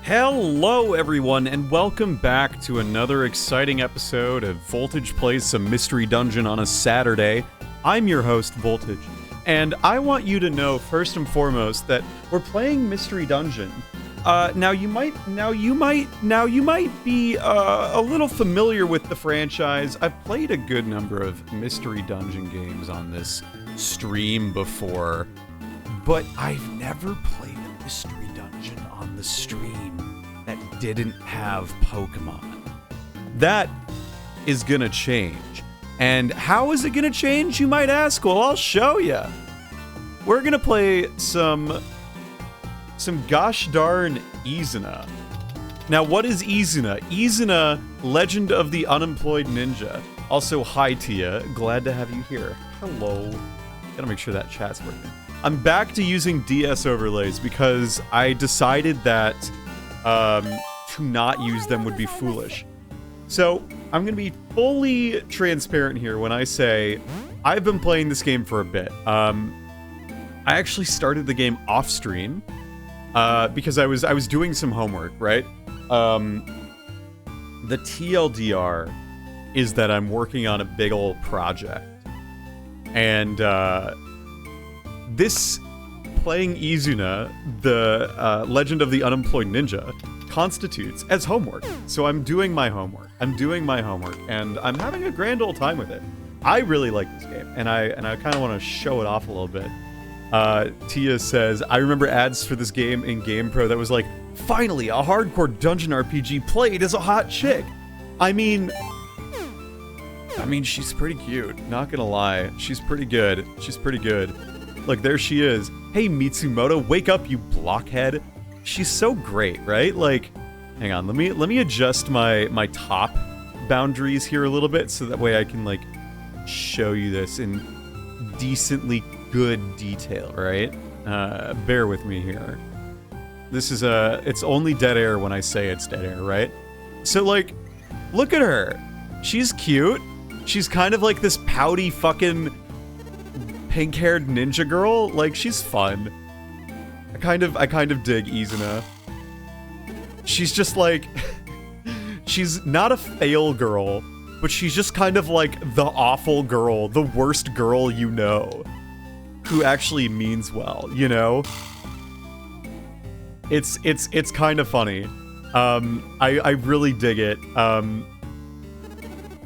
Hello, everyone, and welcome back to another exciting episode of Voltage Plays Some Mystery Dungeon on a Saturday. I'm your host, Voltage, and I want you to know, first and foremost, that we're playing Mystery Dungeon. Now you might be a little familiar with the franchise. I've played a good number of Mystery Dungeon games on this stream before, but I've never played a Mystery Dungeon on the stream that didn't have Pokemon. That is gonna change. And how is it gonna change, you might ask? Well, I'll show you. We're gonna play some gosh darn Izuna. Now, what is Izuna? Izuna, Legend of the Unemployed Ninja. Also, hi Tia, glad to have you here. Hello. Gotta make sure that chat's working. I'm back to using DS overlays because I decided that to not use them would be foolish. So I'm going to be fully transparent here when I say I've been playing this game for a bit. I actually started the game off stream because I was doing some homework, right? The TLDR is that I'm working on a big old project. And this playing Izuna, the Legend of the Unemployed Ninja, constitutes as homework. So I'm doing my homework, and I'm having a grand old time with it. I really like this game, and I kind of want to show it off a little bit. Tia says, I remember ads for this game in GamePro that was like, finally, a hardcore dungeon RPG played as a hot chick. I mean, she's pretty cute, not gonna lie. She's pretty good. Look, there she is. Hey, Mitsumoto, wake up, you blockhead. She's so great, right? Like, hang on, let me adjust my top boundaries here a little bit so that way I can, like, show you this in decently good detail, right? Bear with me here. This is it's only dead air when I say it's dead air, right? So, like, look at her. She's cute. She's kind of like this pouty fucking pink-haired ninja girl. Like, she's fun. I kind of dig Izuna. She's just like she's not a fail girl, but she's just kind of like the awful girl, the worst girl you know, who actually means well, you know? It's kind of funny. I really dig it. I'm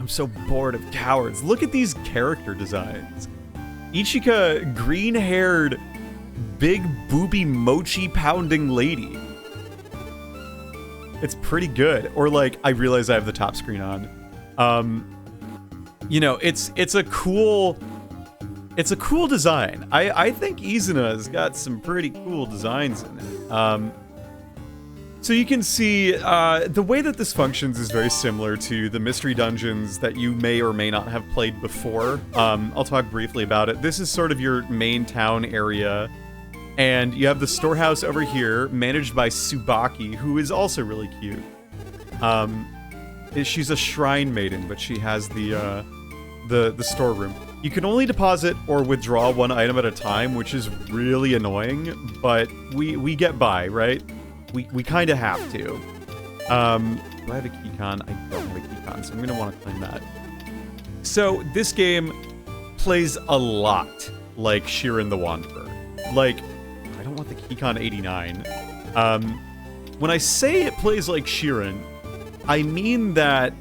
so bored of cowards. Look at these character designs. Ichika, green-haired, big booby mochi pounding lady. It's pretty good. Or like, I realize I have the top screen on. You know, it's a cool design. I think Izuna's got some pretty cool designs in it. So you can see the way that this functions is very similar to the mystery dungeons that you may or may not have played before. I'll talk briefly about it. This is sort of your main town area, and you have the storehouse over here, managed by Tsubaki, who is also really cute. She's a shrine maiden, but she has the storeroom. You can only deposit or withdraw one item at a time, which is really annoying, but we get by, right? We kind of have to. Do I have a keycon? I don't have a keycon, so I'm going to want to claim that. So, this game plays a lot like Shiren the Wanderer. Like, I don't want the keycon 89. When I say it plays like Shiren, I mean that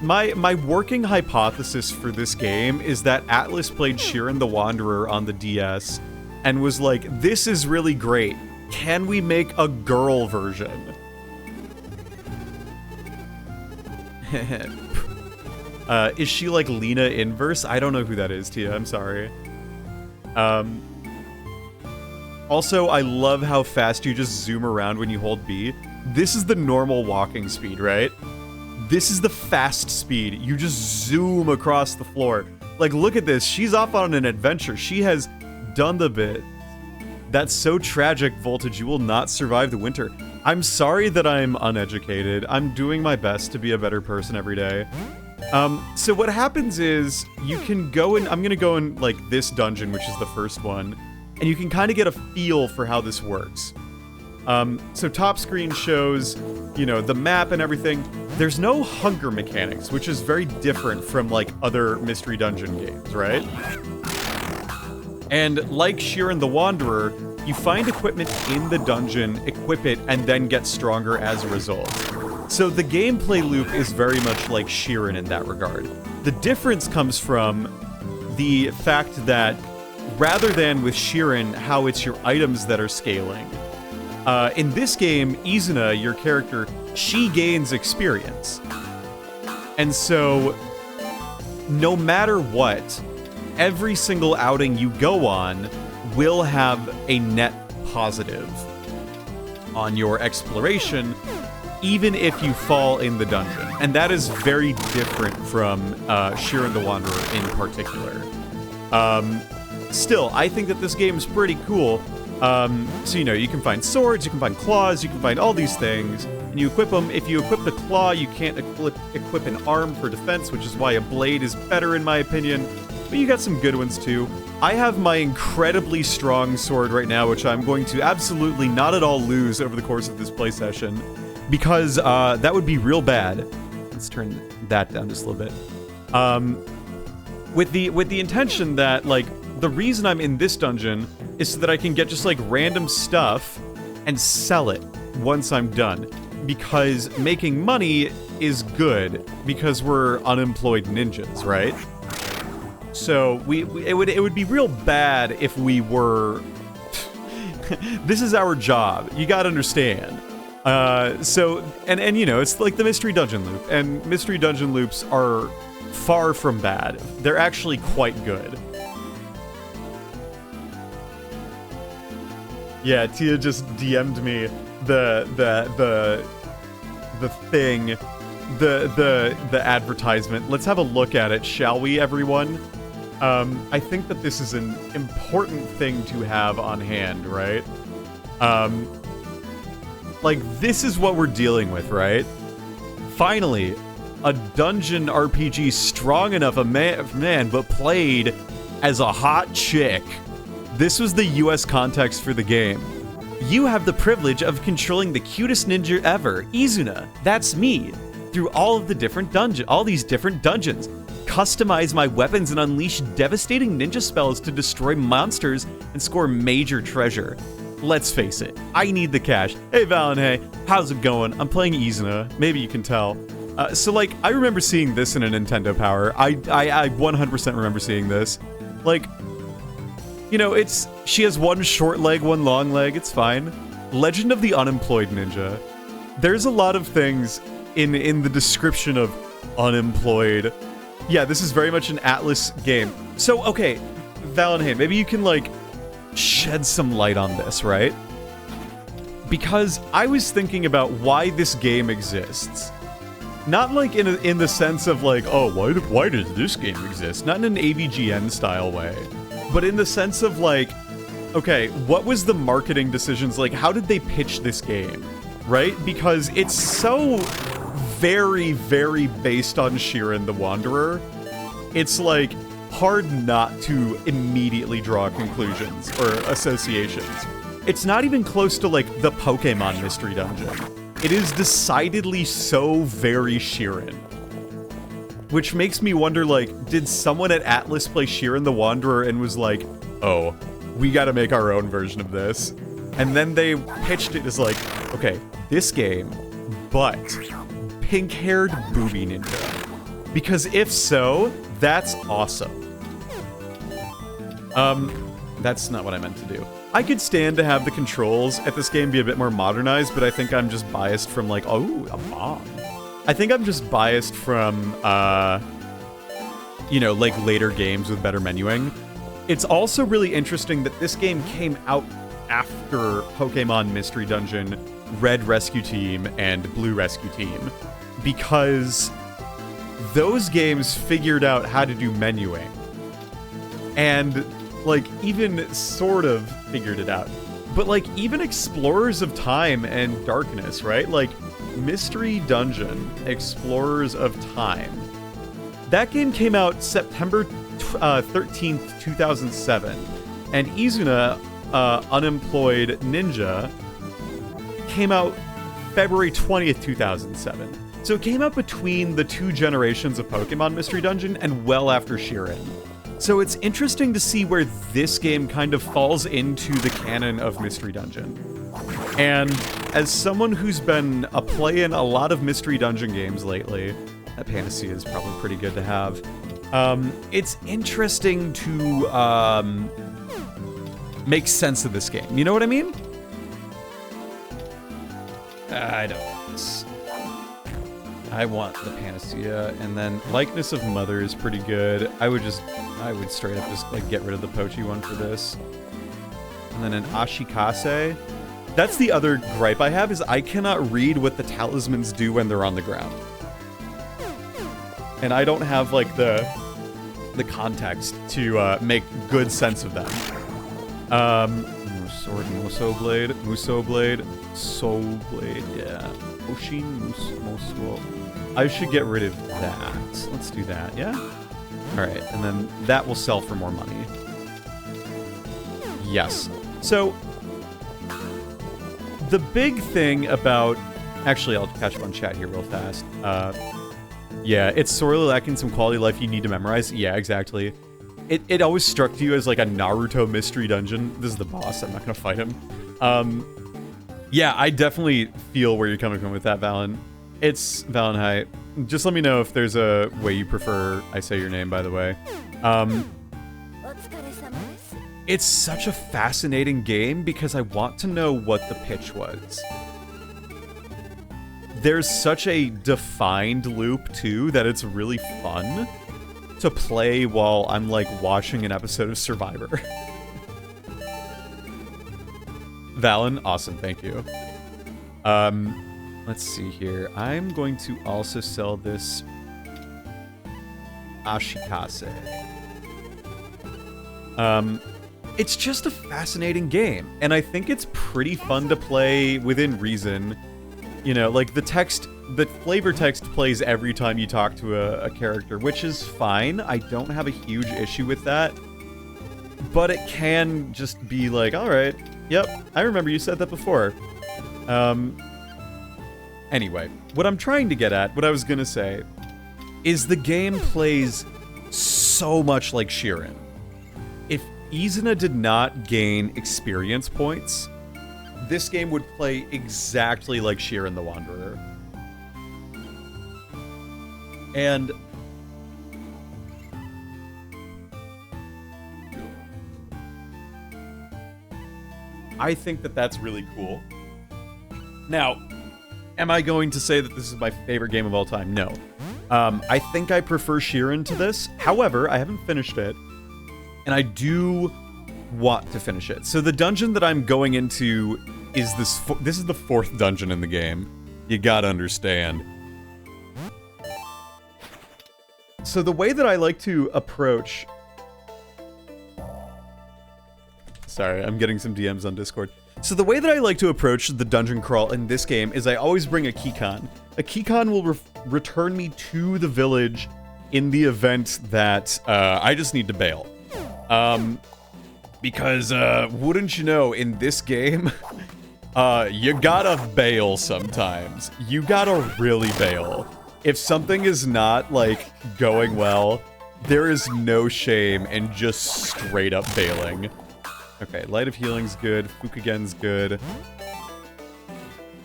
my working hypothesis for this game is that Atlas played Shiren the Wanderer on the DS and was like, this is really great. Can we make a girl version? Is she like Lena Inverse? I don't know who that is, Tia. I'm sorry. Also, I love how fast you just zoom around when you hold B. This is the normal walking speed, right? This is the fast speed. You just zoom across the floor. Like, look at this. She's off on an adventure. She has done the bit. That's so tragic, Voltage. You will not survive the winter. I'm sorry that I'm uneducated. I'm doing my best to be a better person every day. So what happens is you can go in, I'm gonna go in like this dungeon, which is the first one, and you can kind of get a feel for how this works. So top screen shows, the map and everything. There's no hunger mechanics, which is very different from, like, other Mystery Dungeon games, right? And like Shiren the Wanderer, you find equipment in the dungeon, equip it, and then get stronger as a result. So the gameplay loop is very much like Shiren in that regard. The difference comes from the fact that rather than with Shiren, how it's your items that are scaling, in this game, Izuna, your character, she gains experience. And so, no matter what, every single outing you go on will have a net positive on your exploration, even if you fall in the dungeon. And that is very different from Shiren the Wanderer in particular. Still, I think that this game is pretty cool. So, you can find swords, you can find claws, you can find all these things, and you equip them. If you equip the claw, you can't equip an arm for defense, which is why a blade is better in my opinion, but you got some good ones too. I have my incredibly strong sword right now, which I'm going to absolutely not at all lose over the course of this play session, because that would be real bad. Let's turn that down just a little bit. With the intention that, like, the reason I'm in this dungeon is so that I can get just, like, random stuff and sell it once I'm done. Because making money is good, because we're unemployed ninjas, right? So it would be real bad if we were... This is our job. You gotta understand. It's like the Mystery Dungeon loop, and Mystery Dungeon loops are far from bad. They're actually quite good. Yeah, Tia just DM'd me the thing, the advertisement. Let's have a look at it, shall we, everyone? I think that this is an important thing to have on hand, right? Like, this is what we're dealing with, right? Finally, a dungeon RPG strong enough a man, but played as a hot chick. This was the US context for the game. You have the privilege of controlling the cutest ninja ever, Izuna. That's me. Through all these different dungeons. Customize my weapons and unleash devastating ninja spells to destroy monsters and score major treasure. Let's face it, I need the cash. Hey Valenhay, how's it going? I'm playing Izuna, maybe you can tell. So like, I remember seeing this in a Nintendo Power. I 100% remember seeing this. Like, she has one short leg, one long leg, it's fine. Legend of the Unemployed Ninja. There's a lot of things in the description of unemployed. Yeah, this is very much an Atlus game. So, okay, Valenhay, maybe you can, like, shed some light on this, right? Because I was thinking about why this game exists. Not, like, in the sense of, like, oh, why does this game exist? Not in an AVGN style way. But in the sense of, like, okay, what was the marketing decisions? Like, how did they pitch this game, right? Because it's so very, very based on Shiren the Wanderer. It's, like, hard not to immediately draw conclusions or associations. It's not even close to, like, the Pokemon Mystery Dungeon. It is decidedly so very Shiren. Which makes me wonder, like, did someone at Atlus play Shiren the Wanderer and was like, oh, we gotta make our own version of this? And then they pitched it as like, okay, this game, but pink-haired booby ninja. Because if so, that's awesome. That's not what I meant to do. I could stand to have the controls at this game be a bit more modernized, but I think I'm just biased from, like, oh, a bomb. I think I'm just biased from, like, later games with better menuing. It's also really interesting that this game came out after Pokemon Mystery Dungeon, Red Rescue Team, and Blue Rescue Team, because those games figured out how to do menuing. And, like, even sort of figured it out. But, like, even Explorers of Time and Darkness, right? Like, Mystery Dungeon, Explorers of Time. That game came out September 13th, 2007. And Izuna, Unemployed Ninja, came out February 20th, 2007. So it came out between the 2 generations of Pokemon Mystery Dungeon and well after Shiren. So it's interesting to see where this game kind of falls into the canon of Mystery Dungeon. And as someone who's been playing a lot of Mystery Dungeon games lately, that Panacea is probably pretty good to have. It's interesting to make sense of this game. You know what I mean? I don't. I want the Panacea, and then Likeness of Mother is pretty good. I would straight up just like get rid of the Pochi one for this. And then an Ashikase. That's the other gripe I have, is I cannot read what the talismans do when they're on the ground. And I don't have like the context to make good sense of them. Sword, Muso Blade, Soul Blade, yeah. Oshin, Muso. I should get rid of that. Let's do that, yeah? Alright, and then that will sell for more money. Yes. So, the big thing about... Actually, I'll catch up on chat here real fast. Yeah, it's sorely lacking some quality of life you need to memorize. Yeah, exactly. It always struck you as like a Naruto mystery dungeon. This is the boss, I'm not gonna fight him. Yeah, I definitely feel where you're coming from with that, Valen. It's Valenhite. Just let me know if there's a way you prefer I say your name, by the way. It's such a fascinating game because I want to know what the pitch was. There's such a defined loop, too, that it's really fun to play while I'm, like, watching an episode of Survivor. Valen, awesome, thank you. Let's see here. I'm going to also sell this Ashikase. It's just a fascinating game, and I think it's pretty fun to play within reason. You know, like the flavor text plays every time you talk to a character, which is fine. I don't have a huge issue with that. But it can just be like, alright, yep, I remember you said that before. Anyway, what I'm trying to get at, what I was gonna say, is the game plays so much like Shiren. If Izuna did not gain experience points, this game would play exactly like Shiren the Wanderer. And I think that that's really cool. Now, am I going to say that this is my favorite game of all time? No. I think I prefer Shiren to this. However, I haven't finished it, and I do want to finish it. So the dungeon that I'm going into is this is the 4th dungeon in the game. You gotta understand. So the way that I like to approach... Sorry, I'm getting some DMs on Discord. So the way that I like to approach the dungeon crawl in this game is I always bring a keycon. A keycon will return me to the village in the event that I just need to bail. Because, wouldn't you know, in this game, you gotta bail sometimes. You gotta really bail. If something is not, like, going well, there is no shame in just straight up bailing. Okay, Light of Healing's good, Fukugen's good.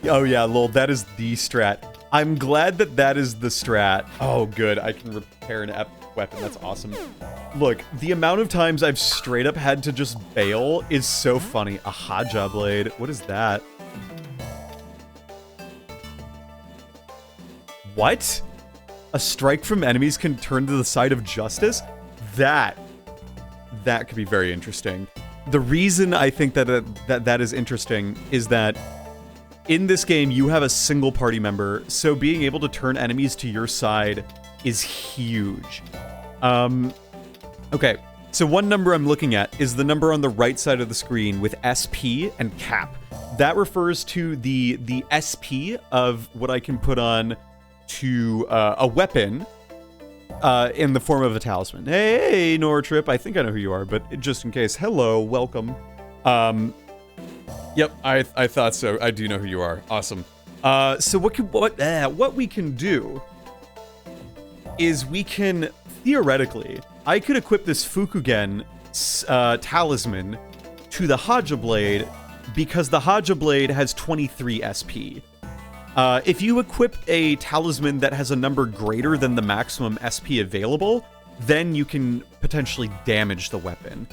Oh yeah, lol, that is the strat. I'm glad that that is the strat. Oh good, I can repair an epic weapon, that's awesome. Look, the amount of times I've straight up had to just bail is so funny. A Haja Blade, what is that? What? A strike from enemies can turn to the side of justice? That could be very interesting. The reason I think that is interesting is that in this game, you have a single party member, so being able to turn enemies to your side is huge. Okay, so one number I'm looking at is the number on the right side of the screen with SP and cap. That refers to the SP of what I can put on to a weapon in the form of a talisman. Hey, Nortrip, I think I know who you are, but just in case, hello, welcome. Yep, I thought so. I do know who you are. Awesome. So what we can do is we can theoretically, I could equip this Fukugen talisman to the Haja Blade because the Haja Blade has 23 SP. If you equip a talisman that has a number greater than the maximum SP available, then you can potentially damage the weapon.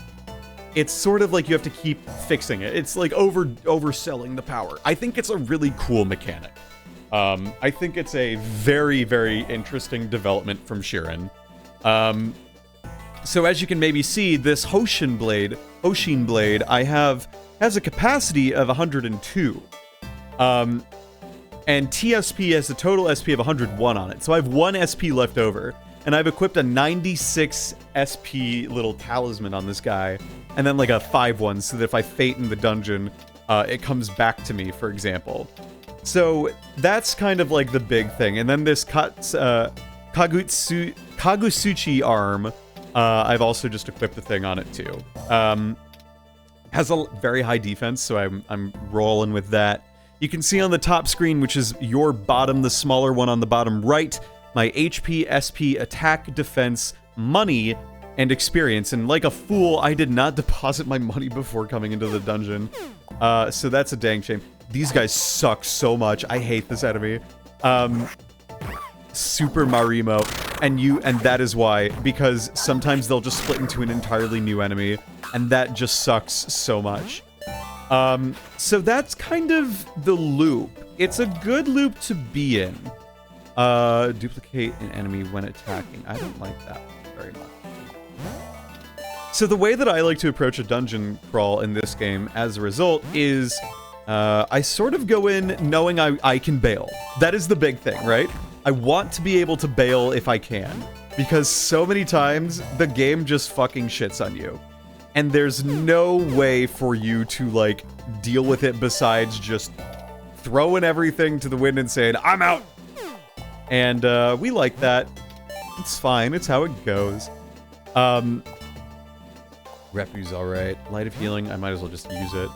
It's sort of like you have to keep fixing it. It's like overselling the power. I think it's a really cool mechanic. I think it's a very, very interesting development from Shiren. So as you can maybe see, this Hoshin Blade I have has a capacity of 102. And TSP has a total SP of 101 on it. So I have 1 SP left over. And I've equipped a 96 SP little talisman on this guy. And then like a 5 one, so that if I fate in the dungeon, it comes back to me, for example. So that's kind of like the big thing. And then this Kagusuchi arm, I've also just equipped the thing on it too. Has a very high defense, so I'm rolling with that. You can see on the top screen, which is your bottom, the smaller one on the bottom right, my HP, SP, attack, defense, money, and experience. And like a fool, I did not deposit my money before coming into the dungeon. So that's a dang shame. These guys suck so much. I hate this enemy. Super Marimo. And that is why, because sometimes they'll just split into an entirely new enemy, and that just sucks so much. So that's kind of the loop. It's a good loop to be in. Duplicate an enemy when attacking. I don't like that very much. So the way that I like to approach a dungeon crawl in this game, as a result, is I sort of go in knowing I can bail. That is the big thing, right? I want to be able to bail if I can, because so many times the game just fucking shits on you. And there's no way for you to, like, deal with it besides just throwing everything to the wind and saying, I'm out! And we like that. It's fine. It's how it goes. Repu's alright. Light of Healing, I might as well just use it.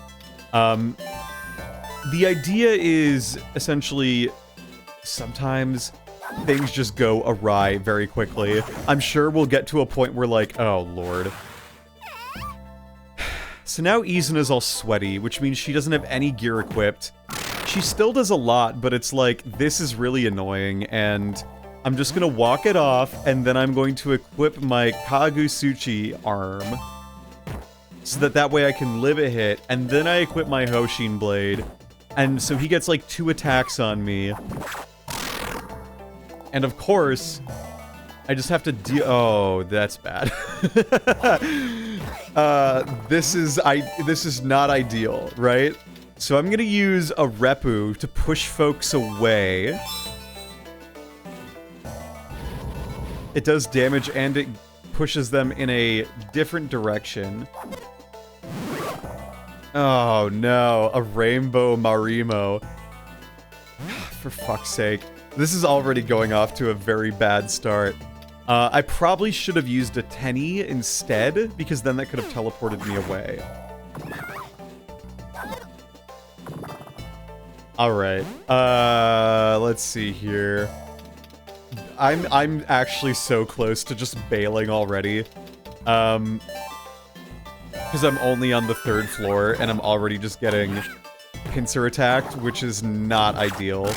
The idea is essentially sometimes things just go awry very quickly. I'm sure we'll get to a point where, like, oh lord. So now Izana's all sweaty, which means she doesn't have any gear equipped. She still does a lot, but it's like, this is really annoying, and I'm just gonna walk it off, and then I'm going to equip my Kagusuchi arm, so that way I can live a hit, and then I equip my Hoshin Blade, and so he gets like 2 attacks on me. And of course, I just have to oh, that's bad. This is not ideal, right? So I'm gonna use a Repu to push folks away. It does damage and it pushes them in a different direction. Oh no, a Rainbow Marimo. For fuck's sake. This is already going off to a very bad start. I probably should have used a Tenny instead, because then that could have teleported me away. Alright, let's see here. I'm actually so close to just bailing already. Because I'm only on the 3rd floor, and I'm already just getting pincer attacked, which is not ideal.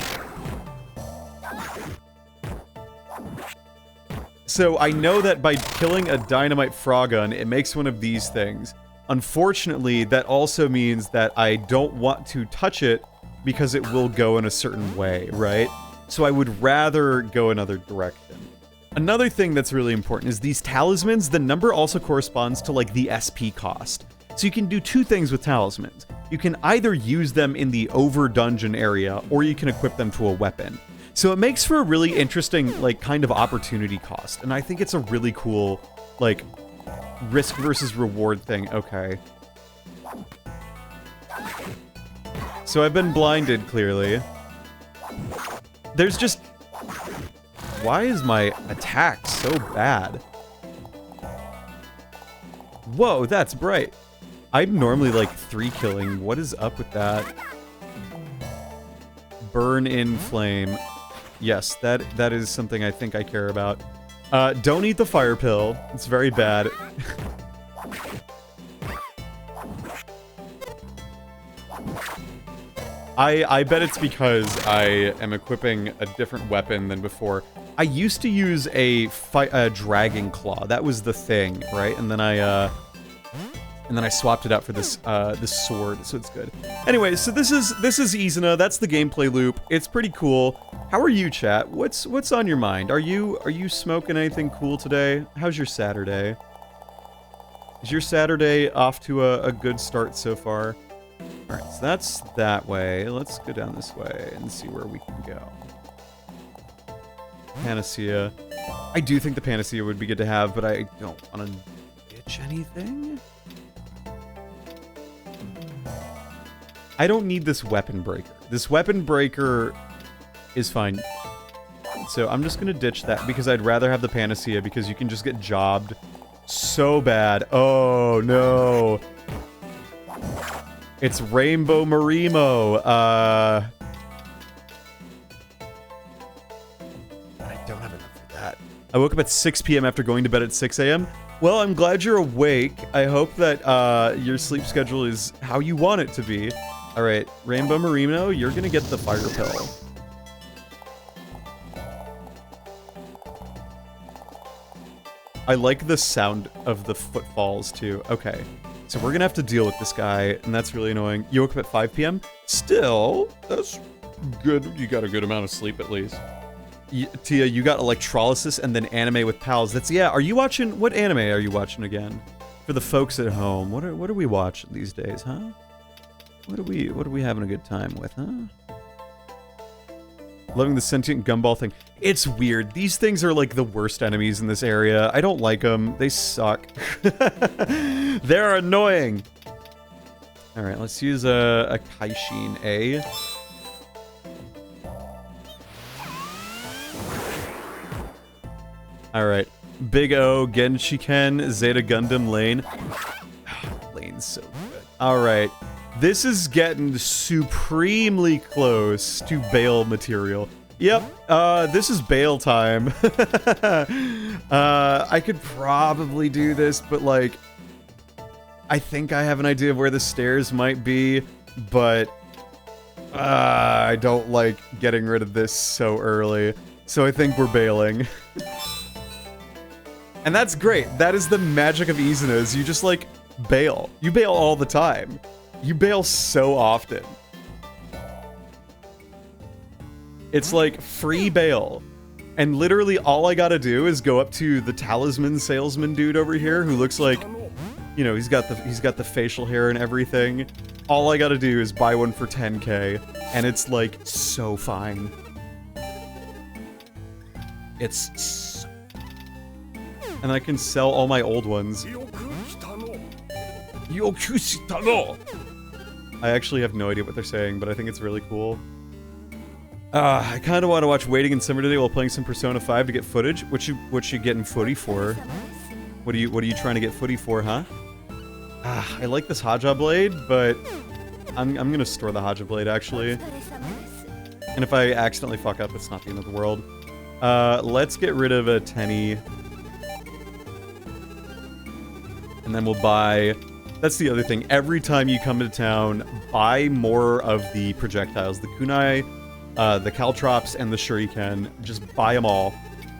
So I know that by killing a dynamite Frogun, it makes one of these things. Unfortunately, that also means that I don't want to touch it because it will go in a certain way, right? So I would rather go another direction. Another thing that's really important is these talismans, the number also corresponds to like the SP cost. So you can do 2 things with talismans. You can either use them in the over dungeon area, or you can equip them to a weapon. So it makes for a really interesting, like, kind of opportunity cost. And I think it's a really cool, like, risk versus reward thing. Okay. So I've been blinded, clearly. There's just... Why is my attack so bad? Whoa, that's bright. I'm normally like 3 killing. What is up with that? Burn in flame. Yes, that is something I think I care about. Don't eat the fire pill. It's very bad. I bet it's because I am equipping a different weapon than before. I used to use a dragon claw. That was the thing, right? And then I swapped it out for this this sword, so it's good. Anyway, so this is Izuna. That's the gameplay loop. It's pretty cool. How are you, chat? What's on your mind? Are you smoking anything cool today? How's your Saturday? Is your Saturday off to a good start so far? All right, so that's that way. Let's go down this way and see where we can go. Panacea. I do think the Panacea would be good to have, but I don't want to ditch anything. I don't need this weapon breaker. This weapon breaker is fine. So I'm just going to ditch that because I'd rather have the Panacea because you can just get jobbed so bad. Oh, no. It's Rainbow Marimo. I don't have enough for that. I woke up at 6 p.m. after going to bed at 6 a.m. Well, I'm glad you're awake. I hope that your sleep schedule is how you want it to be. All right, Rainbow Marimo, you're gonna get the fire pill. I like the sound of the footfalls too. Okay, so we're gonna have to deal with this guy, and that's really annoying. You woke up at 5 p.m. Still, that's good. You got a good amount of sleep at least. Tia, you got electrolysis and then anime with pals. That's, yeah. Are you watching? What anime are you watching again? For the folks at home, what are we watching these days, huh? What are we having a good time with, huh? Loving the sentient gumball thing. It's weird. These things are like the worst enemies in this area. I don't like them. They suck. They're annoying. All right, let's use a Kaishin A. All right, Big O, Genshiken, Zeta Gundam, Lane. Lane's so good. All right. This is getting supremely close to bail material. Yep, this is bail time. I could probably do this, but like, I think I have an idea of where the stairs might be, but I don't like getting rid of this so early. So I think we're bailing. And that's great. That is the magic of Izuna, is you just like bail. You bail all the time. You bail so often. It's like free bail. And literally all I gotta do is go up to the talisman salesman dude over here who looks like, you know, he's got the facial hair and everything. All I gotta do is buy one for 10k and it's like so fine. It's so... And I can sell all my old ones. I actually have no idea what they're saying, but I think it's really cool. I kind of want to watch Waiting in Summer today while playing some Persona 5 to get footage. What you getting footy for? What are you trying to get footy for, huh? I like this Haja blade, but I'm gonna store the Haja blade actually. And if I accidentally fuck up, it's not the end of the world. Let's get rid of a Tenny. And then we'll buy... That's the other thing. Every time you come into town, buy more of the projectiles. The kunai, the caltrops, and the shuriken. Just buy them all.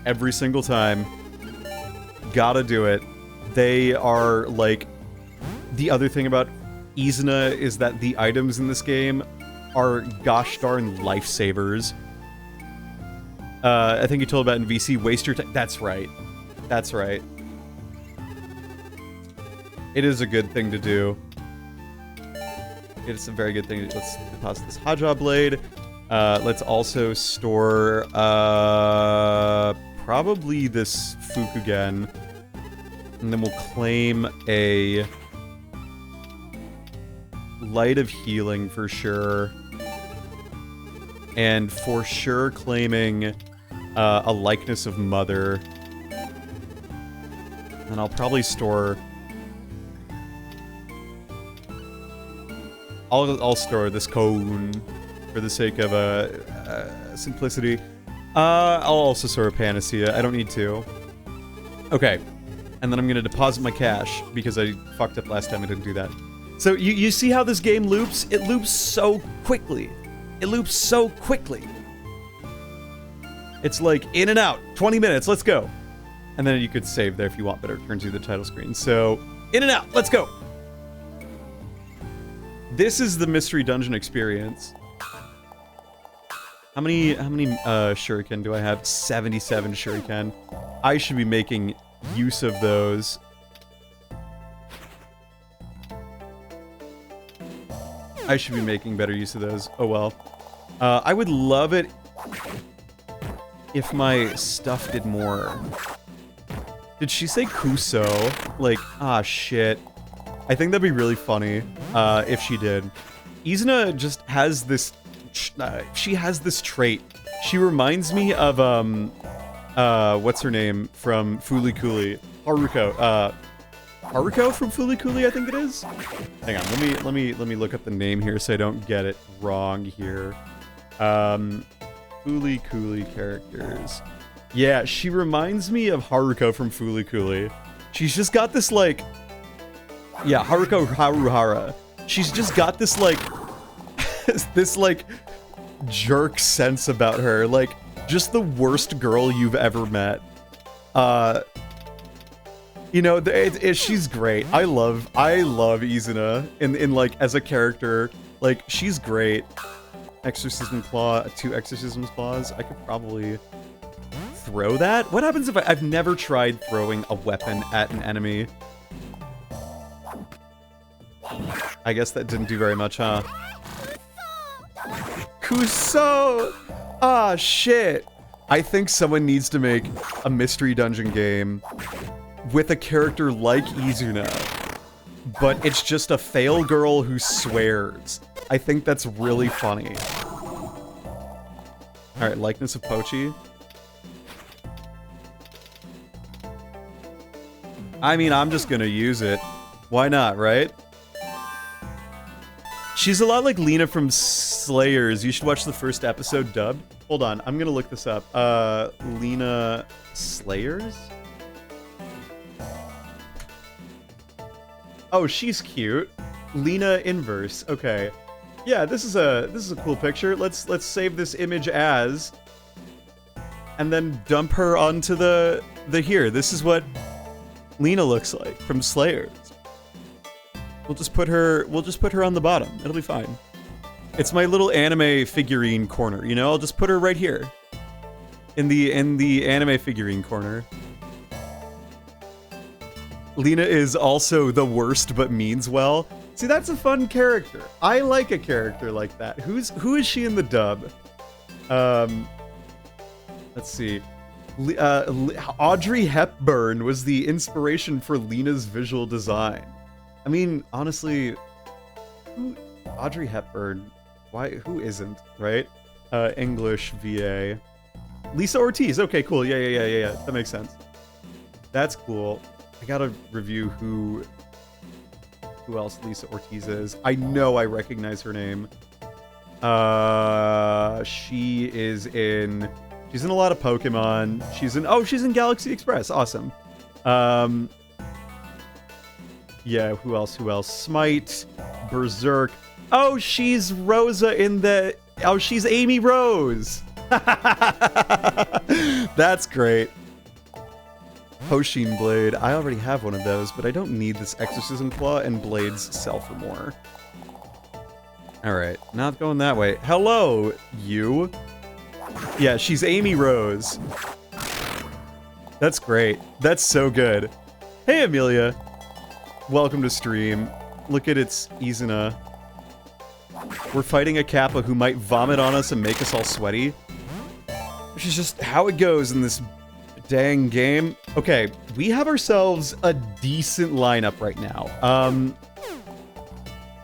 Every single time. Gotta do it. They are, like... The other thing about Izuna is that the items in this game are gosh darn lifesavers. I think you told about in VC, waste your time. That's right. That's right. It is a good thing to do. It's a very good thing. Let's deposit this Haja blade. Let's also store probably this Fukugen. And then we'll claim a Light of Healing for sure. And for sure claiming a Likeness of Mother. And I'll probably store... I'll store this cone for the sake of simplicity. I'll also store a panacea. I don't need to. Okay. And then I'm gonna deposit my cash because I fucked up last time I didn't do that. So you see how this game loops? It loops so quickly. It loops so quickly. It's like in and out, 20 minutes, let's go. And then you could save there if you want, but it turns you to the title screen. So in and out, let's go. This is the mystery dungeon experience. How many shuriken do I have? 77 shuriken. I should be making use of those. I should be making better use of those. Oh well. I would love it if my stuff did more. Did she say Kuso? Like, ah, shit. I think that'd be really funny if she did. Izuna just has this... she has this trait. She reminds me of, what's her name from Fooly Cooly? Haruko. Haruko from Fooly Cooly, I think it is? Hang on, let me look up the name here so I don't get it wrong here. Fooly Cooly characters. Yeah, she reminds me of Haruko from Fooly Cooly. She's just got this, like... Yeah, Haruko Haruhara. She's just got this, like... this, like, jerk sense about her. Like, just the worst girl you've ever met. You know, she's great. I love Izuna in like, as a character. Like, she's great. Exorcism Claw, 2 Exorcism Claws. I could probably... throw that? What happens if I've never tried throwing a weapon at an enemy? I guess that didn't do very much, huh? Kuso! Ah, shit! I think someone needs to make a mystery dungeon game with a character like Izuna, but it's just a fail girl who swears. I think that's really funny. Alright, likeness of Pochi. I mean, I'm just gonna use it. Why not, right? She's a lot like Lena from Slayers. You should watch the first episode dubbed. Hold on, I'm gonna look this up. Lena Slayers? Oh, she's cute. Lena Inverse. Okay. Yeah, this is a cool picture. Let's save this image as, and then dump her onto the here. This is what Lena looks like from Slayers. We'll just put her on the bottom. It'll be fine. It's my little anime figurine corner, you know? I'll just put her right here. In the anime figurine corner. Lena is also the worst but means well. See, that's a fun character. I like a character like that. Who is she in the dub? Let's see. Audrey Hepburn was the inspiration for Lena's visual design. I mean, honestly, Audrey Hepburn, who isn't, right? English VA. Lisa Ortiz, okay, cool, yeah, that makes sense. That's cool. I gotta review who else Lisa Ortiz is. I know I recognize her name. She's in a lot of Pokemon. She's in Galaxy Express. Awesome. Yeah, who else? Smite, Berserk. Oh, she's Rosa she's Amy Rose. That's great. Hoshin Blade. I already have one of those, but I don't need this Exorcism Claw, and blades sell for more. Alright, not going that way. Hello, you. Yeah, she's Amy Rose. That's great. That's so good. Hey, Amelia. Welcome to stream. Look at its Izuna. We're fighting a Kappa who might vomit on us and make us all sweaty. Which is just how it goes in this dang game. Okay, we have ourselves a decent lineup right now.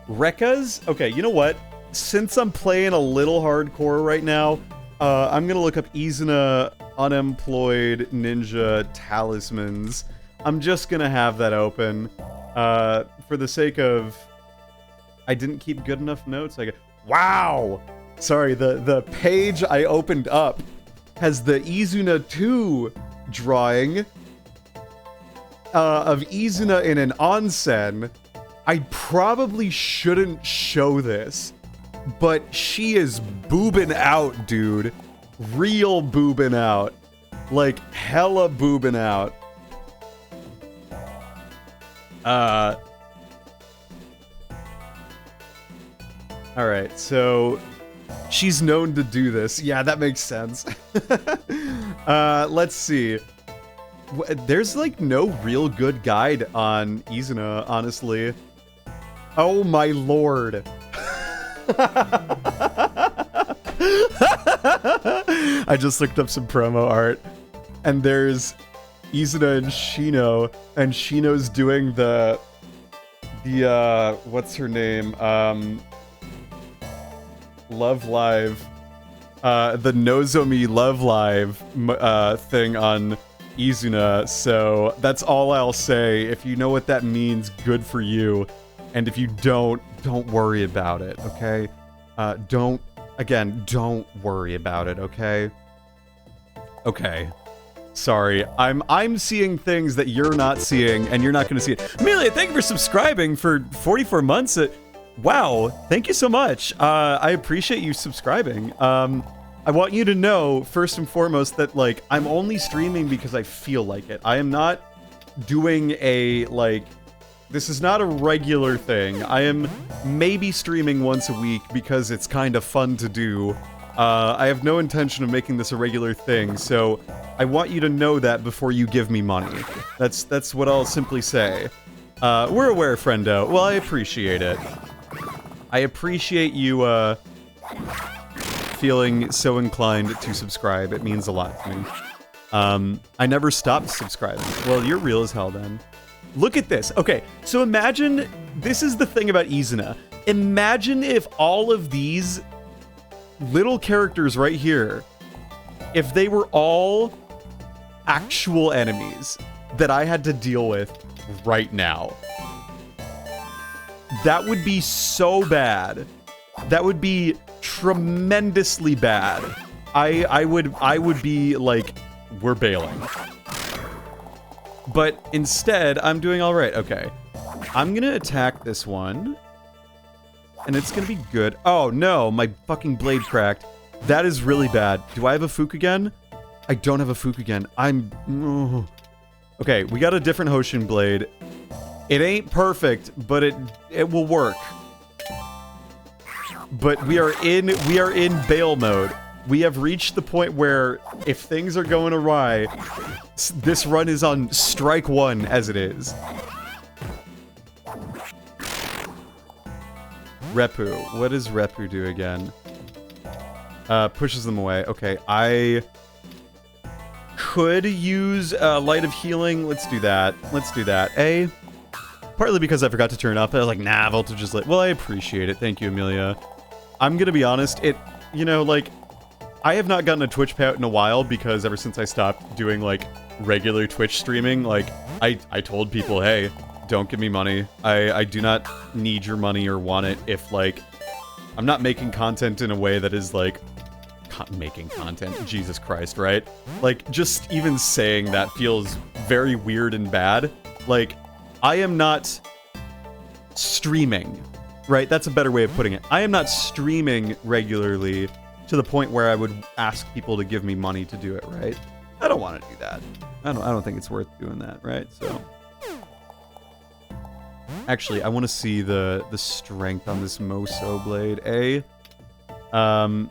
Rekkas? Okay, you know what? Since I'm playing a little hardcore right now, I'm gonna look up Izuna unemployed ninja talismans. I'm just gonna have that open. For the sake of I didn't keep good enough notes. Wow! Sorry, the page I opened up has the Izuna 2 drawing of Izuna in an onsen. I probably shouldn't show this, but she is boobing out, dude. Real boobing out. Like, hella boobing out. Alright, so she's known to do this. Yeah, that makes sense. Let's see. There's, like, no real good guide on Izuna, honestly. Oh my lord. I just looked up some promo art, and there's Izuna and Shino's doing the what's her name? Love Live, the Nozomi Love Live thing on Izuna, so that's all I'll say. If you know what that means, good for you. And if you don't worry about it, okay? Don't worry about it, okay? Okay. Sorry, I'm seeing things that you're not seeing, and you're not gonna see it. Amelia, thank you for subscribing for 44 months. Wow, thank you so much. I appreciate you subscribing. I want you to know, first and foremost, that, like, I'm only streaming because I feel like it. I am not doing a, like... This is not a regular thing. I am maybe streaming once a week because it's kind of fun to do. I have no intention of making this a regular thing, so I want you to know that before you give me money. That's what I'll simply say. We're aware, friendo. Well, I appreciate it. I appreciate you, feeling so inclined to subscribe. It means a lot to me. I never stopped subscribing. Well, you're real as hell then. Look at this. Okay, so imagine, this is the thing about Izuna. Imagine if all of these little characters right here, if they were all actual enemies that I had to deal with right now. That would be so bad. That would be tremendously bad. I would be like, we're bailing. But instead, I'm doing all right. Okay. I'm gonna attack this one. And it's gonna be good. Oh, no. My fucking blade cracked. That is really bad. Do I have a Fukugen? I don't have a Fukugen. Okay, we got a different Hoshin blade. It ain't perfect, but it will work. But we are in bail mode. We have reached the point where if things are going awry, this run is on strike one as it is. Repu. What does Repu do again? Pushes them away. Okay, I could use Light of Healing. Let's do that. Let's do that. Partly because I forgot to turn it off. I was like, nah, Voltage is lit. Well, I appreciate it. Thank you, Amelia. I'm gonna be honest. You know, like, I have not gotten a Twitch payout in a while because ever since I stopped doing, like, regular Twitch streaming, like, I told people, hey, don't give me money. I do not need your money or want it if, like, I'm not making content in a way that is, like, making content. Jesus Christ, right? Like, just even saying that feels very weird and bad. Like, I am not streaming, right? That's a better way of putting it. I am not streaming regularly to the point where I would ask people to give me money to do it, right? I don't want to do that. I don't think it's worth doing that, right? So, actually, I want to see the strength on this Moso blade. How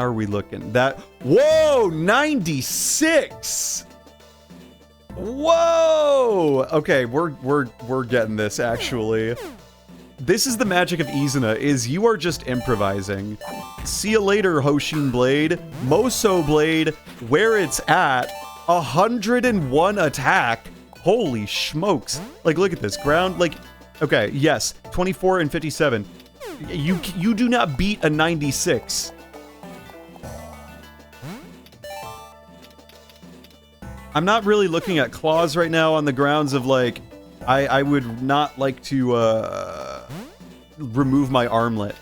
are we looking? Whoa, 96. Whoa. Okay, we're getting this actually. This is the magic of Izuna, is you are just improvising. See you later, Hoshin Blade. Moso Blade, where it's at, 101 attack. Holy smokes. Like, look at this. Ground, like, okay, yes, 24 and 57. You do not beat a 96. I'm not really looking at claws right now on the grounds of, like, I would not like to remove my armlet.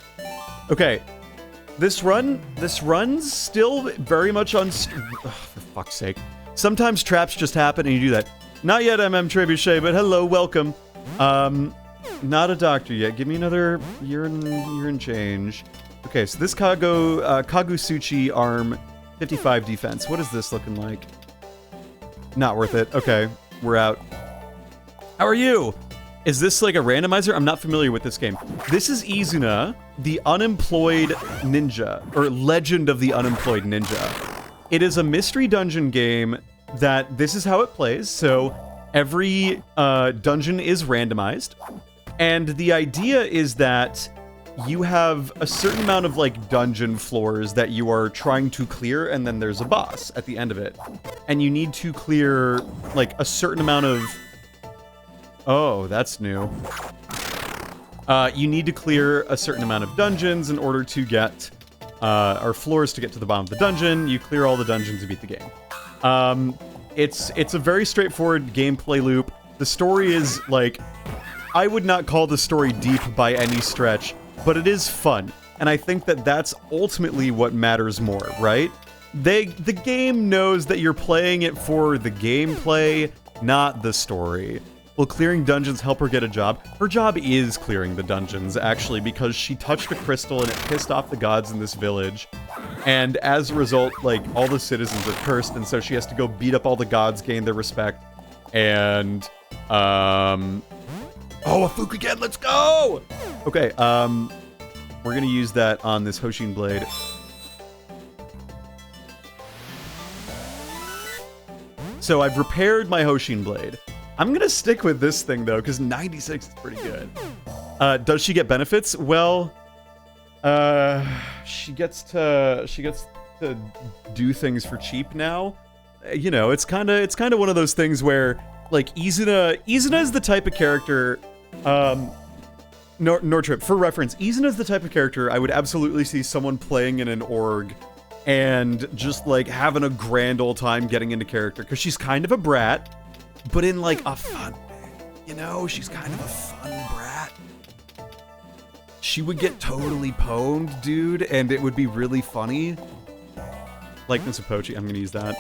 Okay, this run's still very much on. For fuck's sake! Sometimes traps just happen and you do that. Not yet, Trebuchet, but hello, welcome. Not a doctor yet. Give me another year and change. Okay, so this Kagusuchi arm, 55 defense. What is this looking like? Not worth it. Okay, we're out. How are you? Is this like a randomizer? I'm not familiar with this game. This is Izuna, the unemployed ninja, or Legend of the Unemployed Ninja. It is a mystery dungeon game that this is how it plays. So every dungeon is randomized. And the idea is that you have a certain amount of like dungeon floors that you are trying to clear, and then there's a boss at the end of it. And you need to clear like a certain amount of... Oh, that's new. You need to clear a certain amount of dungeons in order to get, or floors to get to the bottom of the dungeon. You clear all the dungeons to beat the game. It's a very straightforward gameplay loop. The story is like, I would not call the story deep by any stretch, but it is fun. And I think that that's ultimately what matters more, right? The game knows that you're playing it for the gameplay, not the story. Will clearing dungeons help her get a job? Her job is clearing the dungeons, actually, because she touched a crystal and it pissed off the gods in this village. And as a result, like, all the citizens are cursed, and so she has to go beat up all the gods, gain their respect, and, oh, a Fukugen, let's go! Okay, we're gonna use that on this Hoshin blade. So I've repaired my Hoshin blade. I'm gonna stick with this thing though, because 96 is pretty good. Does she get benefits? Well, she gets to do things for cheap now. You know, it's kind of one of those things where like Izuna is the type of character. Nortrip, for reference, Izuna is the type of character I would absolutely see someone playing in an org and just like having a grand old time getting into character, because she's kind of a brat. But in, like, a fun way. You know, she's kind of a fun brat. She would get totally pwned, dude, and it would be really funny. Likeness of Pochi, I'm gonna use that.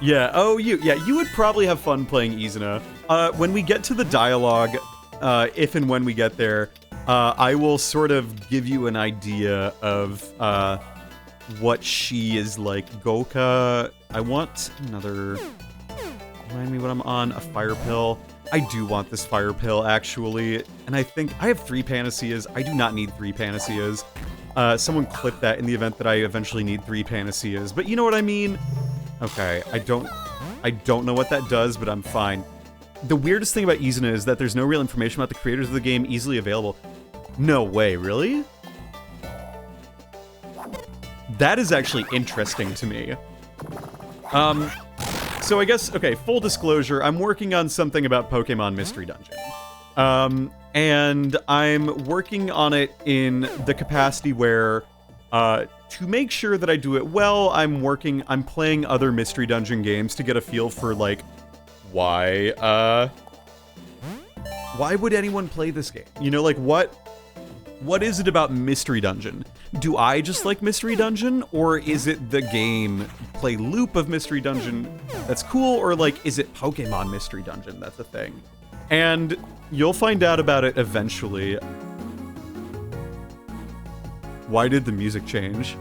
Yeah, oh, you would probably have fun playing Izuna. When we get to the dialogue, if and when we get there, I will sort of give you an idea of, what she is like. Goka, I want another... Remind me what I'm on. A fire pill. I do want this fire pill, actually. And I think I have 3 panaceas. I do not need 3 panaceas. Someone clip that in the event that I eventually need 3 panaceas. But you know what I mean? Okay, I don't know what that does, but I'm fine. The weirdest thing about Izuna is that there's no real information about the creators of the game easily available. No way, really? That is actually interesting to me. So I guess, okay, full disclosure, I'm working on something about Pokemon Mystery Dungeon. And I'm working on it in the capacity where, to make sure that I do it well, I'm playing other Mystery Dungeon games to get a feel for, like, why would anyone play this game? You know, like, what is it about Mystery Dungeon? Do I just like Mystery Dungeon, or is it the gameplay loop of Mystery Dungeon that's cool, or like, is it Pokemon Mystery Dungeon that's a thing? And you'll find out about it eventually. Why did the music change?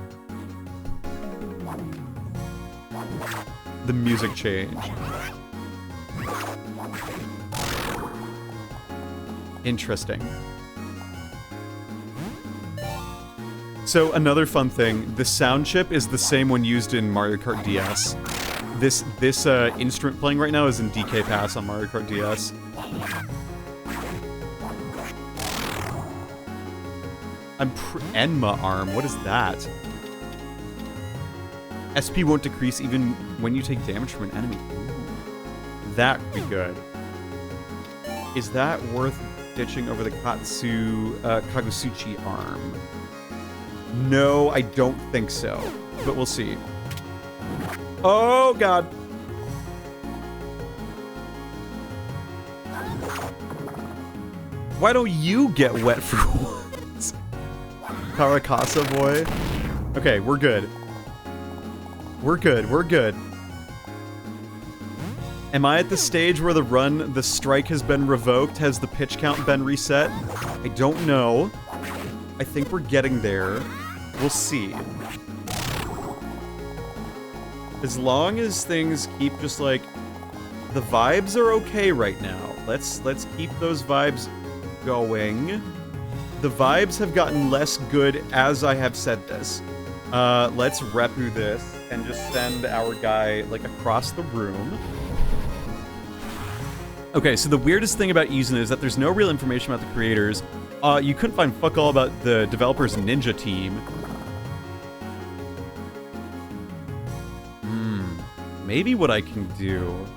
The music changed. Interesting. So another fun thing, the sound chip is the same one used in Mario Kart DS. This instrument playing right now is in DK Pass on Mario Kart DS. Enma arm, what is that? SP won't decrease even when you take damage from an enemy. Ooh, that could be good. Is that worth ditching over the Kagusuchi arm? No, I don't think so, but we'll see. Oh, God. Why don't you get wet for once? Caracasa boy. Okay, we're good. We're good, we're good. Am I at the stage where the strike has been revoked? Has the pitch count been reset? I don't know. I think we're getting there. We'll see. As long as things keep just like... The vibes are okay right now. Let's keep those vibes going. The vibes have gotten less good as I have said this. Let's repu this and just send our guy, like, across the room. Okay, so the weirdest thing about Izuna is that there's no real information about the creators. You couldn't find fuck all about the developers' Ninja team. Maybe what I can do...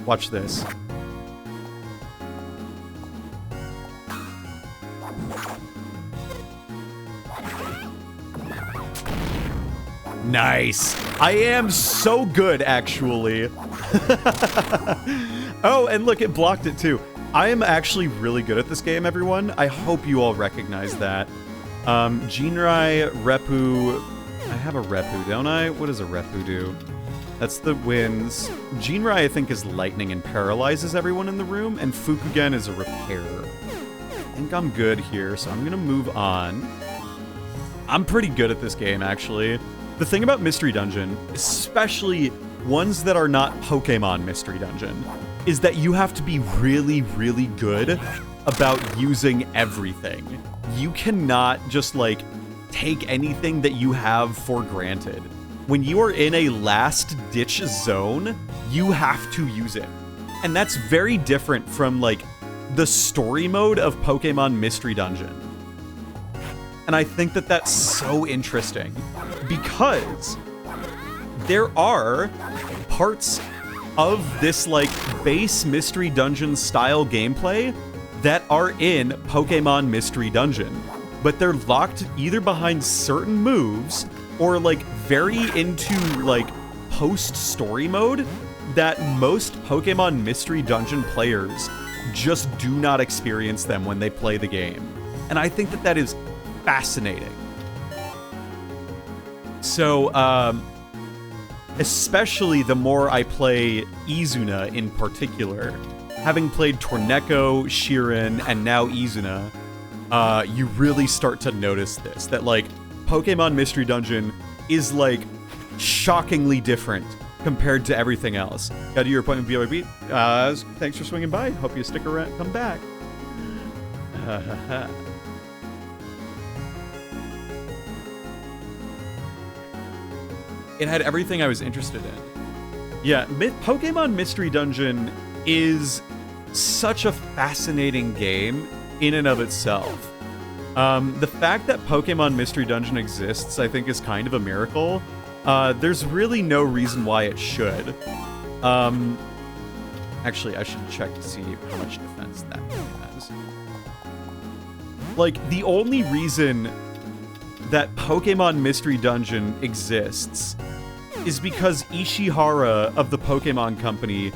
Watch this. Nice! I am so good, actually. Oh, and look, it blocked it too. I am actually really good at this game, everyone. I hope you all recognize that. Jinrai, Repu... I have a Repu, don't I? What does a Repu do? That's the winds. Jinrai, I think, is lightning and paralyzes everyone in the room, and Fukugen is a repair. I think I'm good here, so I'm gonna move on. I'm pretty good at this game, actually. The thing about Mystery Dungeon, especially ones that are not Pokemon Mystery Dungeon, is that you have to be really, really good about using everything. You cannot just, like, take anything that you have for granted. When you are in a last-ditch zone, you have to use it. And that's very different from, like, the story mode of Pokemon Mystery Dungeon. And I think that that's so interesting, because there are parts of this, like, base Mystery Dungeon style gameplay that are in Pokemon Mystery Dungeon, but they're locked either behind certain moves or, like, very into, like, post-story mode that most Pokemon Mystery Dungeon players just do not experience them when they play the game. And I think that that is fascinating. So, especially the more I play Izuna in particular, having played Torneko, Shiren, and now Izuna, you really start to notice this, that, like, Pokemon Mystery Dungeon is, like, shockingly different compared to everything else. Gotta do your appointment BYB. Thanks for swinging by. Hope you stick around, come back. It had everything I was interested in. Yeah, Pokemon Mystery Dungeon is such a fascinating game in and of itself. The fact that Pokemon Mystery Dungeon exists, I think, is kind of a miracle. There's really no reason why it should. Actually, I should check to see how much defense that has. Like, the only reason that Pokemon Mystery Dungeon exists is because Ishihara of the Pokemon Company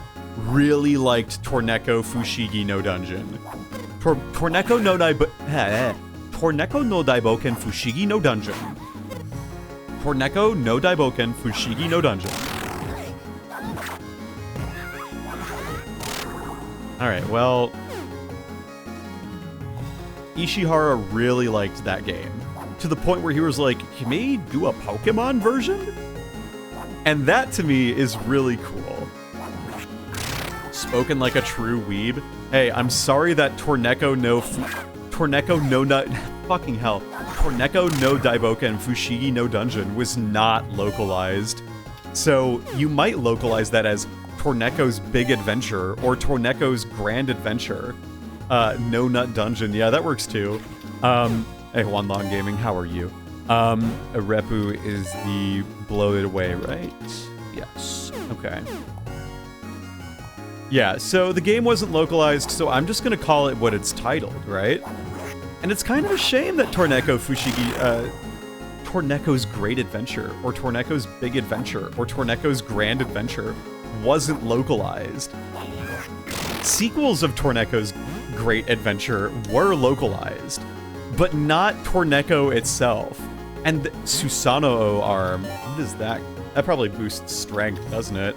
really liked Torneko Fushigi no Dungeon. Torneko no Daiboken Fushigi no Dungeon. Torneko no Daiboken Fushigi no Dungeon. Alright, well... Ishihara really liked that game. To the point where he was like, can we do a Pokemon version? And that, to me, is really cool. Spoken like a true weeb. Hey, I'm sorry that Torneko no Daiboken Fushigi no Dungeon was not localized. So you might localize that as Torneko's Big Adventure or Torneko's Grand Adventure. No Nut Dungeon. Yeah, that works too. Hey, Juan Long Gaming, how are you? A Repu is the blow it away, right? Yes. Okay. Yeah, so the game wasn't localized, so I'm just gonna call it what it's titled, right? And it's kind of a shame that Torneko's Great Adventure, or Torneko's Big Adventure, or Torneko's Grand Adventure wasn't localized. Sequels of Torneko's Great Adventure were localized, but not Torneko itself. And the Susanoo arm, what is that? That probably boosts strength, doesn't it?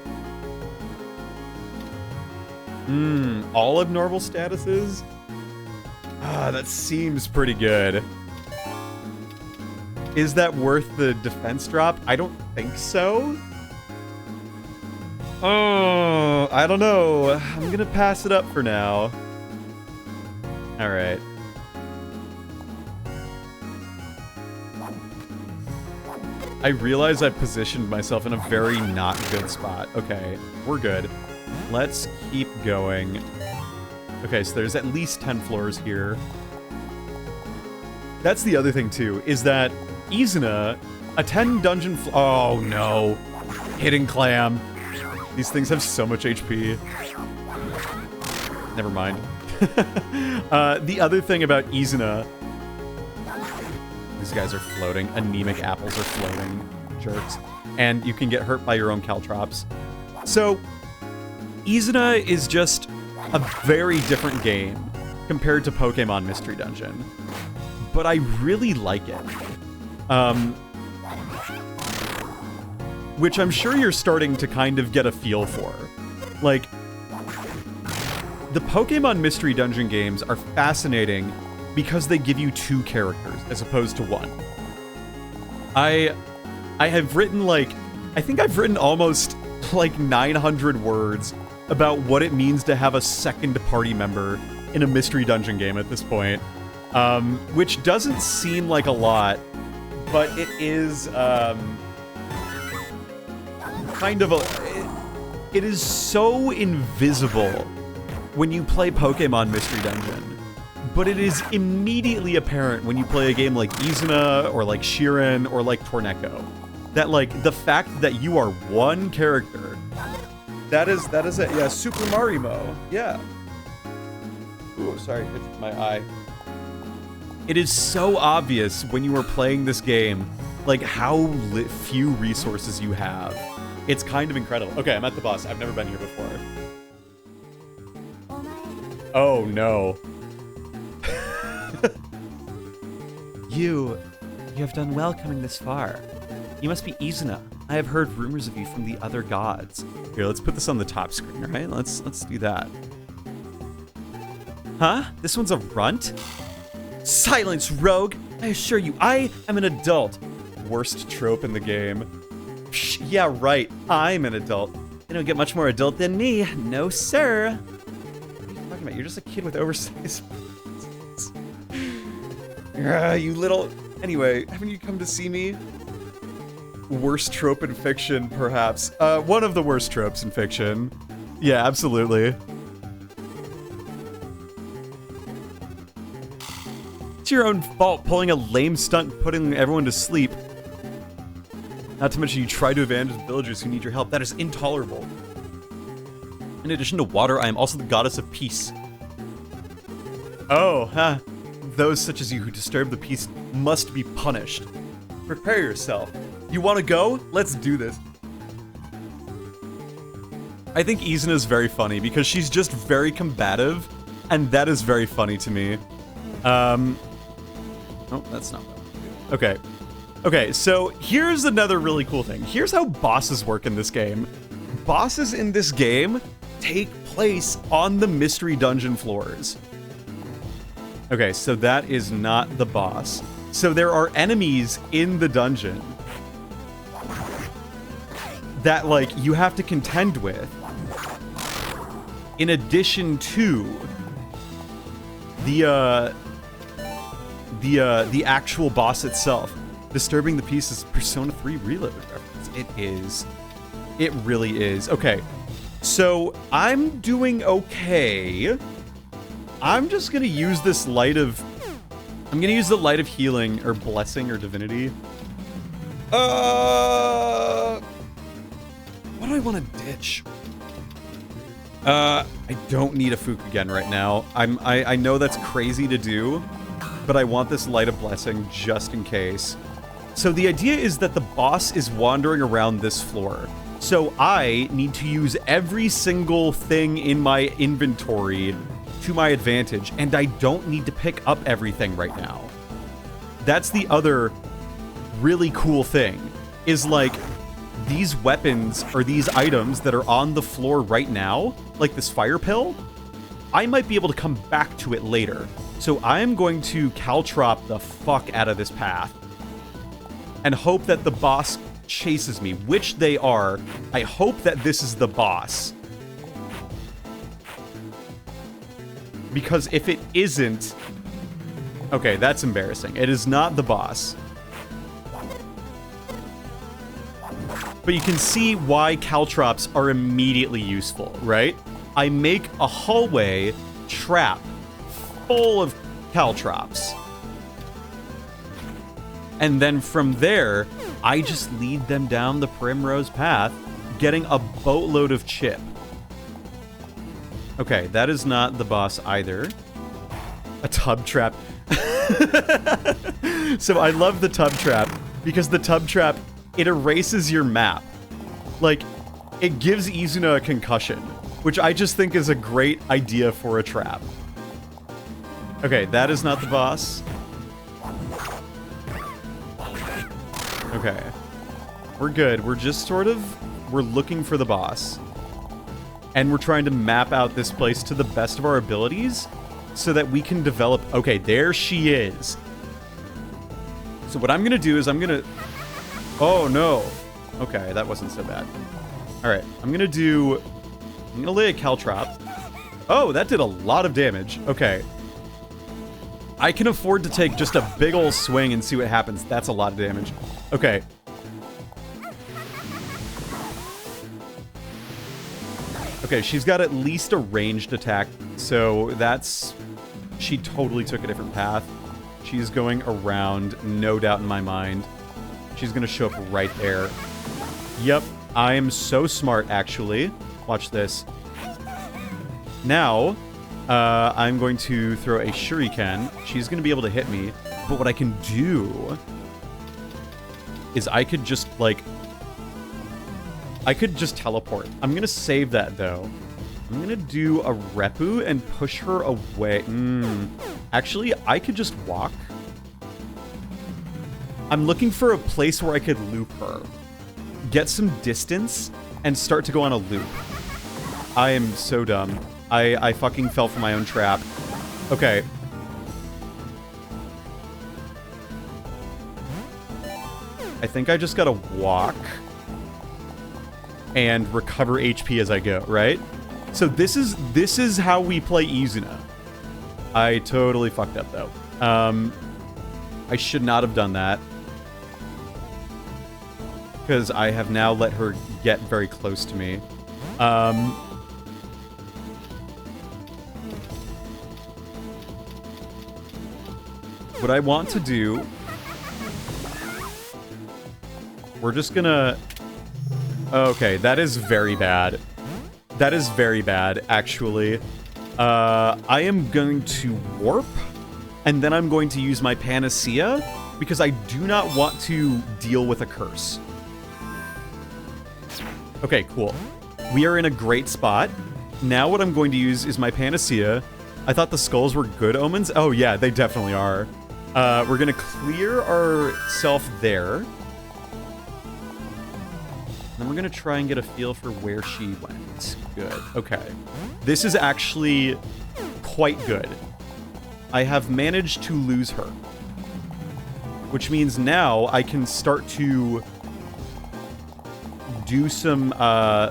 All abnormal statuses? Ah, that seems pretty good. Is that worth the defense drop? I don't think so. Oh, I don't know. I'm gonna pass it up for now. All right. I realize I positioned myself in a very not good spot. Okay, we're good. Let's keep going. Okay, so there's at least 10 floors here. That's the other thing, too, is that Izuna, a 10 dungeon oh, no. Hidden clam. These things have so much HP. Never mind. The other thing about Izuna... These guys are floating. Anemic apples are floating. Jerks. And you can get hurt by your own caltrops. So, Izuna is just a very different game compared to Pokemon Mystery Dungeon. But I really like it. Which I'm sure you're starting to kind of get a feel for. Like, the Pokemon Mystery Dungeon games are fascinating because they give you 2 characters as opposed to 1. I have written I think I've written almost 900 words about what it means to have a second party member in a Mystery Dungeon game at this point. Which doesn't seem like a lot, but it is, kind of it is so invisible when you play Pokemon Mystery Dungeon, but it is immediately apparent when you play a game like Izuna, or like Shiren, or like Torneko. That, the fact that you are one character, that is it. Yeah, Super Mario, yeah. Ooh, sorry, hit my eye. It is so obvious when you are playing this game, how few resources you have. It's kind of incredible. Okay, I'm at the boss. I've never been here before. Oh, no. You have done well coming this far. You must be Izuna. I have heard rumors of you from the other gods. Here, let's put this on the top screen, all right? Let's do that. Huh? This one's a runt? Silence, rogue! I assure you, I am an adult. Worst trope in the game. Psh, yeah, right. I'm an adult. You don't get much more adult than me. No, sir. What are you talking about? You're just a kid with oversized... you little... Anyway, haven't you come to see me? Worst trope in fiction, perhaps. One of the worst tropes in fiction. Yeah, absolutely. It's your own fault pulling a lame stunt putting everyone to sleep. Not to mention you try to abandon villagers who need your help. That is intolerable. In addition to water, I am also the goddess of peace. Oh, huh. Those such as you who disturb the peace must be punished. Prepare yourself. You want to go? Let's do this. I think Izuna is very funny because she's just very combative, and that is very funny to me. Oh, that's not bad. Okay. Okay, so here's another really cool thing. Here's how bosses work in this game. Bosses in this game take place on the Mystery Dungeon floors. Okay, so that is not the boss. So there are enemies in the dungeon that, you have to contend with, in addition to the actual boss itself. Disturbing the Peace is Persona 3 Reload reference. It is. It really is. Okay, so I'm doing okay. I'm just gonna use this light of... I'm gonna use the light of healing, or blessing, or divinity. What do I want to ditch? I don't need a Fook again right now. I know that's crazy to do, but I want this light of blessing just in case. So the idea is that the boss is wandering around this floor. So I need to use every single thing in my inventory to my advantage, and I don't need to pick up everything right now. That's the other really cool thing, is like, these weapons or these items that are on the floor right now, like this fire pill, I might be able to come back to it later. So I'm going to caltrop the fuck out of this path and hope that the boss chases me, which they are. I hope that this is the boss. Because if it isn't... Okay, that's embarrassing. It is not the boss. But you can see why caltrops are immediately useful, right? I make a hallway trap full of caltrops. And then from there, I just lead them down the Primrose Path, getting a boatload of chip. Okay, that is not the boss either. A tub trap. So I love the tub trap, because the tub trap, it erases your map. Like, it gives Izuna a concussion, which I just think is a great idea for a trap. Okay, that is not the boss. Okay. We're good. We're just sort of... We're looking for the boss. And we're trying to map out this place to the best of our abilities so that we can develop... Okay, there she is. So what I'm going to do is I'm going to... Oh, no. Okay, that wasn't so bad. Alright, I'm going to lay a caltrop. Oh, that did a lot of damage. Okay. I can afford to take just a big ol' swing and see what happens. That's a lot of damage. Okay. Okay, she's got at least a ranged attack, so that's... She totally took a different path. She's going around, no doubt in my mind. She's gonna show up right there. Yep, I am so smart, actually. Watch this. Now, I'm going to throw a shuriken. She's gonna be able to hit me, but what I can do is I could just, like... I could just teleport. I'm gonna save that, though. I'm gonna do a Repu and push her away. Actually, I could just walk. I'm looking for a place where I could loop her. Get some distance and start to go on a loop. I am so dumb. I fucking fell for my own trap. Okay. I think I just gotta walk and recover HP as I go, right? So this is how we play Izuna. I totally fucked up, though. I should not have done that, because I have now let her get very close to me. What I want to do... We're just gonna... Okay, that is very bad. That is very bad, actually. I am going to warp, and then I'm going to use my Panacea, because I do not want to deal with a curse. Okay, cool. We are in a great spot. Now what I'm going to use is my Panacea. I thought the skulls were good omens. Oh yeah, they definitely are. We're gonna clear ourselves there. Then we're gonna try and get a feel for where she went. Good, okay. This is actually quite good. I have managed to lose her, which means now I can start to do some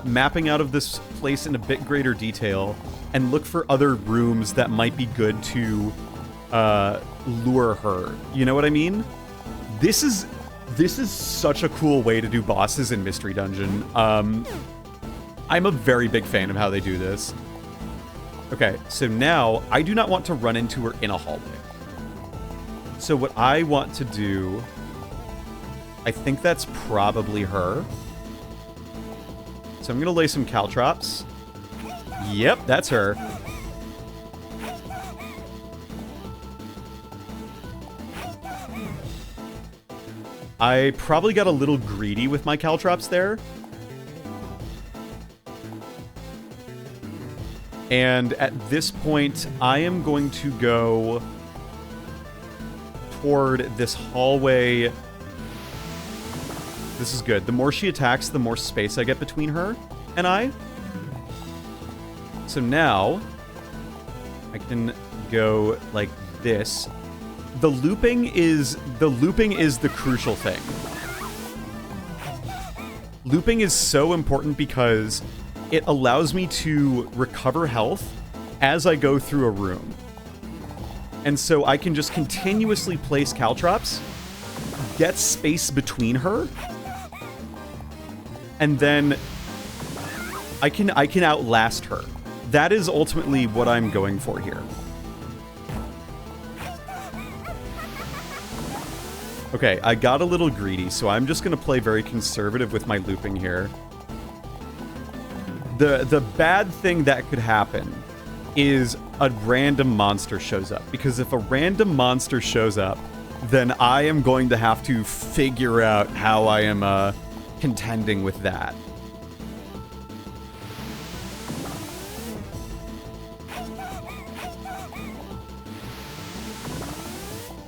mapping out of this place in a bit greater detail and look for other rooms that might be good to lure her. You know what I mean? This is such a cool way to do bosses in Mystery Dungeon. I'm a very big fan of how they do this. Okay, so now I do not want to run into her in a hallway. So what I want to do... I think that's probably her. So I'm gonna lay some caltrops. Yep, that's her. I probably got a little greedy with my caltrops there. And at this point, I am going to go toward this hallway. This is good. The more she attacks, the more space I get between her and I. So now I can go like this. The looping is the crucial thing. Looping is so important because it allows me to recover health as I go through a room. And so I can just continuously place caltrops, get space between her, and then I can outlast her. That is ultimately what I'm going for here. Okay, I got a little greedy, so I'm just gonna play very conservative with my looping here. The bad thing that could happen is a random monster shows up, because if a random monster shows up, then I am going to have to figure out how I am contending with that.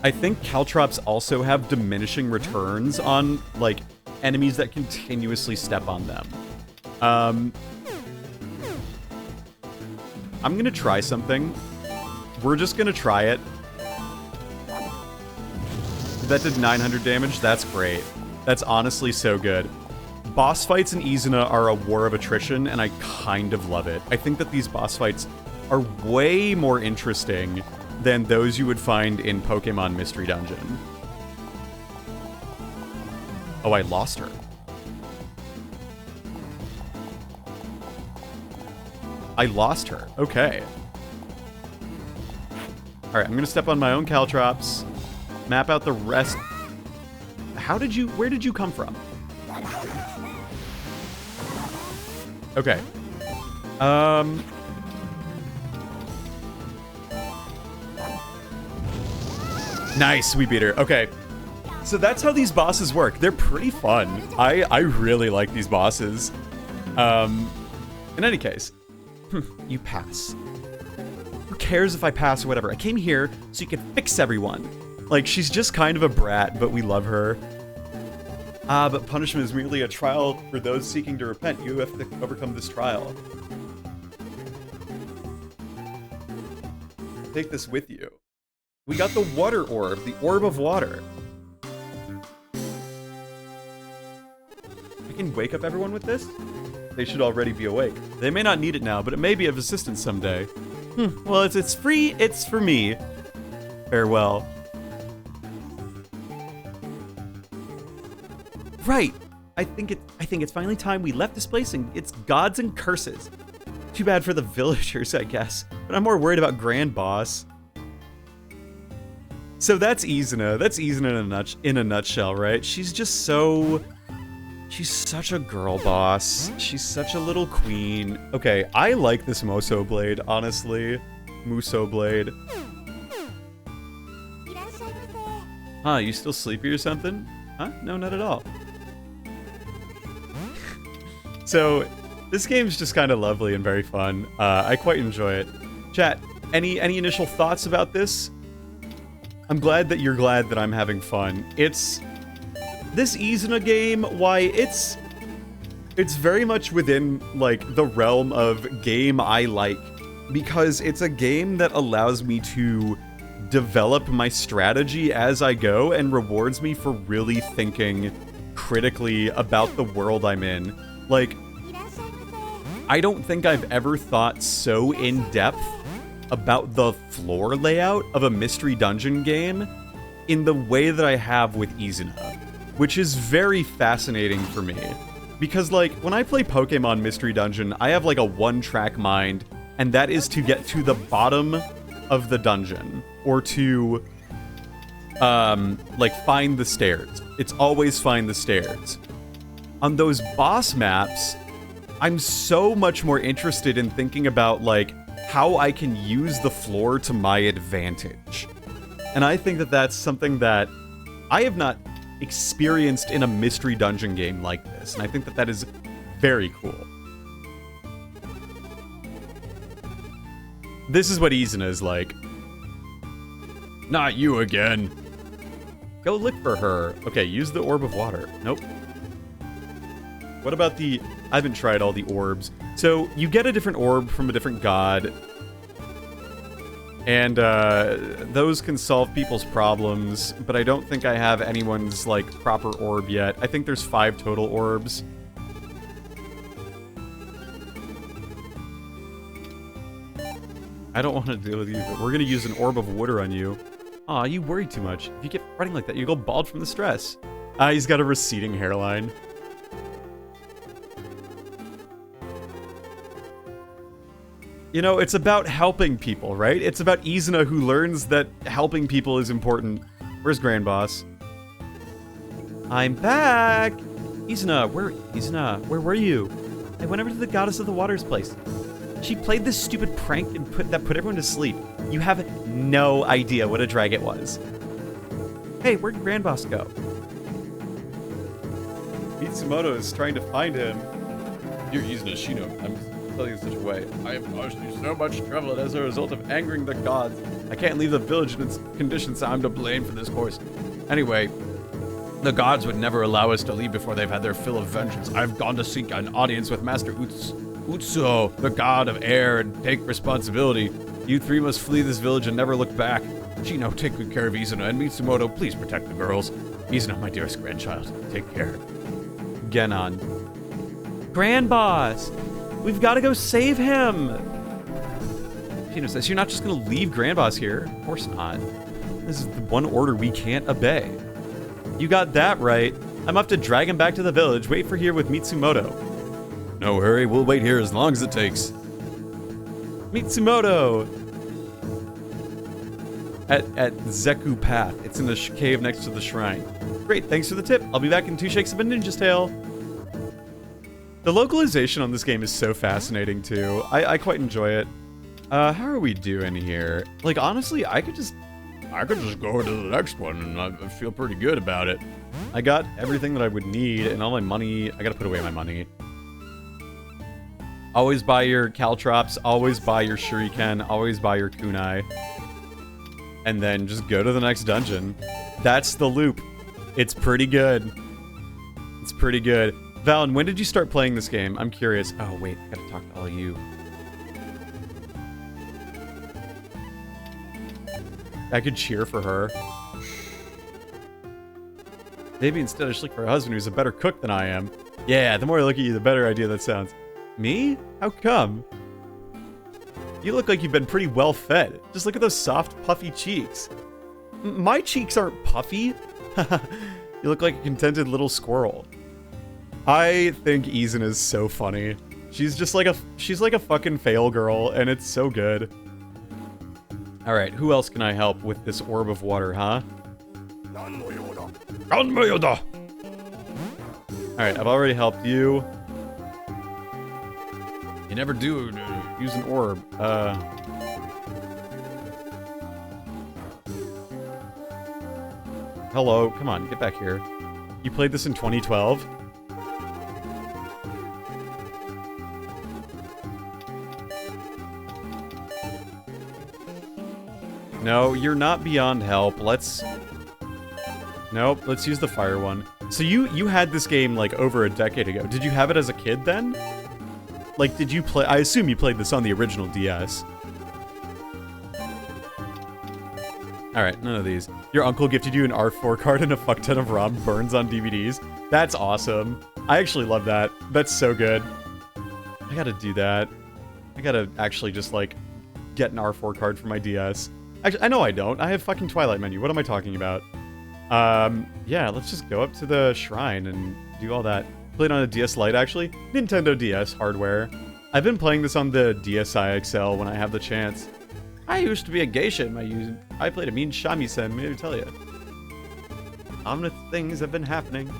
I think caltrops also have diminishing returns on, like, enemies that continuously step on them. I'm gonna try something. We're just gonna try it. That did 900 damage. That's great. That's honestly so good. Boss fights in Izuna are a war of attrition, and I kind of love it. I think that these boss fights are way more interesting than those you would find in Pokemon Mystery Dungeon. Oh, I lost her. I lost her. Okay. Alright, I'm gonna step on my own caltrops, map out the rest. Where did you come from? Okay. Nice, we beat her. Okay. So that's how these bosses work. They're pretty fun. I really like these bosses. In any case, you pass. Who cares if I pass or whatever? I came here so you could fix everyone. Like, she's just kind of a brat, but we love her. But punishment is merely a trial for those seeking to repent. You have to overcome this trial. Take this with you. We got the water orb, the orb of water. I can wake up everyone with this? They should already be awake. They may not need it now, but it may be of assistance someday. Well, it's free, it's for me. Farewell. Right. I think it's finally time we left this place, and it's gods and curses. Too bad for the villagers, I guess. But I'm more worried about Grand Boss. So that's Izuna. That's Izuna in a nutshell, right? She's just so... She's such a girl boss. She's such a little queen. Okay, I like this Muso Blade, honestly. Muso Blade. Huh, you still sleepy or something? Huh? No, not at all. So, this game's just kind of lovely and very fun. I quite enjoy it. Chat, any initial thoughts about this? I'm glad that you're glad that I'm having fun. It's... This Izuna game, why, it's very much within, like, the realm of game I like. Because it's a game that allows me to develop my strategy as I go and rewards me for really thinking critically about the world I'm in. Like, I don't think I've ever thought so in-depth about the floor layout of a Mystery Dungeon game in the way that I have with Izuna, which is very fascinating for me. Because, like, when I play Pokemon Mystery Dungeon, I have, like, a one-track mind, and that is to get to the bottom of the dungeon, or to, like, find the stairs. It's always find the stairs. On those boss maps, I'm so much more interested in thinking about, like, how I can use the floor to my advantage. And I think that that's something that I have not experienced in a Mystery Dungeon game like this, and I think that that is very cool. This is what Izuna is like. Not you again. Go look for her. Okay, use the orb of water. Nope. What about the... I haven't tried all the orbs. So, you get a different orb from a different god. And, those can solve people's problems. But I don't think I have anyone's, like, proper orb yet. I think there's 5 total orbs. I don't want to deal with you, but we're gonna use an orb of water on you. Aw, you worry too much. If you get fretting like that, you go bald from the stress. He's got a receding hairline. You know, it's about helping people, right? It's about Izuna who learns that helping people is important. Where's Grand Boss? I'm back! Izuna, where were you? I went over to the Goddess of the Water's place. She played this stupid prank and put everyone to sleep. You have no idea what a drag it was. Hey, where'd Grand Boss go? Mitsumoto is trying to find him. Dear Izuna Shino, I'm telling you in such a way. I have caused you so much trouble as a result of angering the gods. I can't leave the village in its condition, so I'm to blame for this course. Anyway, the gods would never allow us to leave before they've had their fill of vengeance. I've gone to seek an audience with Master Utsuo, the god of air, and take responsibility. You 3 must flee this village and never look back. Shino, take good care of Izuna, and Mitsumoto, please protect the girls. Izuna, my dearest grandchild, take care. Genon. Grand Boss! We've got to go save him! Shino says, you're not just going to leave Grand Boss here. Of course not. This is the one order we can't obey. You got that right. I'm up to drag him back to the village. Wait for here with Mitsumoto. No hurry, we'll wait here as long as it takes. Mitsumoto! At Zeku Path. It's in the cave next to the shrine. Great, thanks for the tip. I'll be back in 2 shakes of a ninja's tail. The localization on this game is so fascinating, too. I quite enjoy it. How are we doing here? Like, honestly, I could just go to the next one, and I feel pretty good about it. I got everything that I would need, and all my money. I gotta put away my money. Always buy your Caltrops, always buy your Shuriken, always buy your Kunai. And then just go to the next dungeon. That's the loop. It's pretty good. It's pretty good. Valen, when did you start playing this game? I'm curious. Oh, wait, I gotta talk to all of you. I could cheer for her. Maybe instead I should look for a husband who's a better cook than I am. Yeah, the more I look at you, the better idea that sounds. Me? How come? You look like you've been pretty well fed. Just look at those soft, puffy cheeks. My cheeks aren't puffy. You look like a contented little squirrel. I think Izuna is so funny. She's just like she's like a fucking fail girl, and it's so good. Alright, who else can I help with this orb of water, huh? Alright, I've already helped you. You never do use an orb. Hello, come on, get back here. You played this in 2012? No, you're not beyond help. Nope, let's use the fire one. So you had this game, like, over a decade ago. Did you have it as a kid, then? Like, did you play... I assume you played this on the original DS. Alright, none of these. Your uncle gifted you an R4 card and a fuck ton of Rob Burns on DVDs. That's awesome. I actually love that. That's so good. I gotta do that. I gotta actually just, like, get an R4 card for my DS. Actually, I know I don't. I have fucking Twilight Menu. What am I talking about? Yeah, let's just go up to the shrine and do all that. Played on a DS Lite, actually. Nintendo DS hardware. I've been playing this on the DSi XL when I have the chance. I used to be a geisha in my youth. I played a mean shamisen, may I tell you. Ominous things have been happening.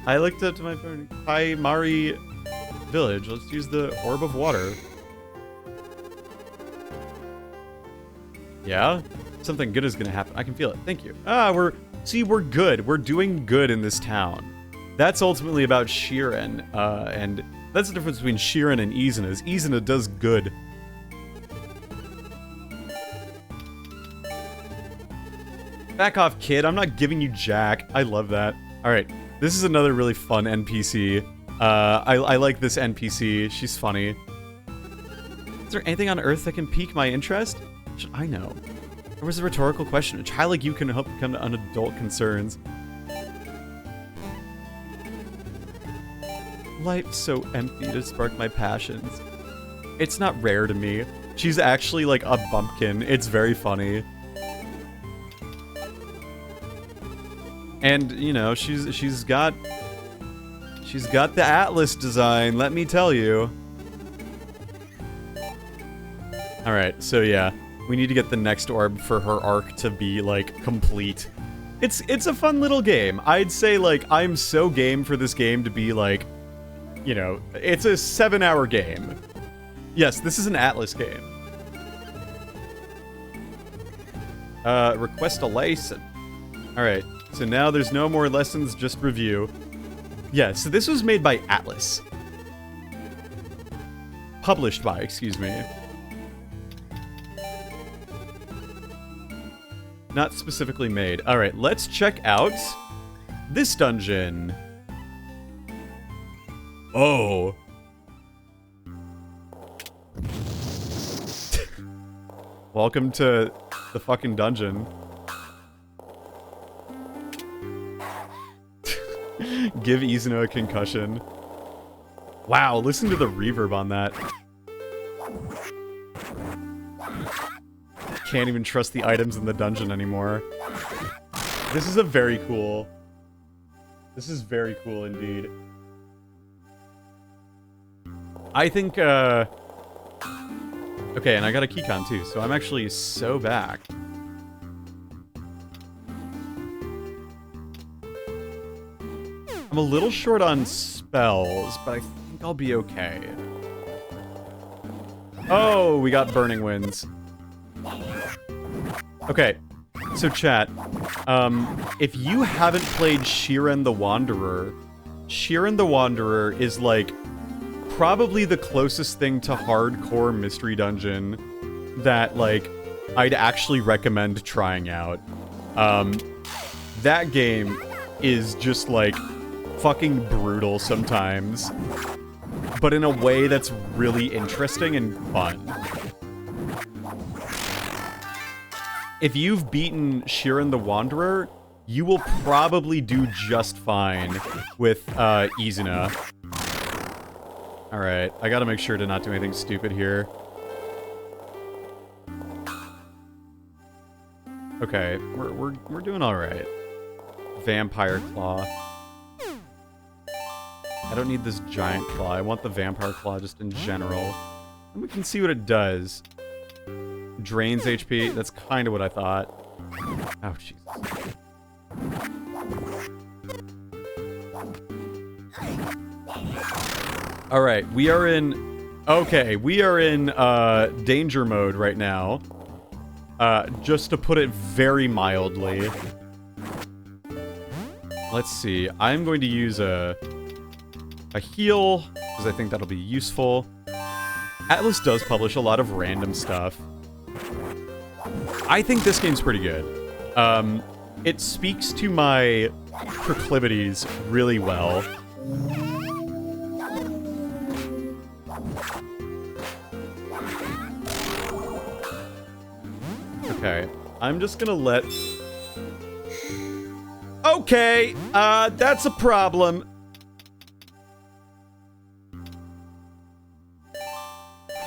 I looked up to my phone. Kaimari Village. Let's use the Orb of Water. Yeah? Something good is gonna happen. I can feel it. Thank you. We're good. We're doing good in this town. That's ultimately about Shiren, and that's the difference between Shiren and Izuna. Izuna does good. Back off, kid. I'm not giving you Jack. I love that. All right. This is another really fun NPC. I like this NPC. She's funny. Is there anything on Earth that can pique my interest? Should I know? Or was a rhetorical question? A child like you can help become to adult concerns. Life's so empty to spark my passions. It's not rare to me. She's actually like a bumpkin. It's very funny. And, you know, she's got the Atlas design, let me tell you. Alright, so yeah. We need to get the next orb for her arc to be, like, complete. It's a fun little game. I'd say, like, I'm so game for this game to be, like, you know, it's a 7-hour game. Yes, this is an Atlas game. Request a license. Alright, so now there's no more lessons, just review. Yeah, so this was made by Atlas. Published by, excuse me. Not specifically made. Alright, let's check out this dungeon. Oh. Welcome to the fucking dungeon. Give Izuna a concussion. Wow, listen to the reverb on that. Can't even trust the items in the dungeon anymore. This is very cool. This is very cool indeed. I think, okay, and I got a keycon too, so I'm actually so back. I'm a little short on spells, but I think I'll be okay. Oh, we got Burning Winds. Okay, so chat, if you haven't played Shiren the Wanderer, Shiren the Wanderer is like probably the closest thing to hardcore mystery dungeon that like I'd actually recommend trying out. That game is just like fucking brutal sometimes, but in a way that's really interesting and fun. If you've beaten Shiren the Wanderer, you will probably do just fine with Izuna. Alright, I gotta make sure to not do anything stupid here. Okay, we're doing alright. Vampire Claw. I don't need this giant claw. I want the vampire claw just in general. And we can see what it does. Drains HP. That's kind of what I thought. Oh, Jesus. Alright, we are in... Okay, we are in danger mode right now. Just to put it very mildly. Let's see. I'm going to use a heal, because I think that'll be useful. Atlas does publish a lot of random stuff. I think this game's pretty good. It speaks to my proclivities really well. Okay, I'm just gonna let... Okay, that's a problem.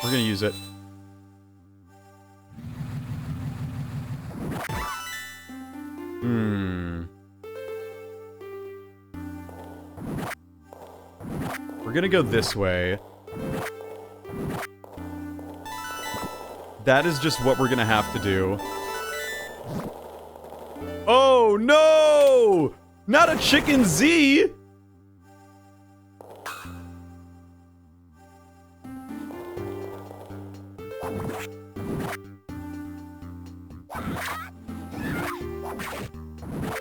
We're gonna use it. We're gonna go this way. That is just what we're gonna have to do. Oh no! Not a chicken Z!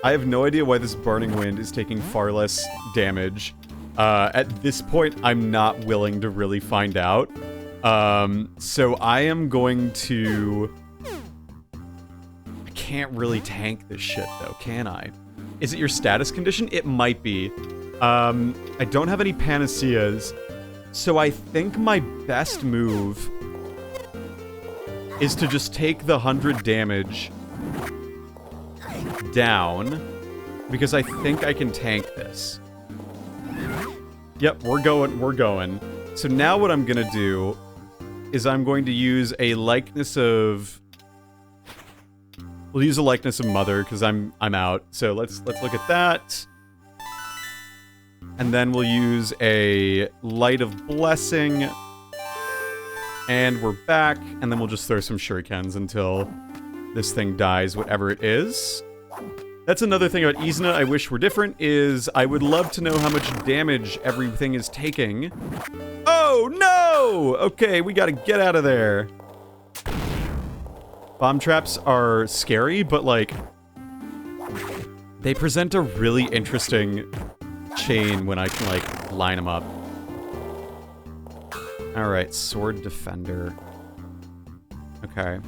I have no idea why this Burning Wind is taking far less damage. At this point, I'm not willing to really find out. So I am going to... can't really tank this shit, though, can I? Is it your status condition? It might be. I don't have any panaceas, so I think my best move is to just take the 100 damage down, because I think I can tank this. Yep, we're going. So now what I'm gonna do is I'm going to use a likeness of... We'll use a likeness of Mother, because I'm out. So let's look at that. And then we'll use a Light of Blessing. And we're back, and then we'll just throw some shurikens until this thing dies, whatever it is. That's another thing about Izuna I wish were different, is I would love to know how much damage everything is taking. Oh, no! Okay, we gotta get out of there. Bomb traps are scary, but, like, they present a really interesting chain when I can, like, line them up. Alright, Sword Defender. Okay.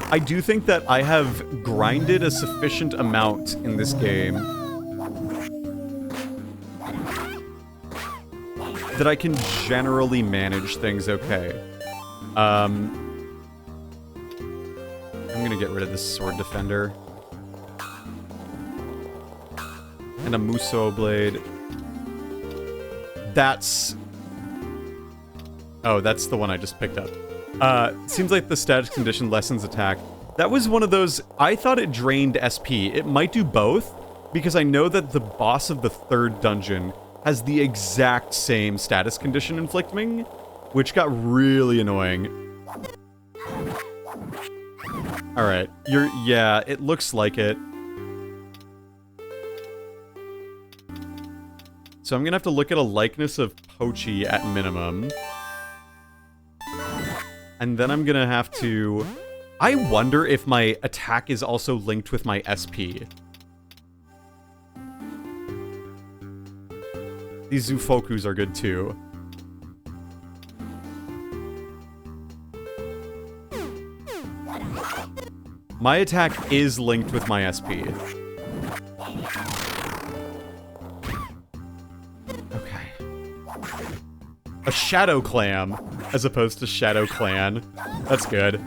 I do think that I have grinded a sufficient amount in this game that I can generally manage things okay. I'm gonna get rid of this Sword Defender. And a Musou Blade. That's... Oh, that's the one I just picked up. Seems like the status condition lessens attack. That was one of those... I thought it drained SP. It might do both, because I know that the boss of the 3rd dungeon has the exact same status condition inflicting, which got really annoying. Alright, yeah, it looks like it. So I'm gonna have to look at a likeness of Pochi at minimum. And then I'm gonna have to... I wonder if my attack is also linked with my SP. These Zufokus are good too. My attack is linked with my SP. Okay. A Shadow Clam, as opposed to Shadow Clan. That's good.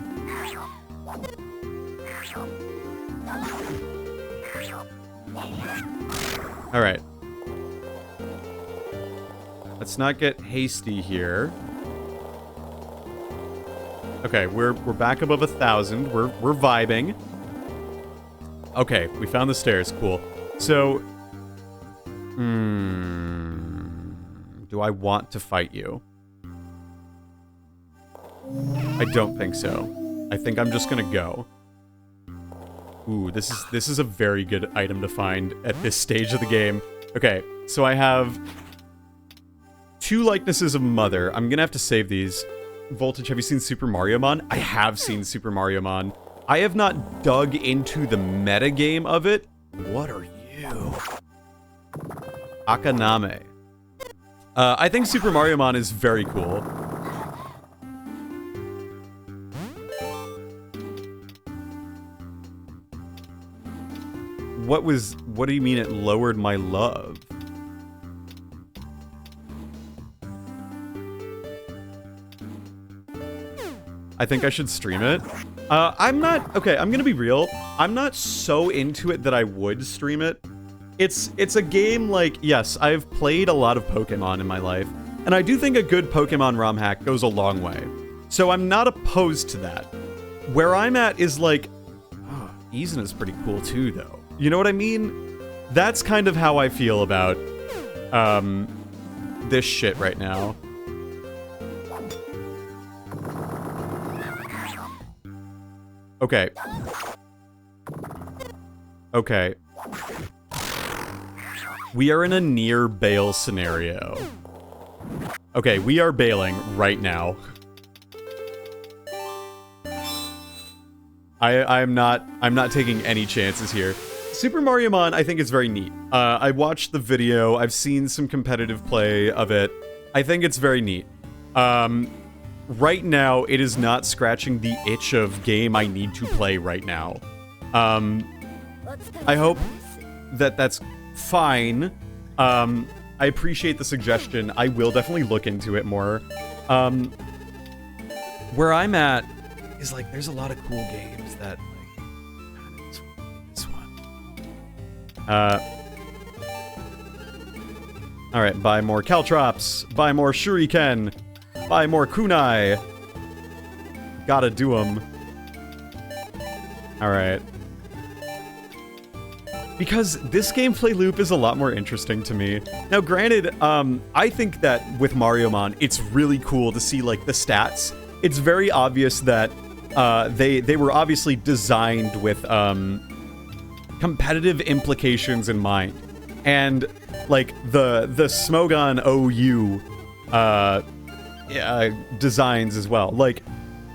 Alright. Let's not get hasty here. Okay, we're back above 1,000. We're vibing. Okay, we found the stairs. Cool. So, do I want to fight you? I don't think so. I think I'm just gonna go. Ooh, this is a very good item to find at this stage of the game. Okay, so I have 2 likenesses of Mother. I'm gonna have to save these. Voltage, have you seen Super Mario Mon? I have seen Super Mario Mon. I have not dug into the metagame of it. What are you? Akaname. I think Super Mario Mon is very cool. What do you mean it lowered my love? I think I should stream it. Okay, I'm gonna be real. I'm not so into it that I would stream it. It's a game like, yes, I've played a lot of Pokemon in my life, and I do think a good Pokemon ROM hack goes a long way. So I'm not opposed to that. Where I'm at is like, oh, Izuna's pretty cool too, though. You know what I mean? That's kind of how I feel about, this shit right now. Okay. Okay. We are in a near bail scenario. Okay, we are bailing right now. I'm not taking any chances here. Super Mario Mon, I think, is very neat. I watched the video. I've seen some competitive play of it. I think it's very neat. right now, it is not scratching the itch of game I need to play right now. I hope that that's fine. I appreciate the suggestion. I will definitely look into it more. Where I'm at is like there's a lot of cool games that like this one. All right, buy more Caltrops, buy more Shuriken, buy more Kunai. Gotta do them. All right. Because this gameplay loop is a lot more interesting to me. Now, granted, I think that with Mariomon, it's really cool to see, like, the stats. It's very obvious that they were obviously designed with competitive implications in mind. And, like, the Smogon OU designs as well. Like,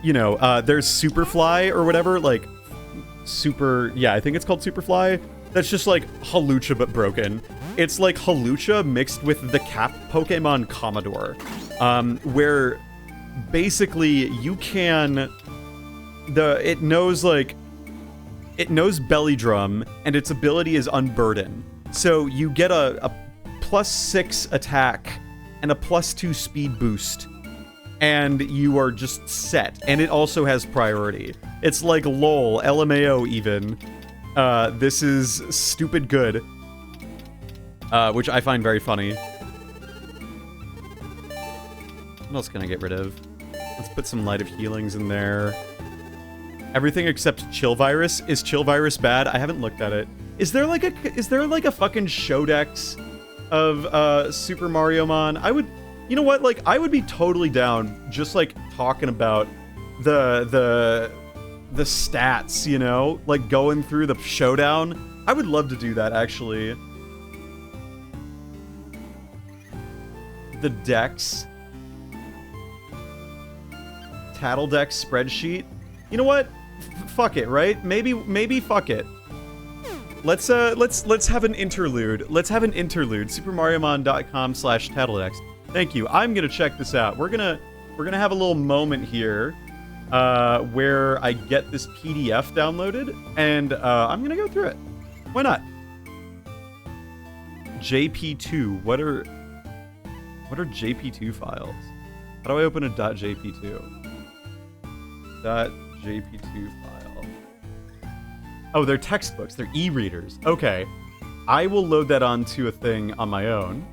you know, there's Superfly or whatever, like, I think it's called Superfly. That's just like Hawlucha but broken. It's like Hawlucha mixed with the Cap Pokemon Commodore, where basically you can it knows Belly Drum and its ability is Unburden. So you get a +6 attack and a +2 speed boost, and you are just set. And it also has priority. It's like LOL, LMAO even. This is stupid good, which I find very funny. What else can I get rid of? Let's put some Light of Healings in there. Everything except Chill Virus. Is Chill Virus bad? I haven't looked at it. Is there like a fucking Shodex of Super Mario Mon? You know what? Like, I would be totally down just like talking about the stats, you know? Like, going through the showdown. I would love to do that, actually. The decks. Tattle Dex spreadsheet. You know what? Fuck it, right? Maybe fuck it. Let's have an interlude. Let's have an interlude. SuperMarioMon.com/TattleDex. Thank you. I'm gonna check this out. We're gonna have a little moment here. Where I get this PDF downloaded, and I'm gonna go through it. Why not? JP2. What are JP2 files? How do I open a .jp2? .jp2 file. Oh, they're textbooks. They're e-readers. Okay. I will load that onto a thing on my own.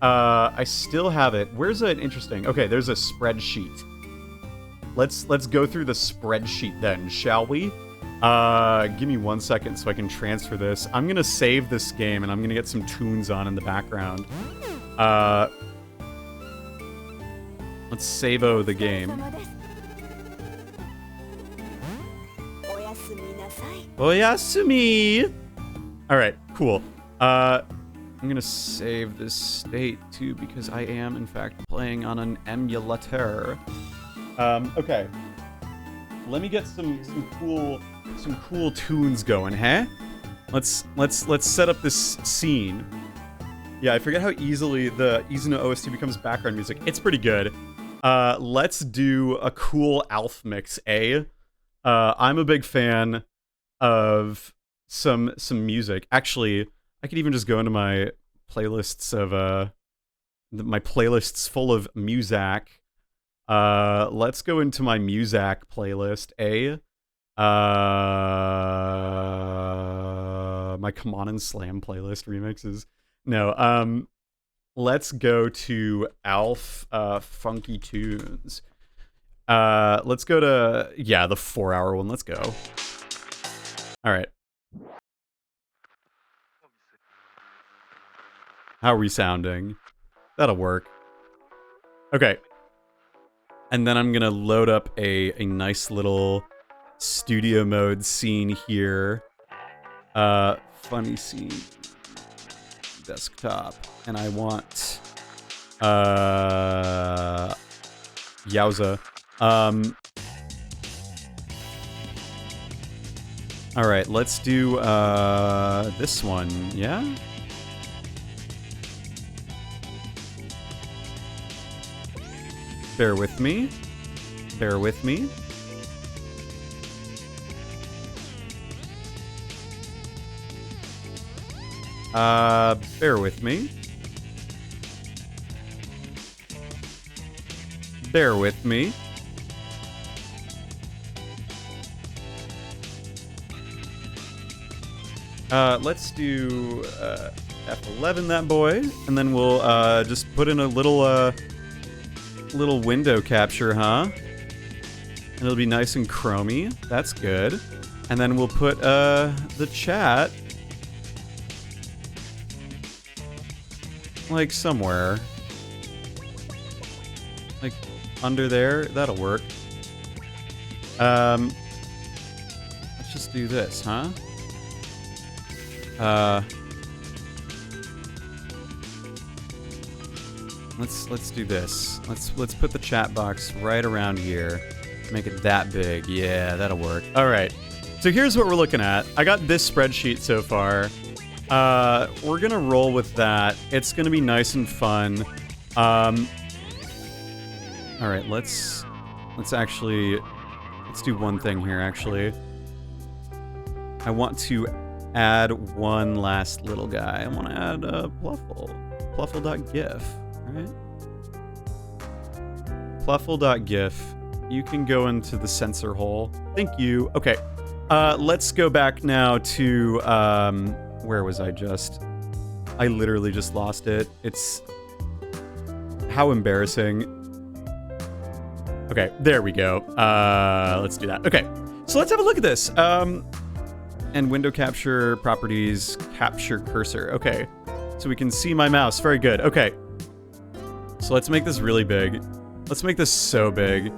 I still have it. Where's an interesting... Okay, there's a spreadsheet. Let's go through the spreadsheet then, shall we? Give me 1 second so I can transfer this. I'm gonna save this game and I'm gonna get some tunes on in the background. Let's save-o the game. Oyasumi! Alright, cool. I'm gonna save this state too because I am in fact playing on an emulator. Okay. Let me get some cool tunes going, huh? Let's set up this scene. Yeah, I forget how easily the Izuno OST becomes background music. It's pretty good. Let's do a cool Alf mix, eh? I'm a big fan of some music. Actually, I could even just go into my playlists of my playlists full of Muzak. Let's go into my Muzak playlist, my Come On and Slam playlist remixes. No, let's go to Alf Funky Tunes. Let's go to, yeah, the 4-hour one. Let's go. All right. How are we sounding? That'll work. Okay. And then I'm gonna load up a nice little studio mode scene here. Funny scene. Desktop. And I want... Yowza. Alright, let's do this one, yeah? Bear with me. Bear with me. Bear with me. Bear with me. Let's do F11 that boy, and then we'll just put in a little window capture, huh? And it'll be nice and chromy. That's good. And then we'll put the chat like somewhere, like under there. That'll work. Let's just do this, huh? Let's do this. Let's put the chat box right around here. Make it that big. Yeah, that'll work. All right. So here's what we're looking at. I got this spreadsheet so far. We're gonna roll with that. It's gonna be nice and fun. All right. Let's do one thing here. Actually, I want to add one last little guy. I want to add Pluffle. Pluffle.gif. Right? Pluffle.gif. You can go into the censor hole. Thank you. Okay. Let's go back now to where was I just? I literally just lost it. It's how embarrassing. Okay, there we go. Let's do that. Okay. So let's have a look at this. And window capture properties, capture cursor. Okay. So we can see my mouse. Very good. Okay. So let's make this really big. Let's make this so big.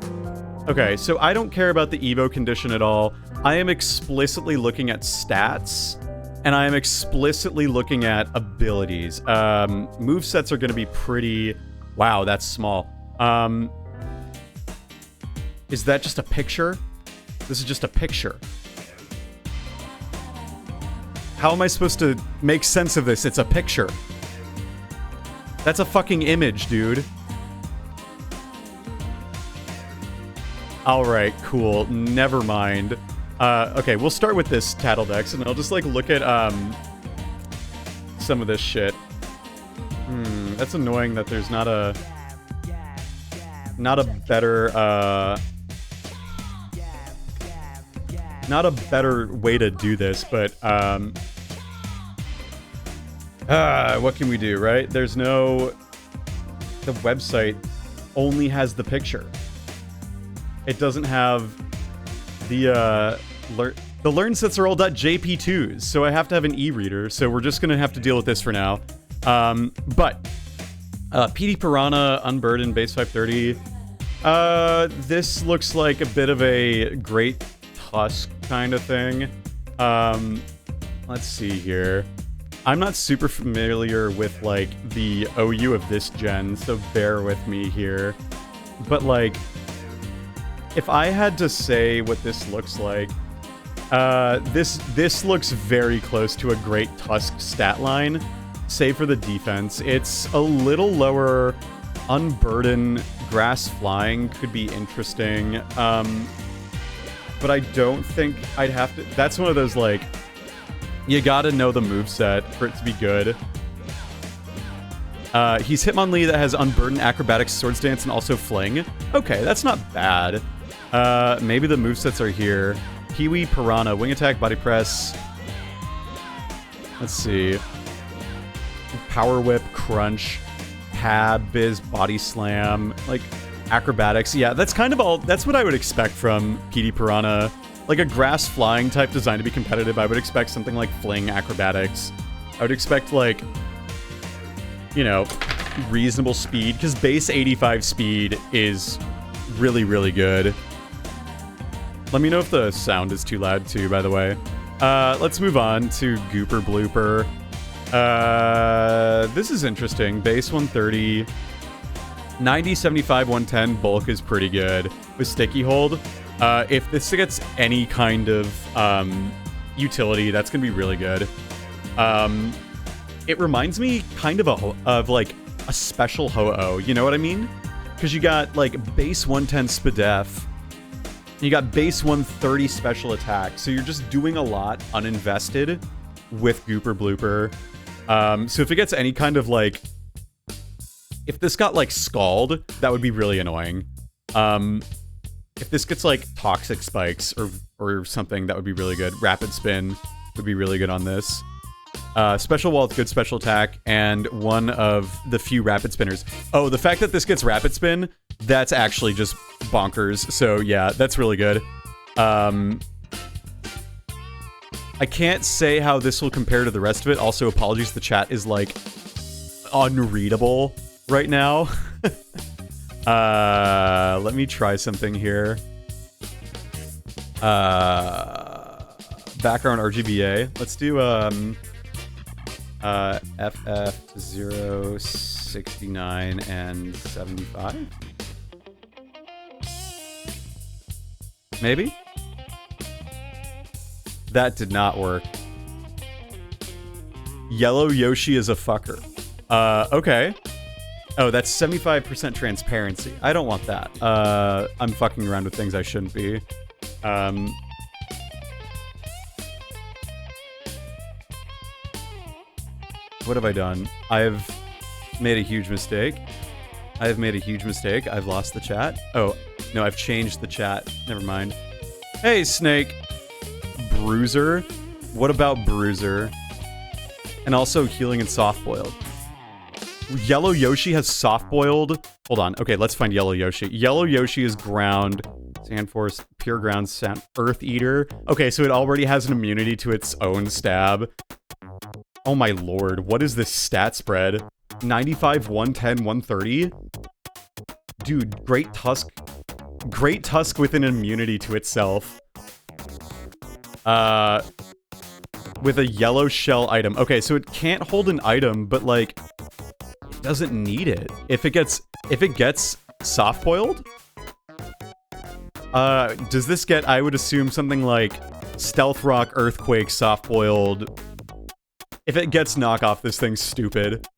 Okay, so I don't care about the Evo condition at all. I am explicitly looking at stats, and I am explicitly looking at abilities. Movesets are going to be pretty... Wow, that's small. Is that just a picture? This is just a picture. How am I supposed to make sense of this? It's a picture. That's a fucking image, dude. Alright, cool. Never mind. Okay, we'll start with this Tattledex, and I'll just, like, look at, some of this shit. That's annoying that there's not a better way to do this, but, what can we do, right? There's no... The website only has the picture. It doesn't have the learn sets are all .jp2s, so I have to have an e-reader, so we're just gonna have to deal with this for now. But PD Piranha, Unburdened, Base 530. This looks like a bit of a Great Tusk kind of thing. Let's see here. I'm not super familiar with, like, the OU of this gen, so bear with me here. But, like, if I had to say what this looks like, this looks very close to a Great Tusk stat line, save for the defense. It's a little lower. Unburden, Grass Flying could be interesting, but I don't think I'd have to... That's one of those, like, you gotta know the moveset for it to be good. He's Hitmonlee that has Unburden, Acrobatics, Swords Dance, and also Fling. Okay, that's not bad. Maybe the movesets are here. Kiwi, Piranha, Wing Attack, Body Press. Let's see. Power Whip, Crunch, Pab, Biz, Body Slam, like, Acrobatics. Yeah, that's kind of all... That's what I would expect from PD Piranha. Like a Grass Flying type design to be competitive, I would expect something like Fling, Acrobatics. I would expect, like, you know, reasonable speed, because base 85 speed is really, really good. Let me know if the sound is too loud, too, by the way. Let's move on to Gooper Blooper. This is interesting. Base 130. 90, 75, 110. Bulk is pretty good. With Sticky Hold, if this gets any kind of utility, that's going to be really good. It reminds me kind of like a special Ho-Oh, you know what I mean? Because you got, like, base 110 Spadef, You got base 130 special attack, so you're just doing a lot uninvested with Gooper Blooper. So if it gets any kind of like... If this got like Scald, that would be really annoying. If this gets like Toxic Spikes or something, that would be really good. Rapid Spin would be really good on this. Special Wall with good special attack, and one of the few Rapid Spinners. Oh, the fact that this gets Rapid Spin, that's actually just bonkers. So yeah, that's really good. I can't say how this will compare to the rest of it. Also, apologies, the chat is like unreadable right now. Let me try something here. Background RGBA. Let's do FF 069 and 75. Maybe? That did not work. Yellow Yoshi is a fucker. Okay. Oh, that's 75% transparency. I don't want that. I'm fucking around with things I shouldn't be. What have I done? I've made a huge mistake. I've lost the chat. Oh, no, I've changed the chat. Never mind. Hey, Snake. Bruiser. What about Bruiser? And also healing and soft-boiled. Yellow Yoshi has soft-boiled. Hold on. Okay, let's find Yellow Yoshi. Yellow Yoshi is ground. Sand Force, Pure Ground, Sand, Earth Eater. Okay, so it already has an immunity to its own stab. Oh my lord, what is this stat spread? 95, 110, 130? Dude, Great Tusk with an immunity to itself. With a yellow shell item. Okay, so it can't hold an item, but like, it doesn't need it. If it gets soft-boiled? Does this get, I would assume, something like Stealth Rock, Earthquake, soft-boiled. If it gets knockoff, this thing's stupid.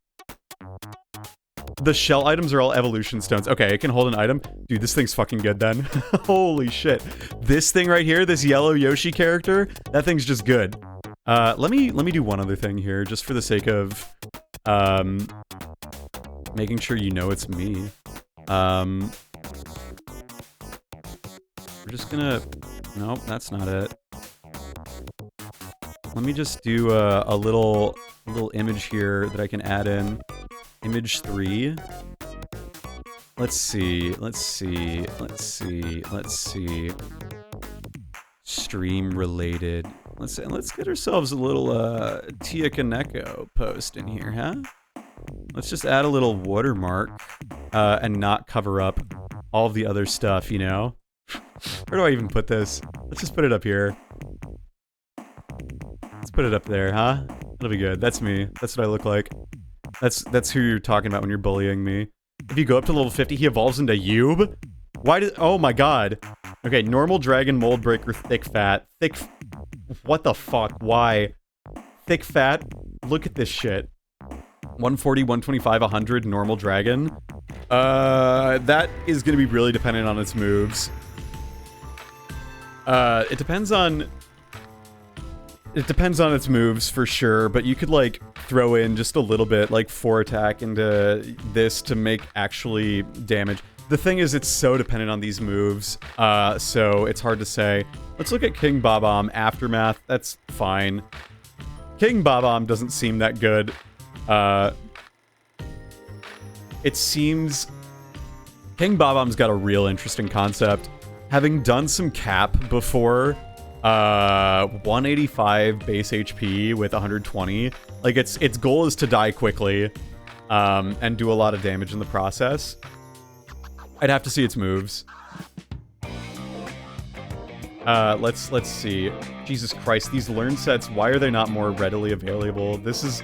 The shell items are all evolution stones. Okay, it can hold an item. Dude, this thing's fucking good then. Holy shit. This thing right here, this yellow Yoshi character, that thing's just good. Let me do one other thing here, just for the sake of making sure you know it's me. We're just gonna... Nope, that's not it. Let me just do a little image here that I can add in. Image 3. Let's see. Stream related. Let's get ourselves a little Tia Kaneko post in here, huh? Let's just add a little watermark and not cover up all of the other stuff, you know? Where do I even put this? Let's just put it up here. Let's put it up there, huh? That'll be good. That's me. That's what I look like. That's who you're talking about when you're bullying me. If you go up to level 50, he evolves into Yube? Why did... Oh my god. Okay, normal dragon, mold breaker, thick fat. What the fuck? Why? Thick fat? Look at this shit. 140, 125, 100, normal dragon. That is gonna be really dependent on its moves. It depends on its moves for sure, but you could like throw in just a little bit, like 4 attack into this to make actually damage. The thing is, it's so dependent on these moves, so it's hard to say. Let's look at King Bob-omb Aftermath. That's fine. King Bob-omb doesn't seem that good. It seems... King Bob-omb's got a real interesting concept. Having done some cap before, 185 base HP with 120, like its goal is to die quickly, and do a lot of damage in the process. I'd have to see its moves. Let's see. Jesus Christ, these learn sets, why are they not more readily available? This is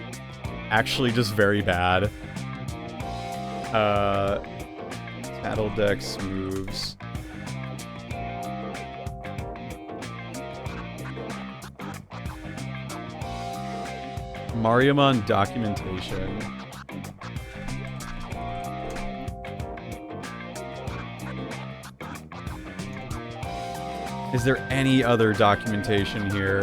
actually just very bad. Tattledex moves. Mariamon documentation. Is there any other documentation here?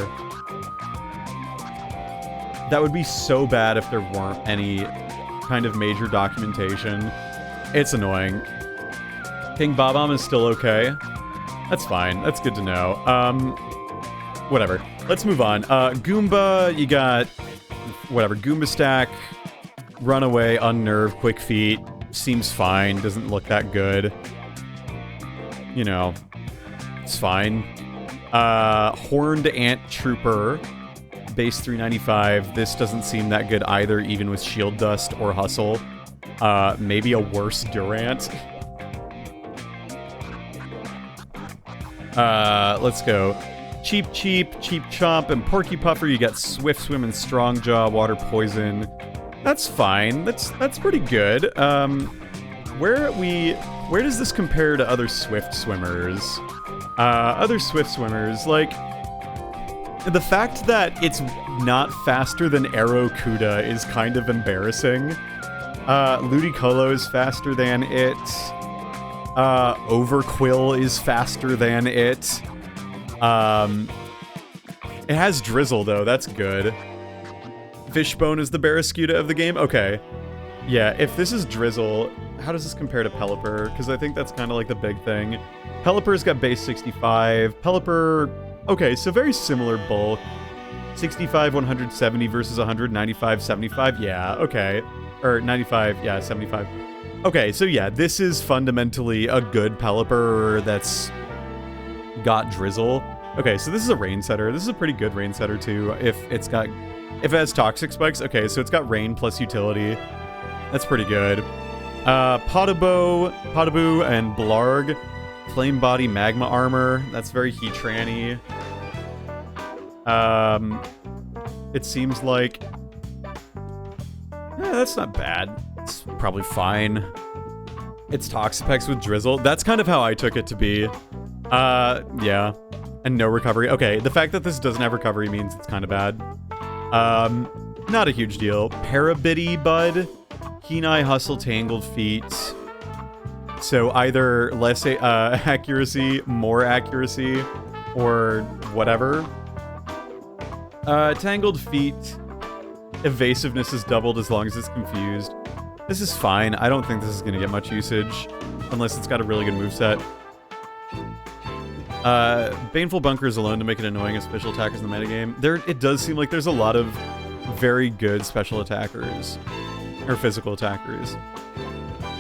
That would be so bad if there weren't any kind of major documentation. It's annoying. King Bob-omb is still okay. That's fine. That's good to know. Whatever. Let's move on. Goomba, you got... Whatever. Goomba Stack, Runaway, Unnerve, Quick Feet. Seems fine. Doesn't look that good. You know... It's fine. Horned Ant Trooper, base 395. This doesn't seem that good either, even with Shield Dust or Hustle. Maybe a worse Durant. Let's go. Cheap Chomp, and Porky Puffer. You got Swift Swim and Strong Jaw, Water Poison. That's fine. That's pretty good. Where does this compare to other Swift Swimmers? Other Swift Swimmers, like, the fact that it's not faster than Aerocuda is kind of embarrassing. Ludicolo is faster than it. Overquill is faster than it. It has Drizzle, though. That's good. Fishbone is the Barraskewda of the game? Okay. Yeah, if this is Drizzle, how does this compare to Pelipper? Because I think that's kind of like the big thing. Pelipper's got base 65. Pelipper, okay, so very similar bulk. 65, 170 versus 195, 75. Yeah, okay. Or 95, yeah, 75. Okay, so yeah, this is fundamentally a good Pelipper that's got Drizzle. Okay, so this is a Rain Setter. This is a pretty good Rain Setter, too, if it has Toxic Spikes. Okay, so it's got Rain plus Utility. That's pretty good. Pottaboo, and Blarg. Flame Body, Magma Armor. That's very Heatran-y. It seems like... that's not bad. It's probably fine. It's Toxapex with Drizzle. That's kind of how I took it to be. Yeah. And no recovery. Okay, the fact that this doesn't have recovery means it's kind of bad. Not a huge deal. Parabitty Bud. Keen-Eye, Hustle, Tangled Feet. So either less accuracy, more accuracy, or whatever. Tangled Feet. Evasiveness is doubled as long as it's confused. This is fine. I don't think this is going to get much usage, unless it's got a really good moveset. Baneful Bunkers alone to make it annoying as special attackers in the metagame. It does seem like there's a lot of very good special attackers. Or physical attackers.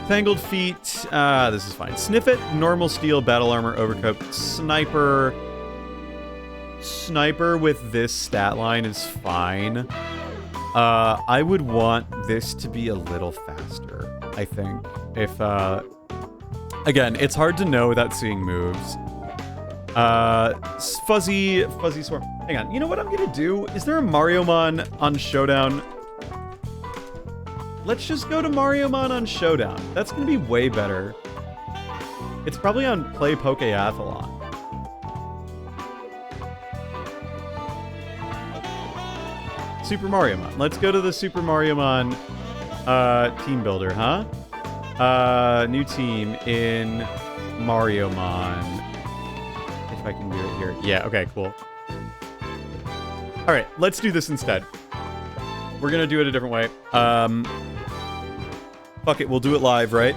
Tangled Feet, this is fine. Sniffit, Normal Steel, Battle Armor, Overcoat, Sniper. Sniper with this stat line is fine. I would want this to be a little faster, I think. If, again, it's hard to know without seeing moves. Fuzzy Swarm. Hang on, you know what I'm gonna do? Is there a Mariomon on Showdown? Let's just go to Mariomon on Showdown. That's gonna be way better. It's probably on Play Pokeathlon. Super Mariomon. Let's go to the Super Mariomon team builder, huh? New team in Mariomon. If I can do it here. Yeah, okay, cool. Alright, let's do this instead. We're gonna do it a different way. Fuck it, we'll do it live, right?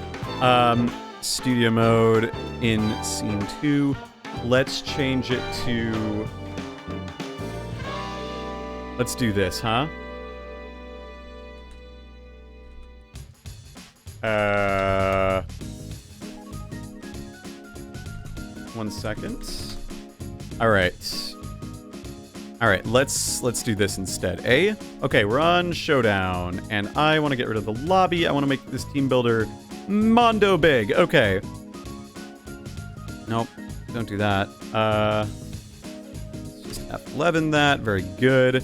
Studio mode in scene 2. Let's change it to... Let's do this, huh? 1 second. Alright, let's do this instead. Okay, we're on Showdown, and I want to get rid of the lobby. I want to make this team builder Mondo big. Okay. Nope, don't do that. Let's just F11 that. Very good.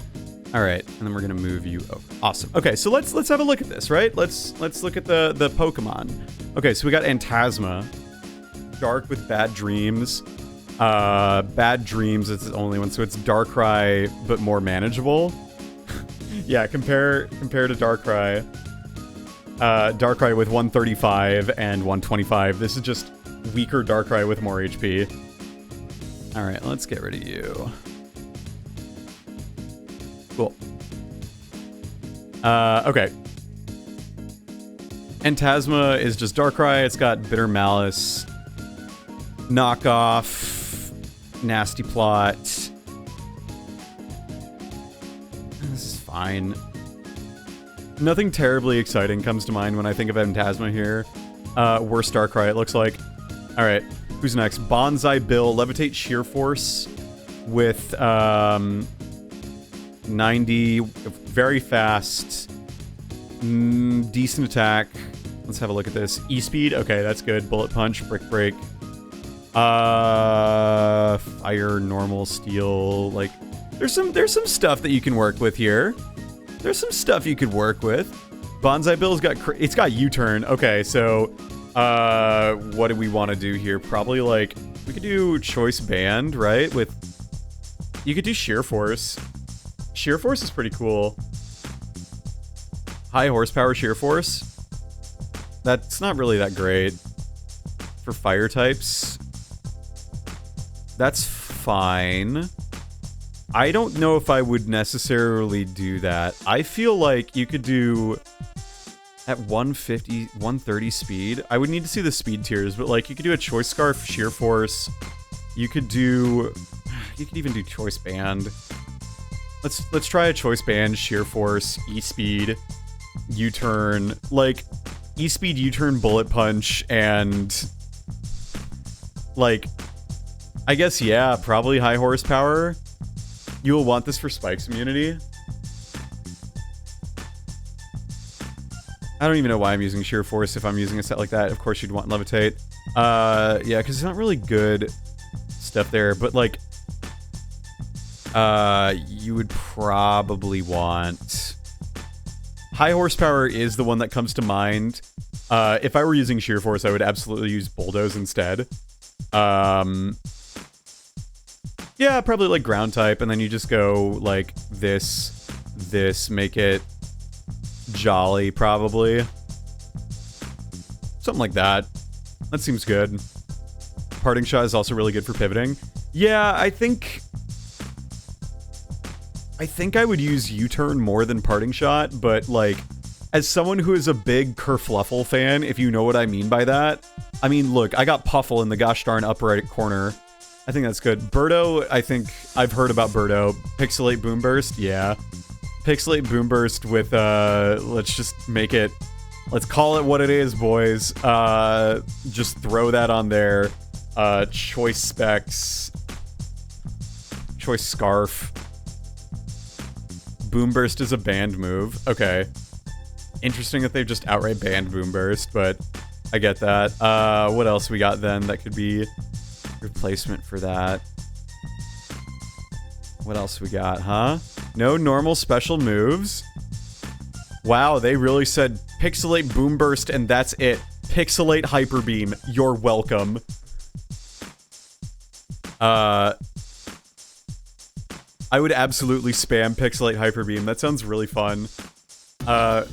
Alright, and then we're gonna move you over. Awesome. Okay, so let's have a look at this, right? Let's look at the Pokemon. Okay, so we got Antasma. Dark with Bad Dreams. Bad Dreams is the only one, so it's Darkrai, but more manageable. Yeah, compare to Darkrai. Darkrai with 135 and 125. This is just weaker Darkrai with more HP. All right, let's get rid of you. Cool. Okay. Phantasma is just Darkrai. It's got Bitter Malice, Knockoff, Nasty Plot. This is fine. Nothing terribly exciting comes to mind when I think of Phantasma here. Worst Darkrai, it looks like. All right, who's next? Bonsai Bill, Levitate Sheer Force with 90, very fast, decent attack. Let's have a look at this. E-Speed, okay, that's good. Bullet Punch, Brick Break. Fire, Normal, Steel, like, there's some stuff that you can work with here. There's some stuff you could work with. Bonsai Bill's got, it's got U-Turn. Okay, so, what do we want to do here? Probably, like, we could do Choice Band, right? You could do Sheer Force. Sheer Force is pretty cool. High horsepower Sheer Force. That's not really that great for fire types. That's fine. I don't know if I would necessarily do that. I feel like you could do at 150, 130 speed. I would need to see the speed tiers, but like you could do a Choice Scarf, Sheer Force. You could even do Choice Band. Let's try a Choice Band, Sheer Force, E-Speed, U-Turn, like E-Speed, U-Turn, Bullet Punch, and like, I guess, yeah, probably high horsepower. You will want this for Spike's immunity. I don't even know why I'm using Sheer Force if I'm using a set like that. Of course you'd want Levitate. Yeah, because it's not really good stuff there, but like, you would probably want... High horsepower is the one that comes to mind. If I were using Sheer Force, I would absolutely use Bulldoze instead. Yeah, probably like ground type, and then you just go like this, make it Jolly, probably. Something like that. That seems good. Parting Shot is also really good for pivoting. Yeah, I think I would use U-Turn more than Parting Shot, but like, as someone who is a big Kerfluffle fan, if you know what I mean by that, I mean, look, I got Puffle in the gosh darn upper right corner. I think that's good. Birdo, I think I've heard about Birdo. Pixelate Boomburst, yeah. Pixelate Boomburst with, let's just make it, let's call it what it is, boys. Just throw that on there. Choice Specs. Choice Scarf. Boomburst is a banned move. Okay. Interesting that they've just outright banned Boomburst, but I get that. What else we got then that could be replacement for that? What else we got, huh? No normal special moves? Wow, they really said Pixelate Boomburst and that's it. Pixelate Hyper Beam, you're welcome. I would absolutely spam Pixelate Hyper Beam. That sounds really fun. Hyper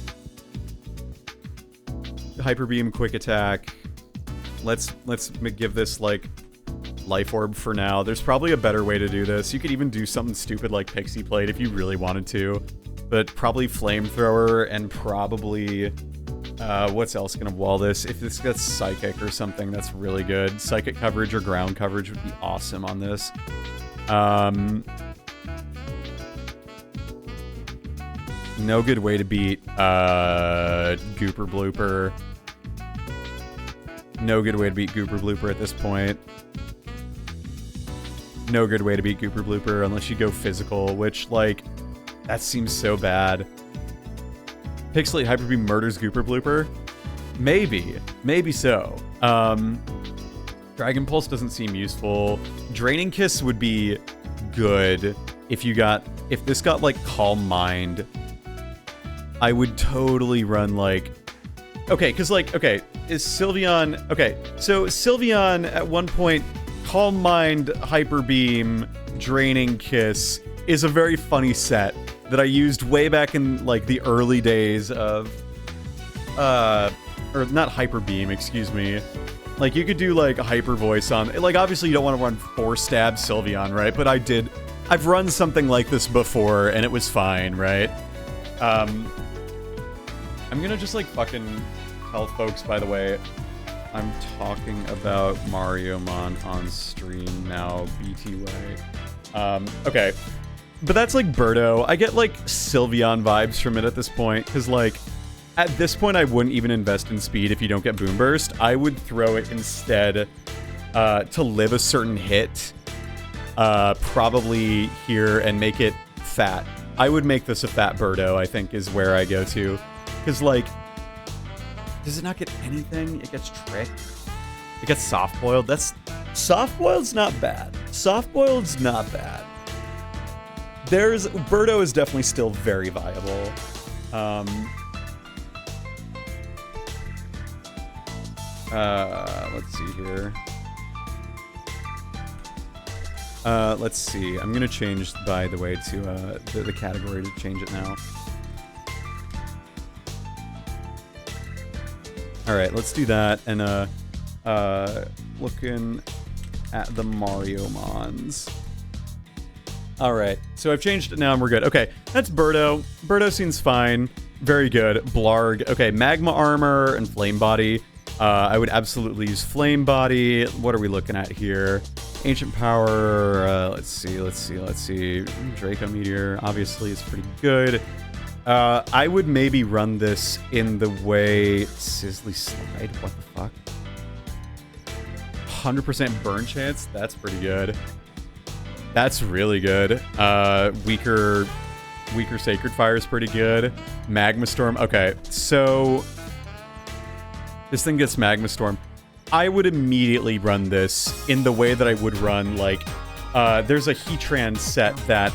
Beam, Quick Attack. Let's give this like Life Orb for now. There's probably a better way to do this. You could even do something stupid like Pixie Plate if you really wanted to, but probably Flamethrower and probably what's else gonna wall this? If this gets Psychic or something, that's really good. Psychic coverage or ground coverage would be awesome on this. No good way to beat Gooper Blooper. No good way to beat Gooper Blooper at this point. No good way to beat Gooper Blooper unless you go physical, which, like, that seems so bad. Pixelate Hyper Beam murders Gooper Blooper? Maybe. Maybe so. Dragon Pulse doesn't seem useful. Draining Kiss would be good if this got, like, Calm Mind. I would totally run, like... Okay, because, like, okay, is Sylveon... Okay, so Sylveon, at one point, Calm Mind, Hyper Beam, Draining Kiss, is a very funny set that I used way back in, like, the early days of... or not Hyper Beam, excuse me. Like, you could do, like, a hyper voice on... Like, obviously you don't want to run 4-stab Sylveon, right? But I've run something like this before, and it was fine, right? I'm gonna just, like, fucking tell folks, by the way, I'm talking about Mariomon on stream now, BTY. Okay. But that's, like, Birdo. I get, like, Sylveon vibes from it at this point, because, like, at this point, I wouldn't even invest in speed if you don't get Boom Burst. I would throw it instead to live a certain hit, probably here, and make it fat. I would make this a fat Birdo, I think, is where I go to. Because, like, does it not get anything? It gets Trick. It gets Soft-Boiled. Soft-Boiled's not bad. Soft-Boiled's not bad. Birdo is definitely still very viable. Let's see here. Let's see. I'm gonna change, by the way, to the category to change it now. All right, let's do that. And looking at the Mariomons. All right, so I've changed it now, and we're good. Okay, that's Birdo. Birdo seems fine. Very good. Blarg. Okay, Magma Armor and Flame Body. I would absolutely use Flame Body. What are we looking at here? Ancient Power. Let's see. Draco Meteor, obviously, is pretty good. I would maybe run this in the way... Sizzly Slide? What the fuck? 100% burn chance? That's pretty good. That's really good. Weaker Sacred Fire is pretty good. Magma Storm. Okay, so... This thing gets Magma Storm. I would immediately run this in the way that I would run, like... there's a Heatran set that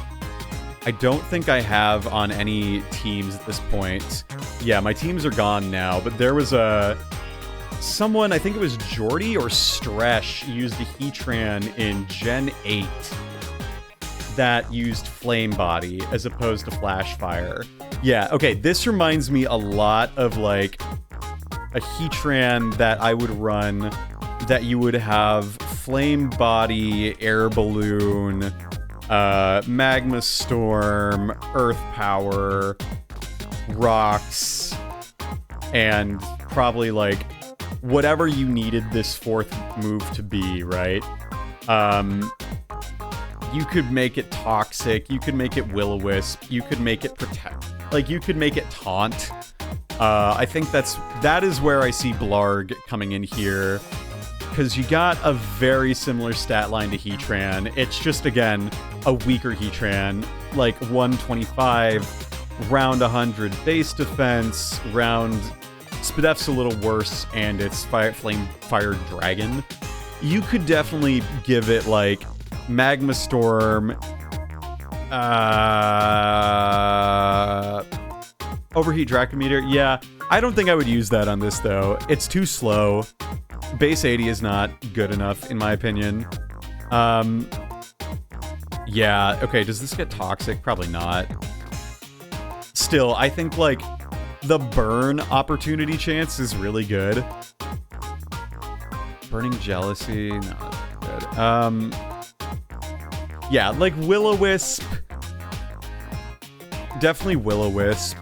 I don't think I have on any teams at this point. Yeah, my teams are gone now, but there was someone, I think it was Jordy or Stresh, used a Heatran in Gen 8 that used Flame Body as opposed to Flash Fire. Yeah, okay, this reminds me a lot of, like, a Heatran that I would run that you would have Flame Body, Air Balloon, Magma Storm, Earth Power, Rocks, and probably, like, whatever you needed this fourth move to be, right? You could make it Toxic, you could make it Will-O-Wisp, you could make it Protect, like, you could make it Taunt. I think that is where I see Blarg coming in here, because you got a very similar stat line to Heatran. It's just, again, a weaker Heatran, like 125, round 100 base defense, round... Spadef's a little worse, and it's Flame Fire Dragon. You could definitely give it, like, Magma Storm, Overheat Draco Meteor. Yeah, I don't think I would use that on this, though. It's too slow. Base 80 is not good enough, in my opinion. Yeah, okay, does this get Toxic? Probably not. Still, I think, like, the burn opportunity chance is really good. Burning Jealousy, not good. Yeah, like Will-O-Wisp. Definitely Will-O-Wisp.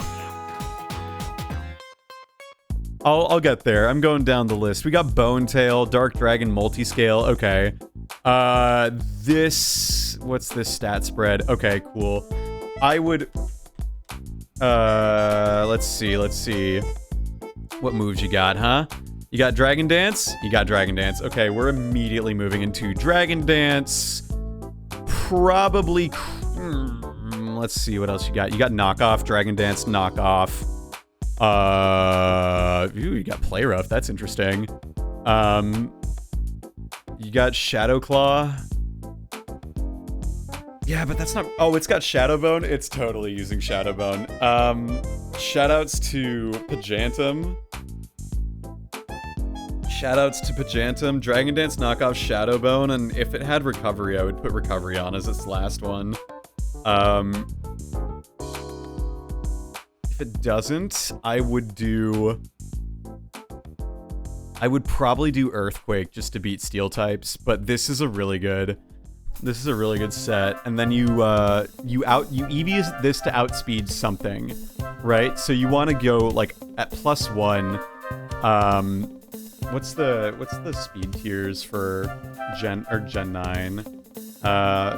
I'll get there. I'm going down the list. We got Bone Tail, Dark Dragon, Multiscale. Okay. What's this stat spread? Okay, cool. I would... let's see. What moves you got, huh? You got Dragon Dance? You got Dragon Dance. Okay, we're immediately moving into Dragon Dance. Probably... let's see what else you got. You got Knockoff, Dragon Dance, Knockoff. Ooh, you got Play Rough. That's interesting. You got Shadow Claw. Yeah, but that's not... Oh, it's got Shadow Bone? It's totally using Shadow Bone. Shoutouts to Pajantum. Shoutouts to Pajantum. Dragon Dance, Knockoff, Shadow Bone, and if it had Recovery, I would put Recovery on as its last one. If it doesn't, I would do... I would probably do Earthquake just to beat Steel types, but this is a really good set. And then you EV this to outspeed something, right? So you want to go like at +1. What's the speed tiers for Gen 9?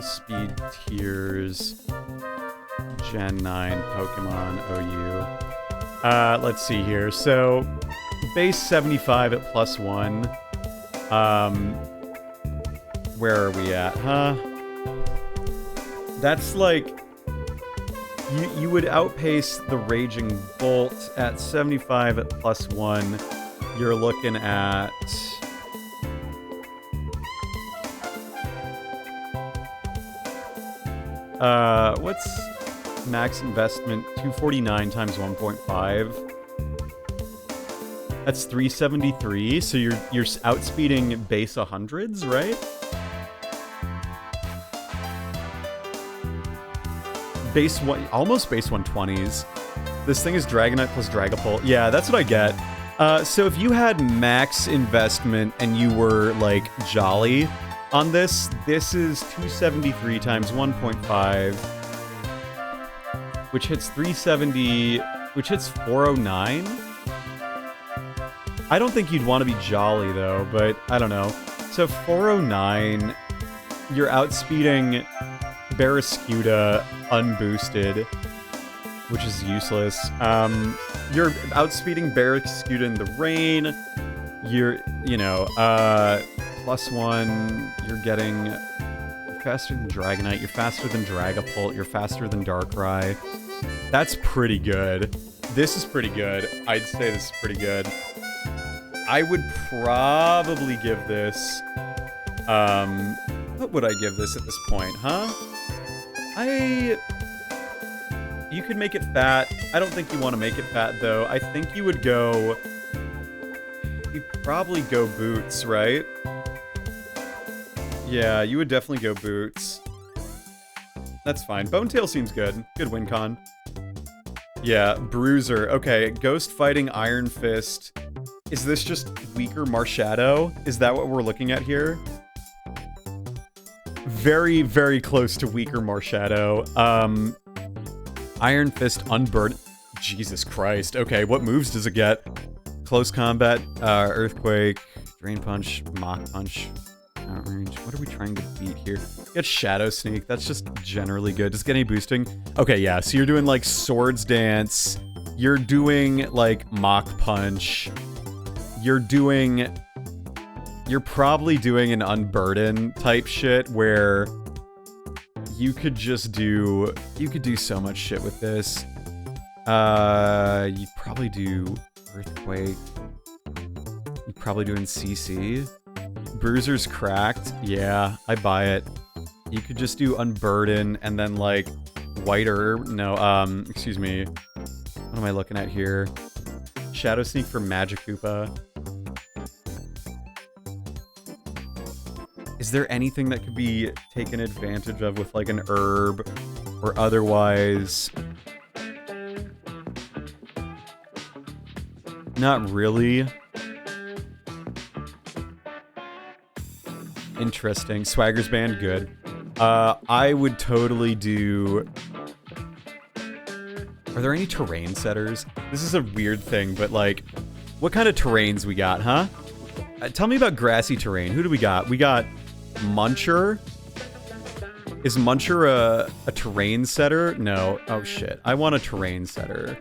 Speed tiers Gen 9 Pokemon OU. Let's see here. So base 75 at +1. Where are we at, huh? That's like you would outpace the Raging Bolt at 75 at +1. You're looking at what's max investment? 249 times 1.5. That's 373. So you're outspeeding base 100s, right? Almost base 120s. This thing is Dragonite plus Dragapult. Yeah, that's what I get. So if you had max investment and you were like Jolly on this is 273 times 1.5, which hits 370, which hits 409. I don't think you'd want to be Jolly though, but I don't know. So 409, you're outspeeding Barraskewda unboosted, which is useless. You're outspeeding Barraskewda in the rain. You're, +1. You're getting faster than Dragonite. You're faster than Dragapult. You're faster than Darkrai. That's pretty good. This is pretty good. I'd say this is pretty good. I would probably give this... what would I give this at this point, huh? You could make it fat. I don't think you want to make it fat, though. I think you would go... You'd probably go Boots, right? Yeah, you would definitely go Boots. That's fine. Bonetail seems good. Good win con. Yeah, Bruiser. Okay, Ghost fighting Iron Fist. Is this just weaker Marshadow? Is that what we're looking at here? Very, very close to weaker Marshadow. Iron Fist Unburden. Jesus Christ. Okay, what moves does it get? Close Combat, Earthquake, Drain Punch, Mach Punch, Outrange. What are we trying to beat here? Get Shadow Sneak. That's just generally good. Does it get any boosting? Okay, yeah. So you're doing like Swords Dance. You're doing like Mach Punch. You're probably doing an Unburden type shit where you could do so much shit with this. You'd probably do Earthquake. You're probably doing CC. Bruiser's cracked. Yeah, I buy it. You could just do Unburden and then like White Herb. No, excuse me. What am I looking at here? Shadow Sneak for Magikoopa. Is there anything that could be taken advantage of with like an herb or otherwise? Not really. Interesting. Swagger's Band, good. I would totally do... Are there any terrain setters? This is a weird thing, but like, what kind of terrains we got, huh? Tell me about grassy terrain. Who do we got? We got Muncher. Is Muncher a terrain setter? No. Oh shit. I want a terrain setter.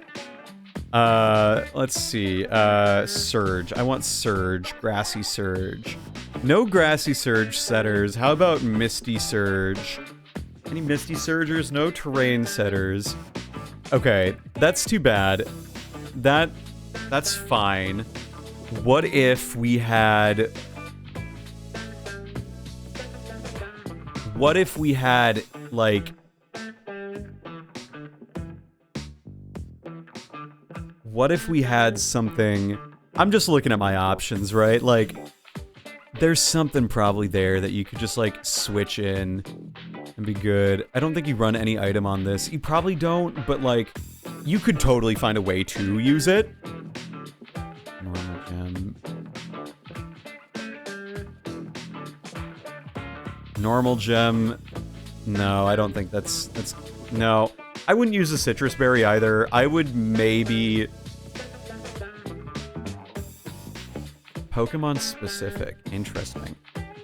Let's see. Surge. I want Surge. Grassy Surge. No Grassy Surge setters. How about Misty Surge? Any Misty Surgers? No terrain setters. Okay, that's too bad. That's fine. What if we had... What if we had, like... What if we had something... I'm just looking at my options, right? Like, there's something probably there that you could just, like, switch in and be good. I don't think you run any item on this. You probably don't, but, like, you could totally find a way to use it. Normal gem. Normal gem. No, I don't think that's... No. I wouldn't use a citrus berry either. I would maybe... Pokemon specific. Interesting.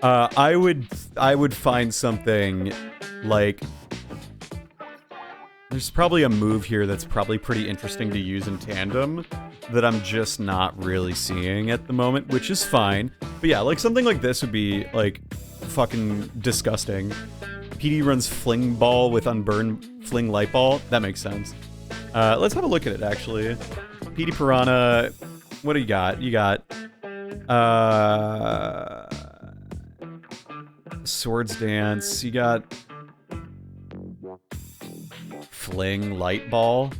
I would find something like... There's probably a move here that's probably pretty interesting to use in tandem that I'm just not really seeing at the moment, which is fine. But yeah, like something like this would be like fucking disgusting. PD runs Fling Ball with Unburn Fling Light Ball. That makes sense. Let's have a look at it actually. PD Piranha, what do you got? You got Swords Dance. You got Fling Light Ball.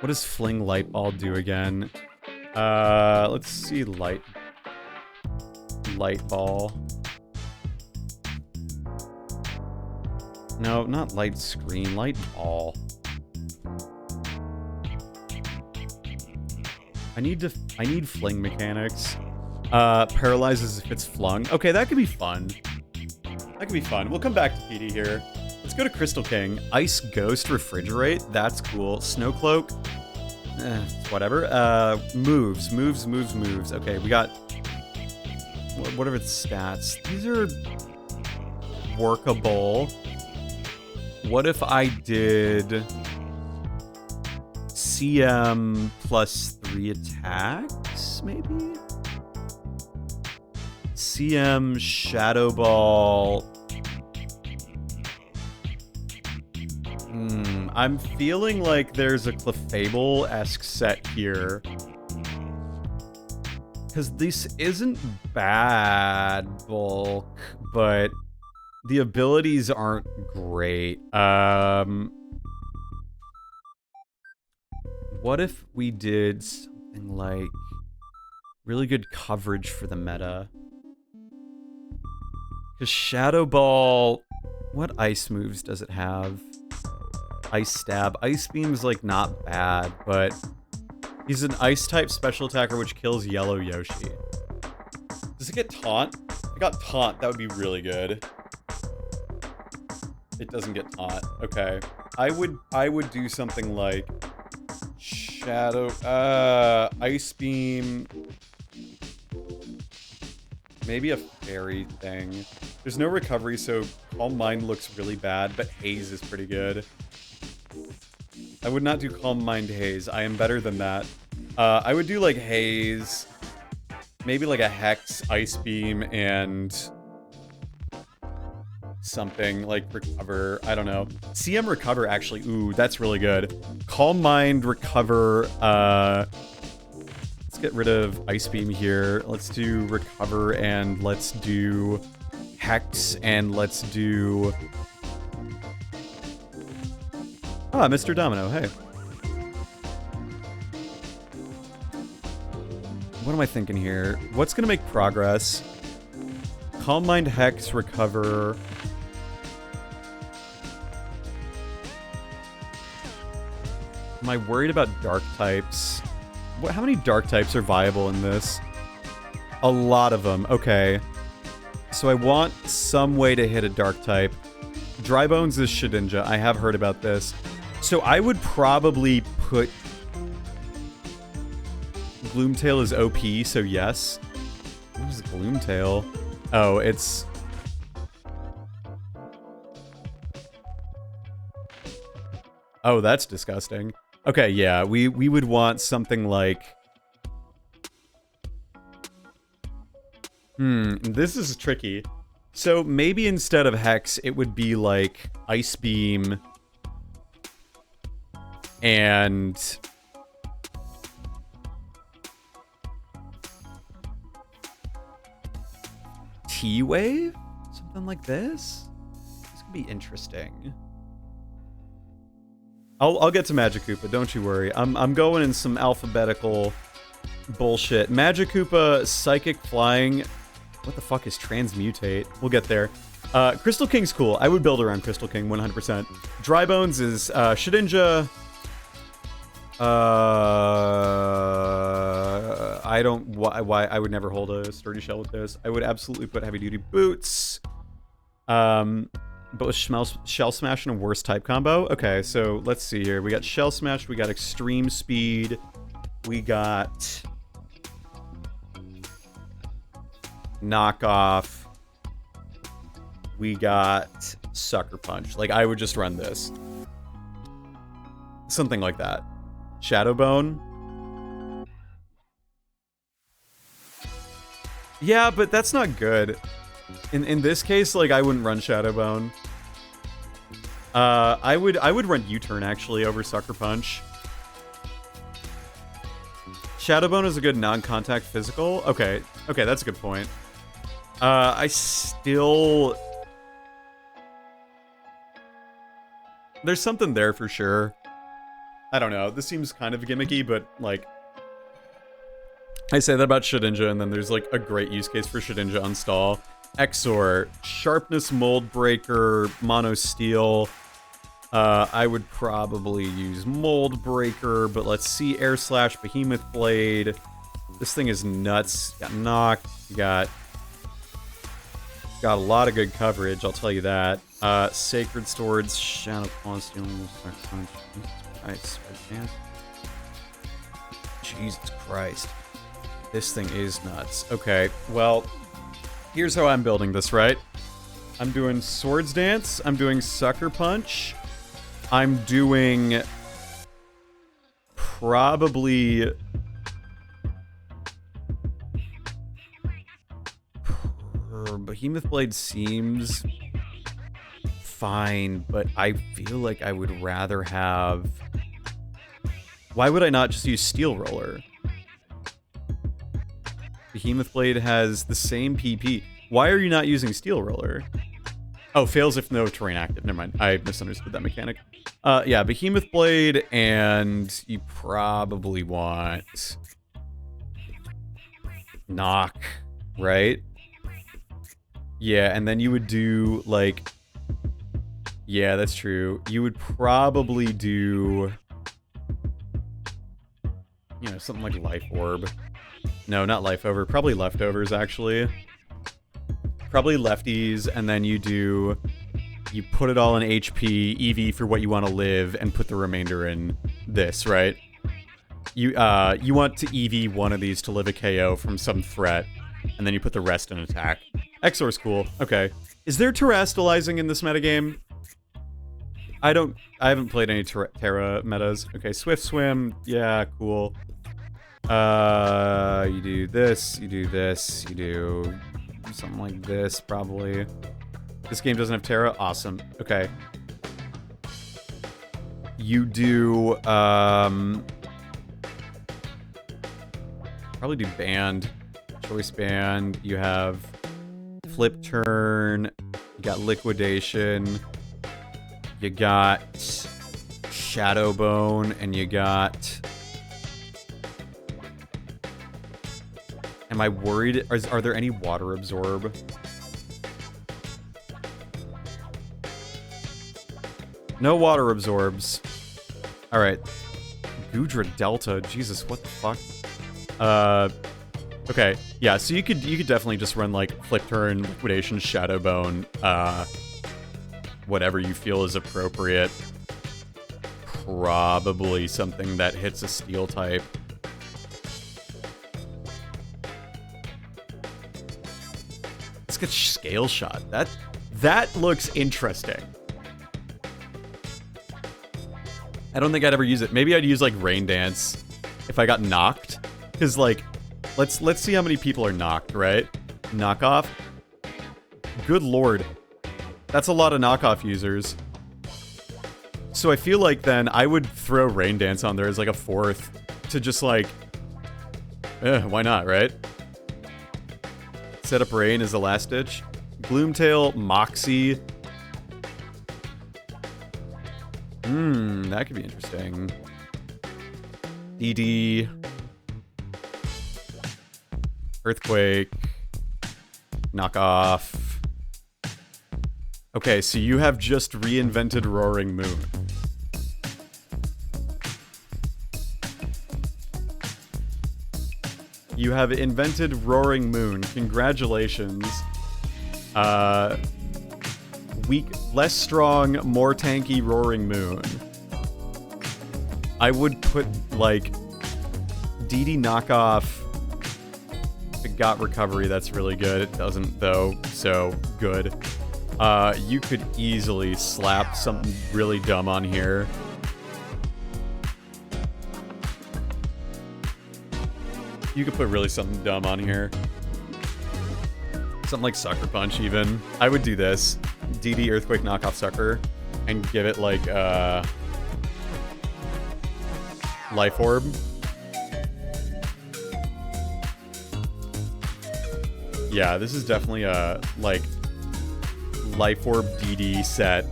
What does Fling Light Ball do again? Let's see. Light Ball. No, not Light Screen. Light Ball. I need Fling mechanics. Paralyzes if it's flung. Okay, that could be fun. That could be fun. We'll come back to PD here. Let's go to Crystal King. Ice Ghost Refrigerate. That's cool. Snow Cloak. Whatever. Moves. Okay, we got... What are its stats? These are workable. What if I did... CM plus 3 attacks, maybe? CM Shadow Ball... I'm feeling like there's a Clefable-esque set here. Because this isn't bad bulk, but the abilities aren't great. What if we did something like really good coverage for the meta? Because Shadow Ball... What ice moves does it have? Ice Stab. Ice Beam's like not bad, but he's an ice-type special attacker which kills Yellow Yoshi. Does it get Taunt? If it got Taunt, that would be really good. It doesn't get Taunt. Okay. I would do something like Shadow... Ice Beam... Maybe a fairy thing. There's no recovery, so Calm Mind looks really bad, but Haze is pretty good. I would not do Calm Mind Haze. I am better than that. I would do like Haze, maybe like a Hex, Ice Beam, and something like Recover. I don't know. CM Recover, actually. Ooh, that's really good. Calm Mind, Recover. Let's get rid of Ice Beam here. Let's do Recover, and let's do Hex, and let's do... Ah, Mr. Domino, hey. What am I thinking here? What's gonna make progress? Calm Mind, Hex, Recover. Am I worried about dark types? How many dark types are viable in this? A lot of them. Okay. So I want some way to hit a dark type. Dry Bones is Shedinja. I have heard about this. So I would probably put... Gloomtail is OP, so yes. What is Gloomtail? Oh, it's... Oh, that's disgusting. Okay, yeah, we would want something like... This is tricky. So maybe instead of Hex, it would be like Ice Beam and T-Wave? Something like this? This could be interesting. I'll get to Magikoopa, don't you worry. I'm going in some alphabetical bullshit. Magikoopa, Psychic Flying. What the fuck is Transmutate? We'll get there. Crystal King's cool. I would build around Crystal King 100%. Dry Bones is Shedinja. I don't why I would never hold a sturdy shell with this. I would absolutely put heavy duty boots. But with shell smash and a worse type combo. Okay, so let's see here. We got shell smash. We got extreme speed. We got knockoff. We got sucker punch. Like, I would just run this. Something like that. Shadowbone. Yeah, but that's not good. In this case, like, I wouldn't run Shadowbone. I would run U-turn actually over Sucker Punch. Shadowbone is a good non-contact physical. Okay, that's a good point. I still... There's something there for sure. I don't know. This seems kind of gimmicky, but like... I say that about Shedinja, and then there's like a great use case for Shedinja on stall. Exor, Sharpness Mold Breaker, Mono Steel. I would probably use Mold Breaker, but let's see. Air Slash, Behemoth Blade. This thing is nuts. Got knocked. Got a lot of good coverage, I'll tell you that. Sacred Swords, Shadow Claw, Steel, Jesus Christ. This thing is nuts. Okay, well, here's how I'm building this, right? I'm doing Swords Dance. I'm doing Sucker Punch. I'm doing probably... Behemoth Blade seems fine, but I feel like I would rather have... Why would I not just use Steel Roller? Behemoth Blade has the same PP. Why are you not using Steel Roller? Oh, fails if no terrain active. Never mind. I misunderstood that mechanic. Yeah, Behemoth Blade, and you probably want... Knock, right? Yeah, and then you would do, like... Yeah, that's true. You would probably do... You know, something like Life Orb. No, not Lifeover. Probably Leftovers, actually. Probably Lefties, and then you do... You put it all in HP, EV for what you want to live, and put the remainder in this, right? You want to EV one of these to live a KO from some threat, and then you put the rest in attack. Exor's cool. Okay. Is there terastallizing in this metagame? I haven't played any Terra metas. Okay, Swift Swim. Yeah, cool. You do this, you do this, you do something like this, probably. This game doesn't have Terra? Awesome. Okay. You do, probably do Band. Choice Band. You have Flip Turn. You got Liquidation. You got Shadowbone, and you got... Am I worried? Are there any Water Absorb? No Water Absorbs. Alright. Gudra Delta. Jesus, what the fuck? Okay. Yeah, so you could definitely just run, like, Flip Turn, Liquidation, Shadowbone, whatever you feel is appropriate. Probably something that hits a steel type. Let's get Scale Shot. That looks interesting. I don't think I'd ever use it. Maybe I'd use, like, Rain Dance if I got knocked. Because, like, let's see how many people are knocked, right? Knockoff. Good lord. That's a lot of knockoff users. So I feel like then I would throw Rain Dance on there as like a fourth to just like... why not, right? Set up Rain as a last ditch. Gloomtail, Moxie. That could be interesting. DD. Earthquake. Knockoff. Okay, so you have just reinvented Roaring Moon. You have invented Roaring Moon. Congratulations. Weak, less strong, more tanky Roaring Moon. I would put, like, DD knockoff. It got recovery, that's really good. It doesn't, though, so good. You could easily slap something really dumb on here. You could put really something dumb on here. Something like Sucker Punch, even. I would do this. DD Earthquake knockoff Sucker. And give it, like, Life Orb. Yeah, this is definitely a, like, Life Orb DD set.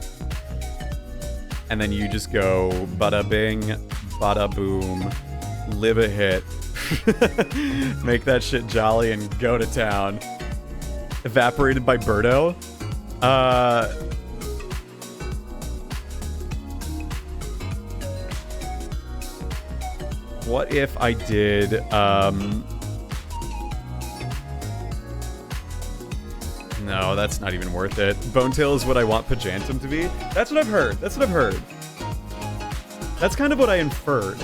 And then you just go bada bing, bada boom, live a hit. Make that shit jolly and go to town. Evaporated by Birdo. What if I did, no, that's not even worth it. Bonetail is what I want Pajantum to be. That's what I've heard. That's what I've heard. That's kind of what I inferred.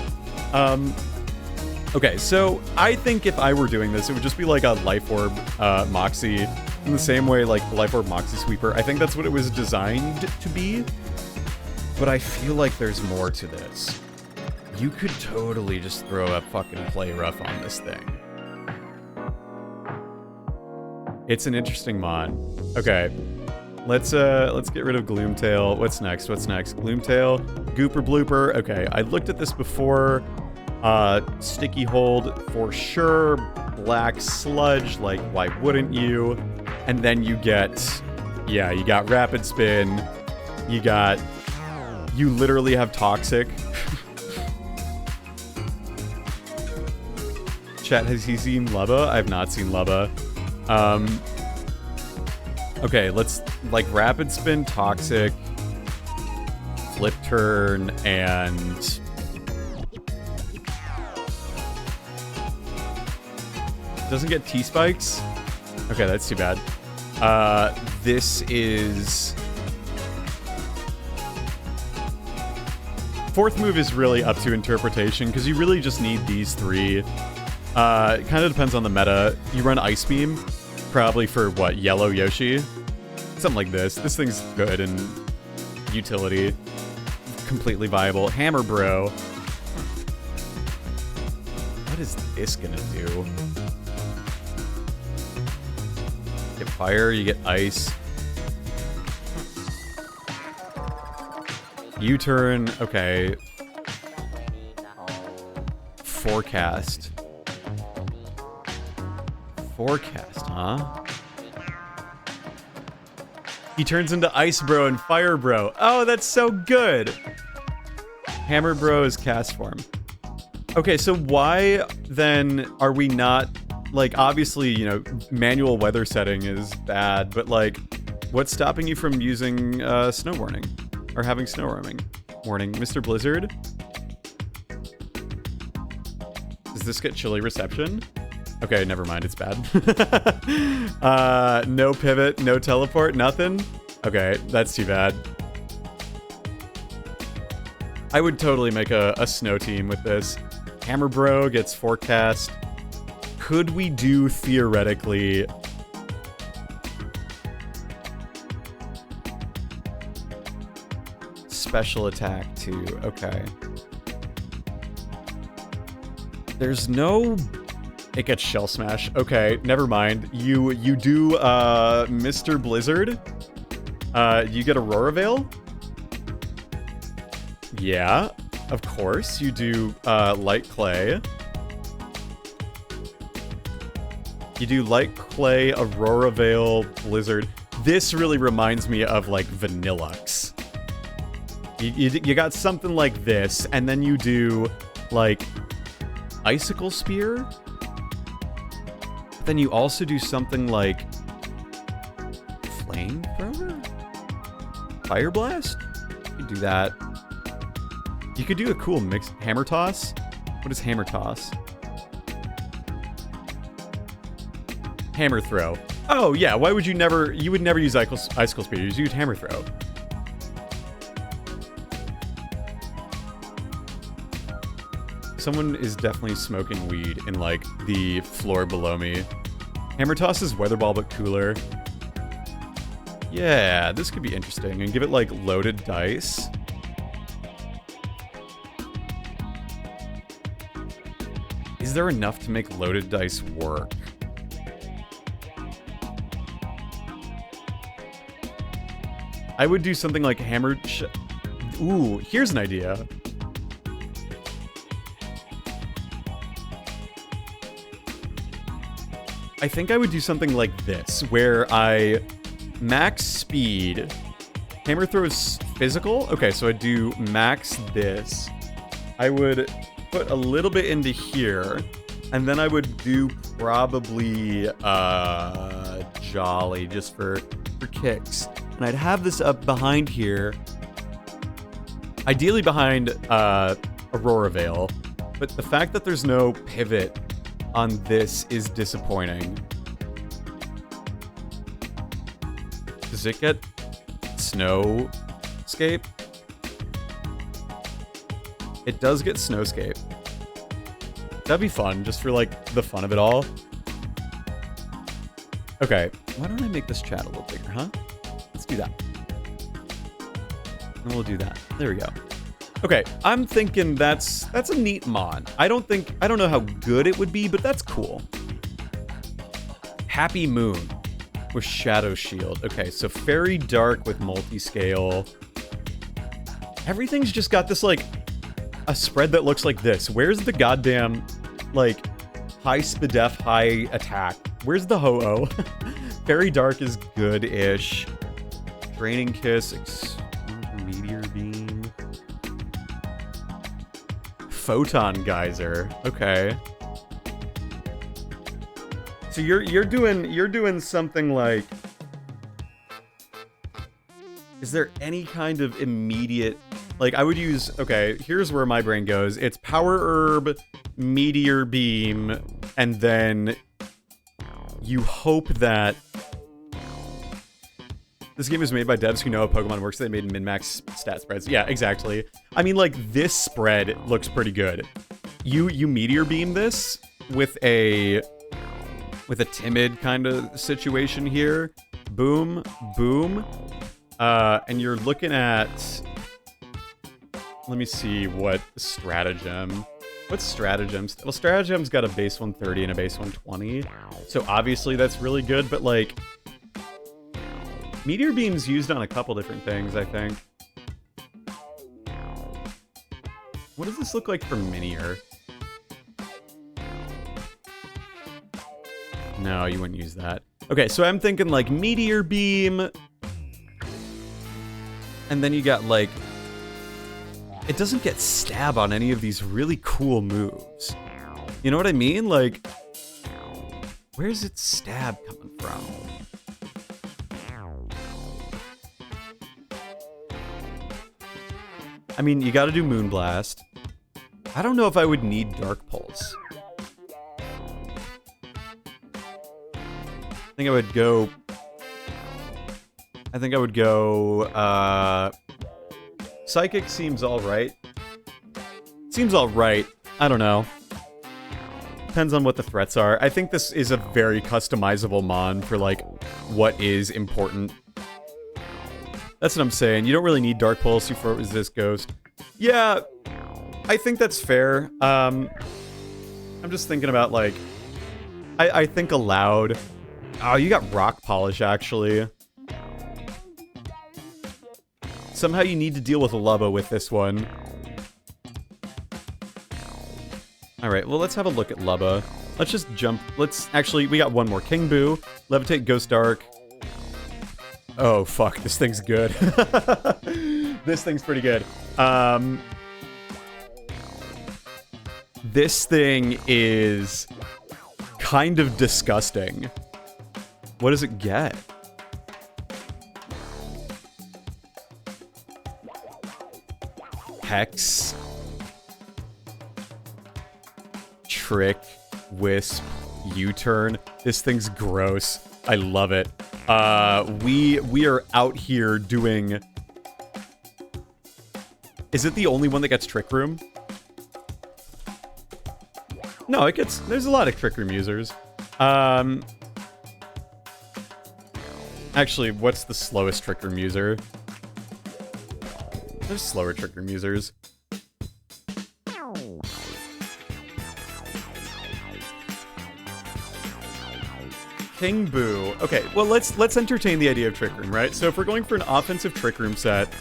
Okay, so I think if I were doing this, it would just be like a Life Orb Moxie in the same way like Life Orb Moxie Sweeper. I think that's what it was designed to be. But I feel like there's more to this. You could totally just throw a fucking Play Rough on this thing. It's an interesting mod. Okay. Let's get rid of Gloomtail. What's next? What's next? Gloomtail, Gooper Blooper. Okay, I looked at this before. Sticky Hold for sure. Black Sludge, like why wouldn't you? And then you get, yeah, you got Rapid Spin. You literally have Toxic. Chat, has he seen Lubba? I have not seen Lubba. Okay, let's, like, Rapid Spin, Toxic, Flip Turn, and... Doesn't get T-Spikes? Okay, that's too bad. This is... Fourth move is really up to interpretation, because you really just need these three. It kind of depends on the meta. You run Ice Beam, probably for, what, Yellow Yoshi? Something like this. This thing's good and utility. Completely viable. Hammer Bro. What is this gonna do? Get fire, you get ice. U-turn, okay. Forecast. Forecast, huh? He turns into Ice Bro and Fire Bro. Oh, that's so good! Hammer Bro is cast form. Okay, so why then are we not... Like, obviously, you know, manual weather setting is bad, but, like, what's stopping you from using snow warning? Or having snow warning? Mr. Blizzard? Does this get chilly reception? Okay, never mind, it's bad. No pivot, no teleport, nothing? Okay, that's too bad. I would totally make a snow team with this. Hammer Bro gets forecast. Could we do, theoretically... Special attack, too. Okay. There's no... It gets Shell Smash. Okay, never mind. You do, Mr. Blizzard. You get Aurora Veil? Yeah, of course. You do, Light Clay. You do Light Clay, Aurora Veil, Blizzard. This really reminds me of, like, Vanillux. You got something like this, and then you do, like, Icicle Spear? Then you also do something like... Flamethrower? Fire Blast? You could do that. You could do a cool mix. Hammer Toss? What is Hammer Toss? Hammer throw. Oh, yeah, why would you never... You would never use icicle spears. You use hammer throw. Someone is definitely smoking weed in, like, the floor below me. Hammer toss is weather ball, but cooler. Yeah, this could be interesting. And give it, like, loaded dice. Is there enough to make loaded dice work? I would do something like hammer... Ooh, here's an idea. I think I would do something like this, where I max speed. Hammer throw is physical? Okay, so I'd do max this. I would put a little bit into here, and then I would do probably Jolly just for kicks. And I'd have this up behind here, ideally behind Aurora Veil, but the fact that there's no pivot on this is disappointing. Does it get Snowscape? It does get Snowscape. That'd be fun, just for, like, the fun of it all. Okay, why don't I make this chat a little bigger, huh? Let's do that. And we'll do that. There we go. Okay, I'm thinking that's a neat mod. I don't know how good it would be, but that's cool. Happy Moon with Shadow Shield. Okay, so Fairy Dark with multi-scale. Everything's just got this, like, a spread that looks like this. Where's the goddamn, like, high SPDF, high attack? Where's the ho-oh? Fairy Dark is good-ish. Draining Kiss, Meteor Beam. Photon Geyser. Okay. So you're doing something like... Is there any kind of immediate... Like, I would use... Okay, here's where my brain goes. It's Power Herb, Meteor Beam, and then you hope that... This game was made by devs who know how Pokemon works, so they made min-max stat spreads. Yeah, exactly. I mean, like, this spread looks pretty good. You Meteor Beam this with a timid kind of situation here. Boom, boom. And you're looking at... Let me see what stratagem. What's stratagems? Well, stratagem's got a base 130 and a base 120. So obviously that's really good, but, like... Meteor Beam's used on a couple different things, I think. What does this look like for Minior? No, you wouldn't use that. Okay, so I'm thinking, like, Meteor Beam. And then you got, like... It doesn't get stab on any of these really cool moves. You know what I mean? Like, where's its stab coming from? I mean, you gotta do Moonblast. I don't know if I would need Dark Pulse. I think I would go... Psychic seems alright. Seems alright. I don't know. Depends on what the threats are. I think this is a very customizable mon for, like, what is important. That's what I'm saying. You don't really need Dark Pulse for Resist Ghost. Yeah, I think that's fair. I'm just thinking about, like... I think aloud. Oh, you got Rock Polish, actually. Somehow you need to deal with Lubba with this one. Alright, well, let's have a look at Lubba. Let's just jump. Actually, we got one more. King Boo, Levitate, Ghost Dark. Oh, fuck. This thing's good. This thing's pretty good. This thing is kind of disgusting. What does it get? Hex. Trick. Wisp. U-turn. This thing's gross. I love it. We are out here doing... Is it the only one that gets Trick Room? No, it gets... There's a lot of Trick Room users. Actually, what's the slowest Trick Room user? There's slower Trick Room users. King Boo. Okay, well, let's entertain the idea of Trick Room, right? So if we're going for an offensive Trick Room set,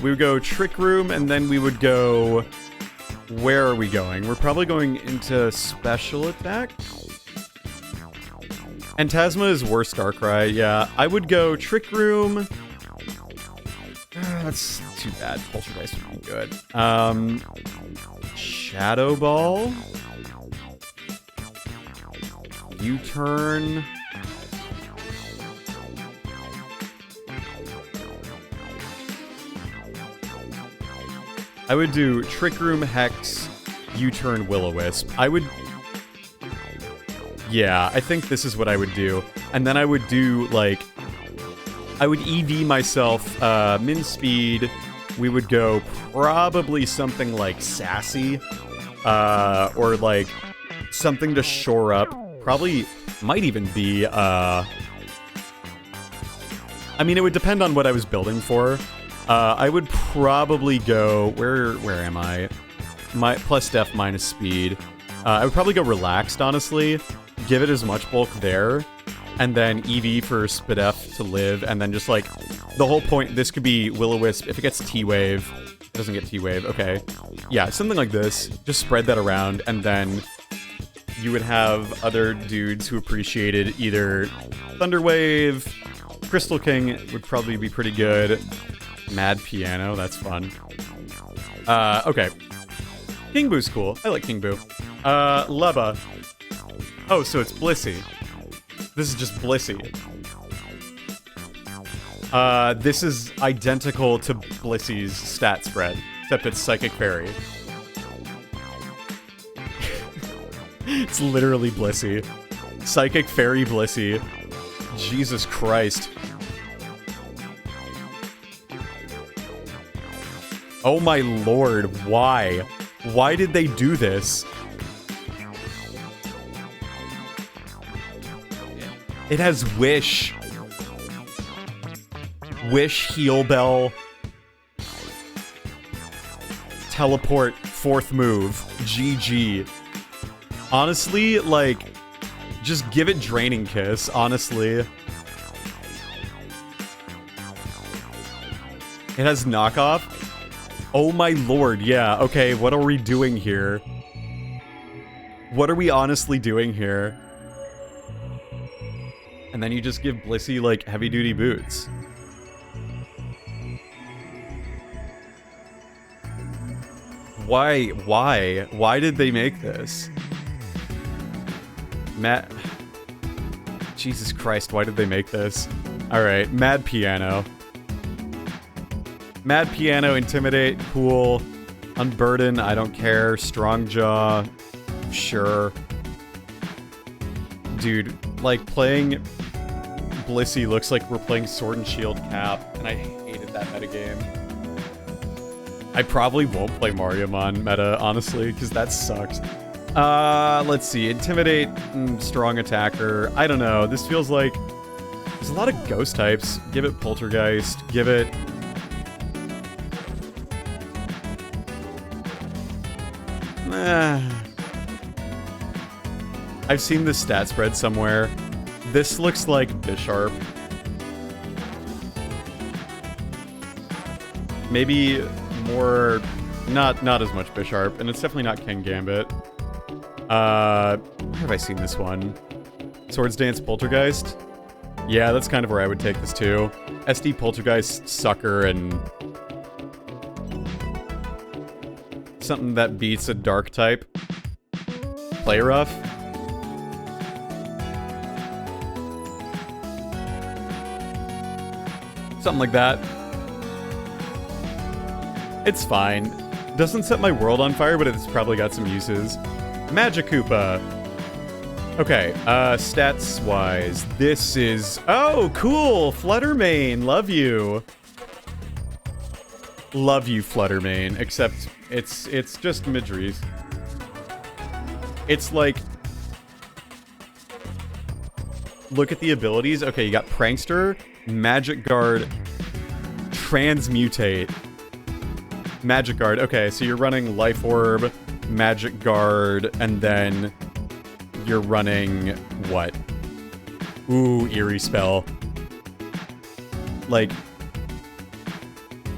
we would go Trick Room, and then we would go... Where are we going? We're probably going into Special Attack? And Tasma is worse Darkrai, yeah. I would go Trick Room... That's too bad. Poltergeist would be good. Shadow Ball... U-turn. I would do Trick Room, Hex, U-turn, Will-O-Wisp. I would... Yeah, I think this is what I would do. And then I would do, like... I would EV myself, min speed. We would go probably something like Sassy. Or, like, something to shore up. Probably might even be, I mean, it would depend on what I was building for. I would probably go... Where am I? My plus def minus speed. I would probably go Relaxed, honestly. Give it as much bulk there. And then EV for Spadef to live. And then just, like, the whole point... This could be Will-O-Wisp. If it gets T-Wave... It doesn't get T-Wave. Okay. Yeah, something like this. Just spread that around. And then... You would have other dudes who appreciated either Thunder Wave, Crystal King would probably be pretty good. Mad Piano, that's fun. Okay. King Boo's cool. I like King Boo. Leba. Oh, so it's Blissey. This is just Blissey. This is identical to Blissey's stat spread, except it's Psychic Fairy. It's literally Blissey. Psychic Fairy Blissey. Jesus Christ. Oh my lord, why? Why did they do this? It has Wish. Wish, Heal Bell. Teleport, 4th move. GG. Honestly, like, just give it Draining Kiss, honestly. It has Knockoff? Oh my lord, yeah, okay, what are we doing here? What are we honestly doing here? And then you just give Blissey, like, heavy-duty boots. Why? Why did they make this? Jesus Christ, why did they make this? Alright, Mad Piano. Mad Piano, Intimidate, cool. Unburden, I don't care. Strong Jaw, sure. Dude, like, playing Blissey looks like we're playing Sword and Shield Cap, and I hated that metagame. I probably won't play Mariamon meta, honestly, because that sucks. Let's see. Intimidate, Strong Attacker. I don't know. This feels like... There's a lot of ghost types. Give it Poltergeist. Give it... I've seen this stat spread somewhere. This looks like Bisharp. Maybe more... Not as much Bisharp, and it's definitely not King Gambit. Where have I seen this one? Swords Dance Poltergeist? Yeah, that's kind of where I would take this too. SD Poltergeist, Sucker, and... something that beats a Dark type. Play Rough? Something like that. It's fine. Doesn't set my world on fire, but it's probably got some uses. Magikoopa. Okay, stats-wise, this is... Oh, cool! Fluttermane, love you. Love you, Fluttermane, except it's just Midori's. It's like... Look at the abilities. Okay, you got Prankster, Magic Guard, Transmutate. Magic Guard. Okay, so you're running Life Orb, Magic Guard, and then you're running what? Ooh, Eerie Spell. Like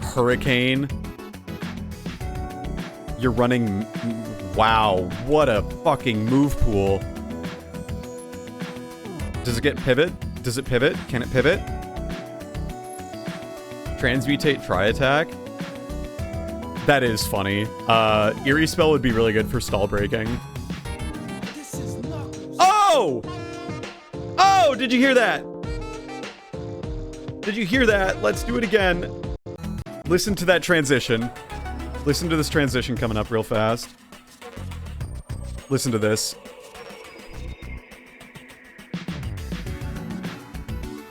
Hurricane. You're running... Wow, what a fucking move pool. Does it get pivot? Does it pivot? Can it pivot? Transmutate, Tri-Attack? That is funny. Eerie Spell would be really good for stall breaking. Oh! Oh, did you hear that? Did you hear that? Let's do it again. Listen to that transition. Listen to this transition coming up real fast. Listen to this.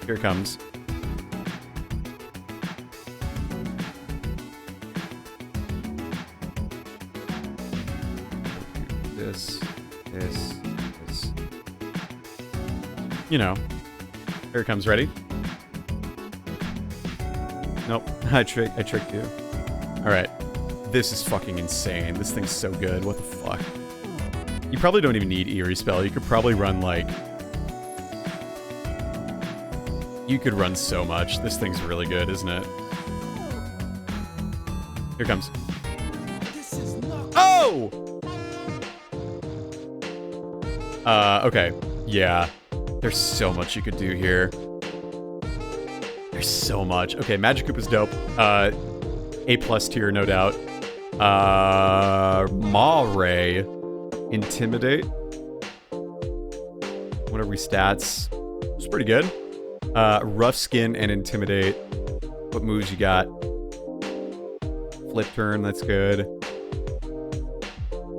Here it comes. This. You know. Here it comes. Ready? Nope. I tricked you. Alright. This is fucking insane. This thing's so good. What the fuck? You probably don't even need Eerie Spell. You could probably run, like... You could run so much. This thing's really good, isn't it? Here it comes. Oh! Okay. Yeah. There's so much you could do here. There's so much. Okay, Magikarp is dope. A+ tier, no doubt. Maw-Ray. Intimidate. What are we stats? It's pretty good. Rough Skin and Intimidate. What moves you got? Flip Turn, that's good.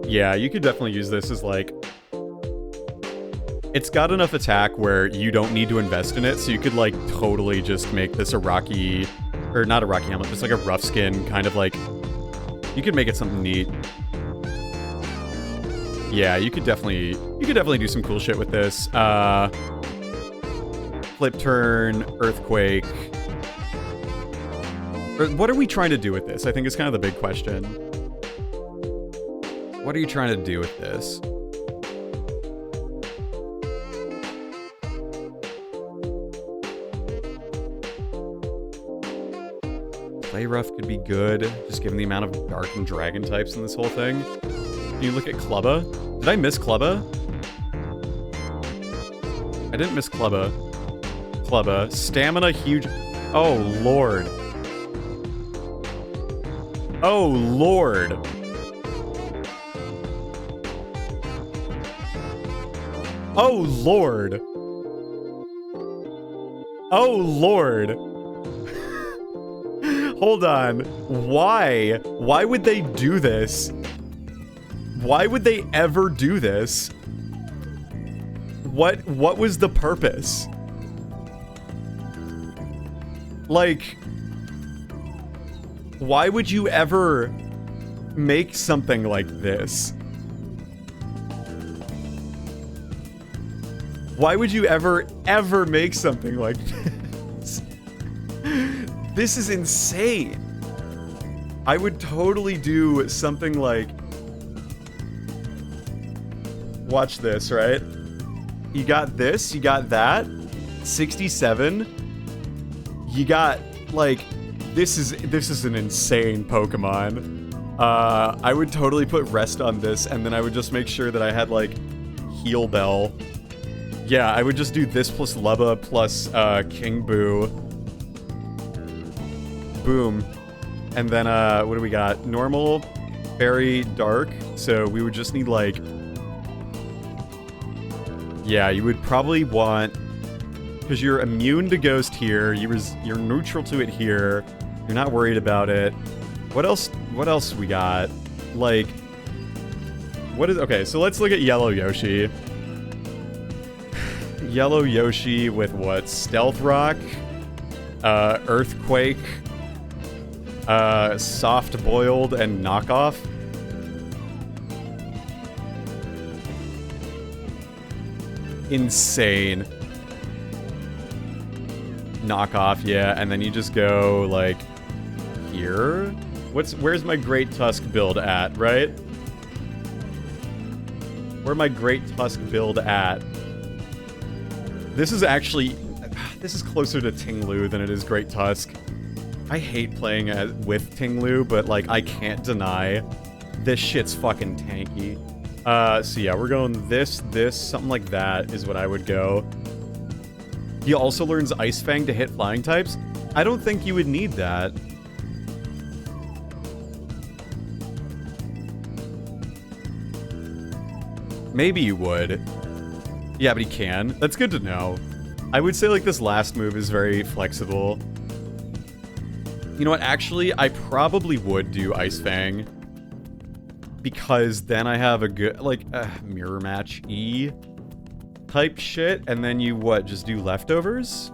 Yeah, you could definitely use this as like... It's got enough attack where you don't need to invest in it, so you could like totally just make this a Rocky... Or not a Rocky Helmet, just like a Rough Skin, kind of like... You could make it something neat. Yeah, you could definitely do some cool shit with this. Flip Turn, Earthquake. What are we trying to do with this? I think is kind of the big question. What are you trying to do with this? Play Rough could be good, just given the amount of Dark and Dragon types in this whole thing. Can you look at Clubba? Did I miss Clubba? I didn't miss Clubba. Clubba. Stamina huge... Oh, Lord. Oh, Lord. Oh, Lord. Oh, Lord. Hold on. Why? Why would they do this? Why would they ever do this? What was the purpose? Like, why would you ever make something like this? Why would you ever make something like this? This is insane. I would totally do something like... Watch this, right? You got this, you got that. 67. You got, like... This is an insane Pokemon. I would totally put Rest on this, and then I would just make sure that I had, like, Heal Bell. Yeah, I would just do this plus Lubba plus King Boo. Boom. And then, what do we got? Normal, Fairy, Dark. So we would just need, like... Yeah, you would probably want... Because you're immune to Ghost here, you're neutral to it here, you're not worried about it. What else we got? Like... What is... Okay, so let's look at Yellow Yoshi. Yellow Yoshi with what? Stealth Rock, Earthquake, Soft Boiled, and Knockoff. Insane. Knockoff, yeah, and then you just go, like, here? Where's my Great Tusk build at, right? Where my Great Tusk build at? This is actually... This is closer to Ting-Lu than it is Great Tusk. I hate playing with Ting-Lu, but, like, I can't deny this shit's fucking tanky. So yeah, we're going this, something like that is what I would go. He also learns Ice Fang to hit flying types. I don't think you would need that. Maybe you would. Yeah, but he can. That's good to know. I would say, like, this last move is very flexible. You know what? Actually, I probably would do Ice Fang. Because then I have a good, like, mirror match E type shit. And then you, what, just do leftovers?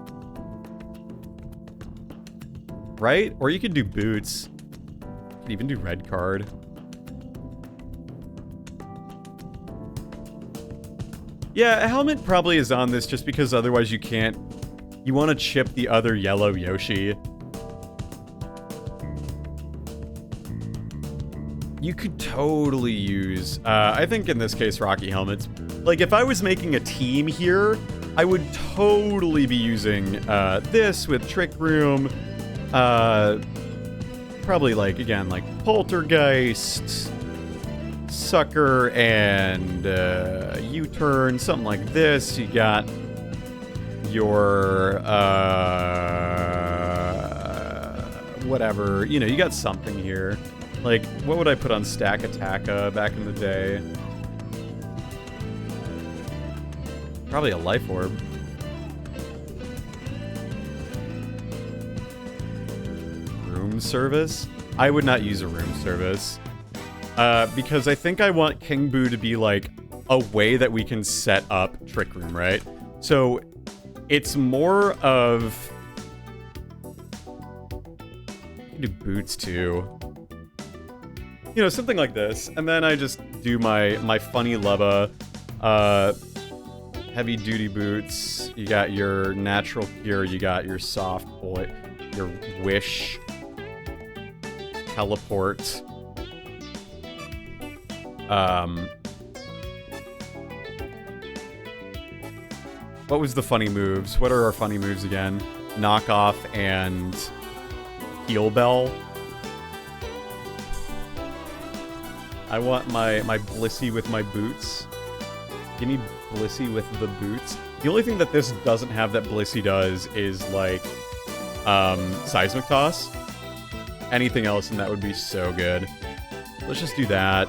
Right? Or you could do boots. You could even do red card. Yeah, a helmet probably is on this just because otherwise you can't... You want to chip the other yellow Yoshi. You could totally use... I think in this case, Rocky helmets. Like, if I was making a team here, I would totally be using this with Trick Room. Probably, like, again, like Poltergeist... Sucker and U-turn, something like this. You got your whatever, you know, you got something here. Like, what would I put on Stack Attacka back in the day? Probably a Life Orb. Room service? I would not use a room service. Because I think I want King Boo to be, like, a way that we can set up Trick Room, right? So, it's more of... You can do boots, too. You know, something like this. And then I just do my funny lubba, heavy-duty boots. You got your natural cure, you got your soft boy, your wish, teleport... What was the funny moves? What are our funny moves again? Knockoff and Heal Bell. I want my Blissey with my boots. Give me Blissey with the boots. The only thing that this doesn't have that Blissey does is, like, Seismic Toss. Anything else and that would be so good. Let's just do that.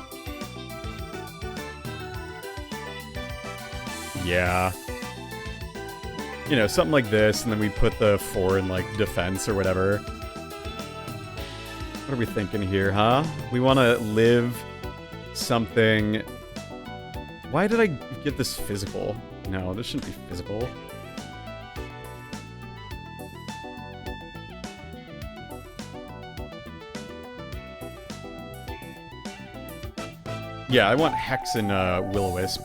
Yeah. You know, something like this, and then we put the 4 in, like, defense or whatever. What are we thinking here, huh? We want to live something... Why did I get this physical? No, this shouldn't be physical. Yeah, I want Hex and Will-O-Wisp.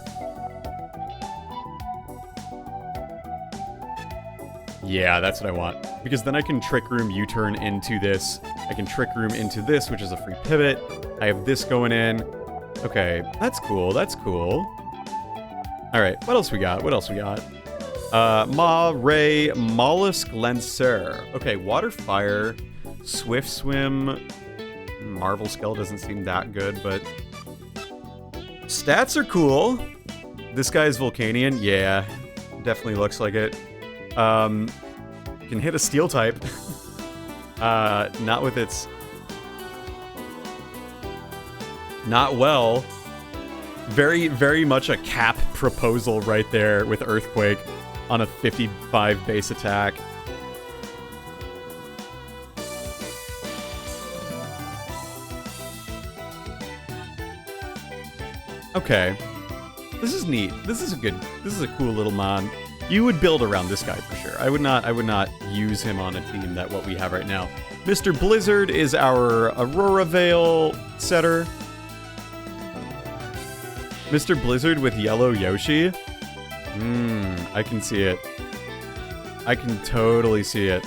Yeah, that's what I want. Because then I can Trick Room U-turn into this. I can Trick Room into this, which is a free pivot. I have this going in. Okay, that's cool, that's cool. Alright, what else we got? What else we got? Ray, Mollusk Lancer. Okay, Water Fire, Swift Swim. Marvel Skull doesn't seem that good, but... Stats are cool. This guy's Volcanion. Yeah, definitely looks like it. Can hit a steel type. Not with its... Not well. Very, very much a cap proposal right there with Earthquake on a 55 base attack. Okay. This is neat. This is a cool little mon. You would build around this guy for sure. I would not use him on a team that what we have right now. Mr. Blizzard is our Aurora Veil setter. Mr. Blizzard with yellow Yoshi. I can see it. I can totally see it.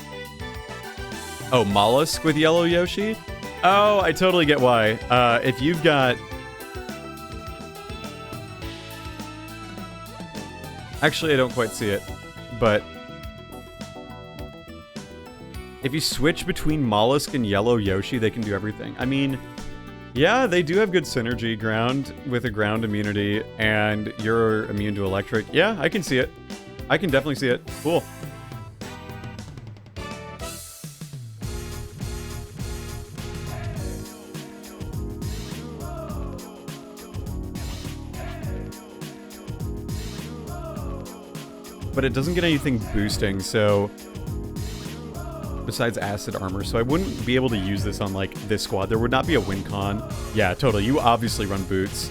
Oh, Mollusk with yellow Yoshi? Oh, I totally get why. If you've got... Actually, I don't quite see it, but... If you switch between Mollusk and yellow Yoshi, they can do everything. I mean, yeah, they do have good synergy ground with a ground immunity, and you're immune to electric. Yeah, I can see it. I can definitely see it. Cool. But it doesn't get anything boosting, so... Besides acid armor, so I wouldn't be able to use this on, like, this squad. There would not be a win con. Yeah, totally. You obviously run boots.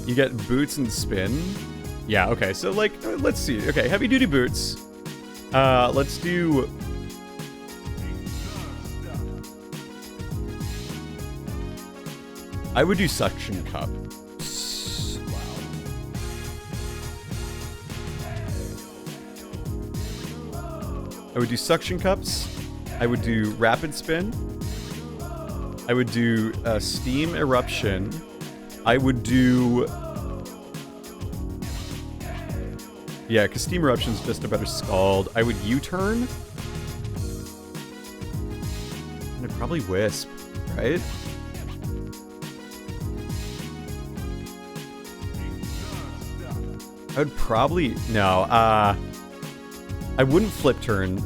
You get boots and spin. Yeah, okay, so, like, let's see. Okay, heavy-duty boots. Let's do... I would do suction cup. I would do suction cups. I would do rapid spin. I would do steam eruption. I would do... Yeah, because steam eruption's just a better scald. I would U-turn. And I'd probably wisp, right? I would probably... No, I wouldn't flip turn.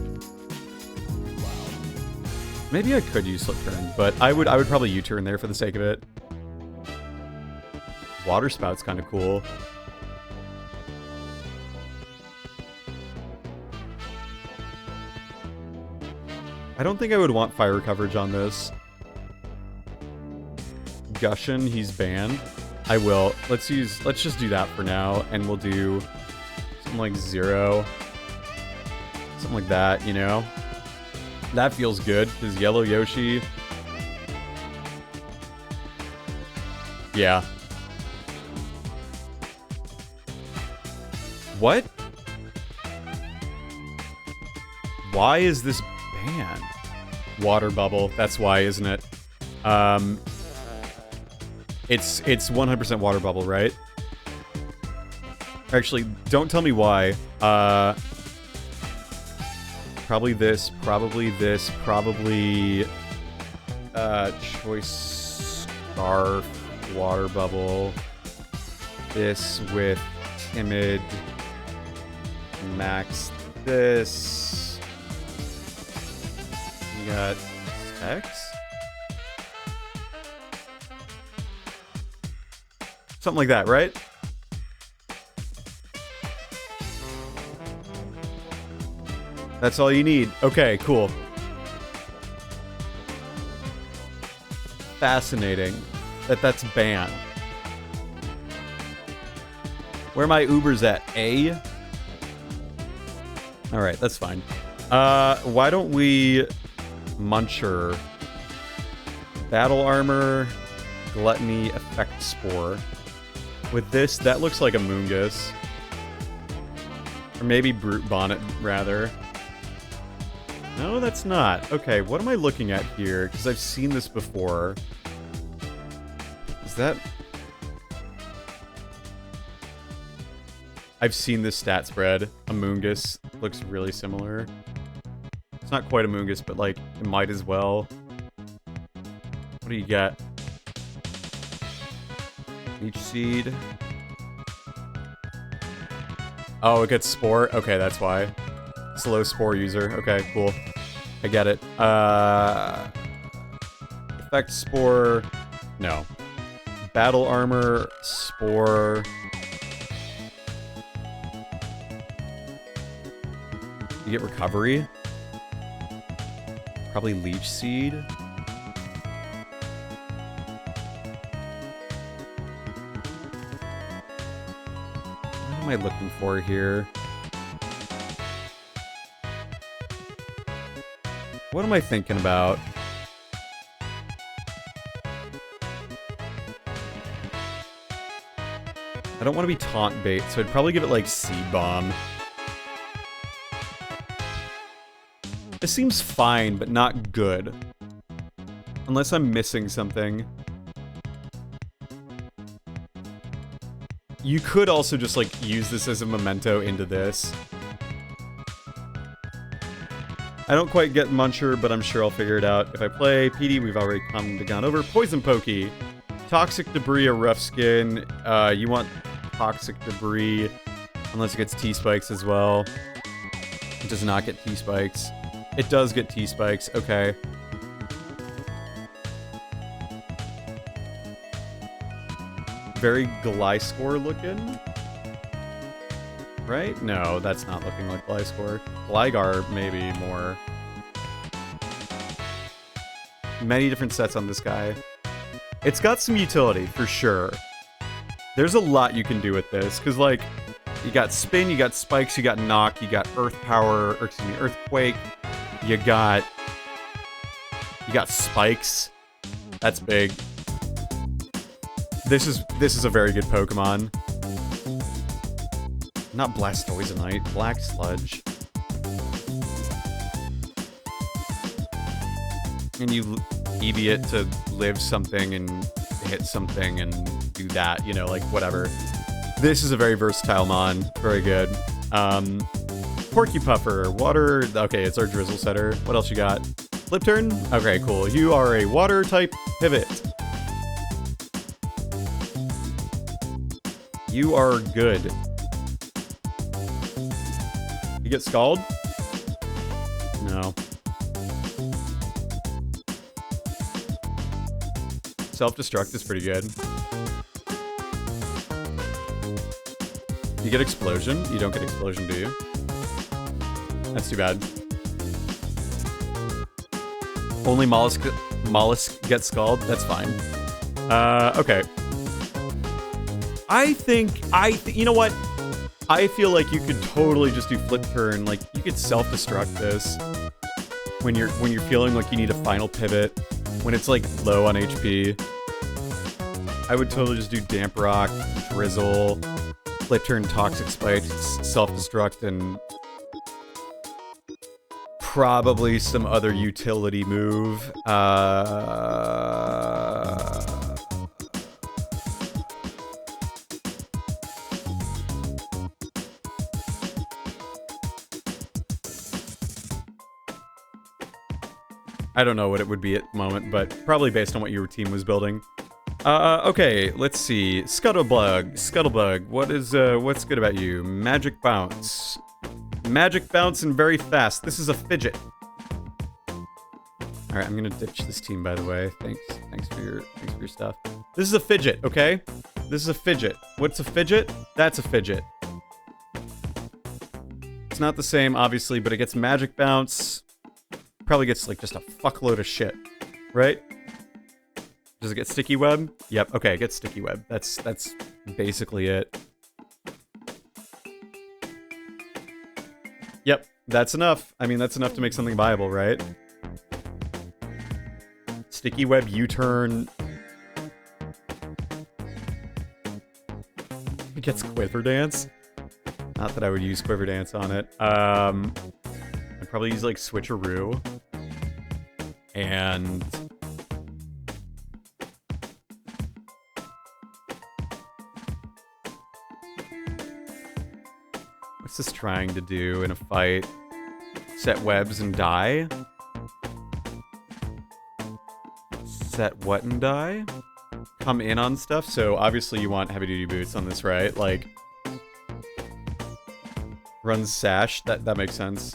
Maybe I could use flip turn, but I would probably U-turn there for the sake of it. Water spout's kind of cool. I don't think I would want fire coverage on this. Gushin, he's banned. I will. Let's just do that for now, and we'll do something like 0. Something like that, you know? That feels good, because yellow Yoshi... Yeah. What? Why is this banned? Water bubble, that's why, isn't it? It's 100% water bubble, right? Actually, don't tell me why. Probably this, probably this, probably... Choice Scarf, Water Bubble. This with Timid. Max this. You got X? Something like that, right? That's all you need. Okay, cool. Fascinating that that's banned. Where are my Ubers at? A? Alright, that's fine. Why don't we... Muncher. Battle Armor. Gluttony. Effect Spore. With this, that looks like a Moongus. Or maybe Brute Bonnet, rather. No, that's not. Okay, what am I looking at here? Because I've seen this before. Is that... I've seen this stat spread. A Moongus looks really similar. It's not quite a Moongus, but, like, it might as well. What do you get? Leech Seed. Oh, it gets Spore? Okay, that's why. Slow Spore user. Okay, cool. I get it. Effect Spore. No. Battle Armor. Spore. You get Recovery. Probably Leech Seed. What am I looking for here? What am I thinking about? I don't want to be taunt bait, so I'd probably give it like Seed Bomb. This seems fine, but not good. Unless I'm missing something. You could also just like use this as a memento into this. I don't quite get Muncher, but I'm sure I'll figure it out. If I play PD, we've already gone over. Poison Pokey. Toxic Debris or Rough Skin. You want Toxic Debris, unless it gets T-Spikes as well. It does not get T-Spikes. It does get T-Spikes, okay. Very Gliscor looking. Right? No, that's not looking like Gliscor. Gligar, maybe more. Many different sets on this guy. It's got some utility, for sure. There's a lot you can do with this, because, like, you got Spin, you got Spikes, you got Knock, you got Earth Power, or excuse me, Earthquake. You got Spikes. That's big. This is a very good Pokemon. Not Blastoisinite, Black Sludge. And you EV it to live something and hit something and do that, you know, like whatever. This is a very versatile mon. Very good. Porcupuffer, water. Okay, it's our Drizzle Setter. What else you got? Flip turn? Okay, cool. You are a water type pivot. You are good. You get Scald? No. Self-destruct is pretty good. You get Explosion? You don't get Explosion, do you? That's too bad. Only Mollusk gets Scald? That's fine. Okay. You know what? I feel like you could totally just do Flip Turn. Like, you could self-destruct this when you're feeling like you need a final pivot, when it's like low on HP. I would totally just do Damp Rock, Drizzle, Flip Turn, Toxic Spikes, self-destruct, and probably some other utility move. I don't know what it would be at the moment, but probably based on what your team was building. Okay, let's see. Scuttlebug. What's good about you? Magic Bounce. Magic Bounce and very fast. This is a Fidget. Alright, I'm gonna ditch this team, by the way. Thanks for your stuff. This is a Fidget, okay? This is a Fidget. What's a Fidget? That's a Fidget. It's not the same, obviously, but it gets Magic Bounce. Probably gets, like, just a fuckload of shit. Right? Does it get Sticky Web? Yep, okay, it gets Sticky Web. That's basically it. Yep, that's enough. I mean, that's enough to make something viable, right? Sticky Web, U-turn. It gets Quiver Dance. Not that I would use Quiver Dance on it. I'd probably use, like, Switcheroo. And what's this trying to do in a fight? Set webs and die? Set what and die? Come in on stuff? So obviously you want heavy duty boots on this, right? Like, runs Sash, that makes sense.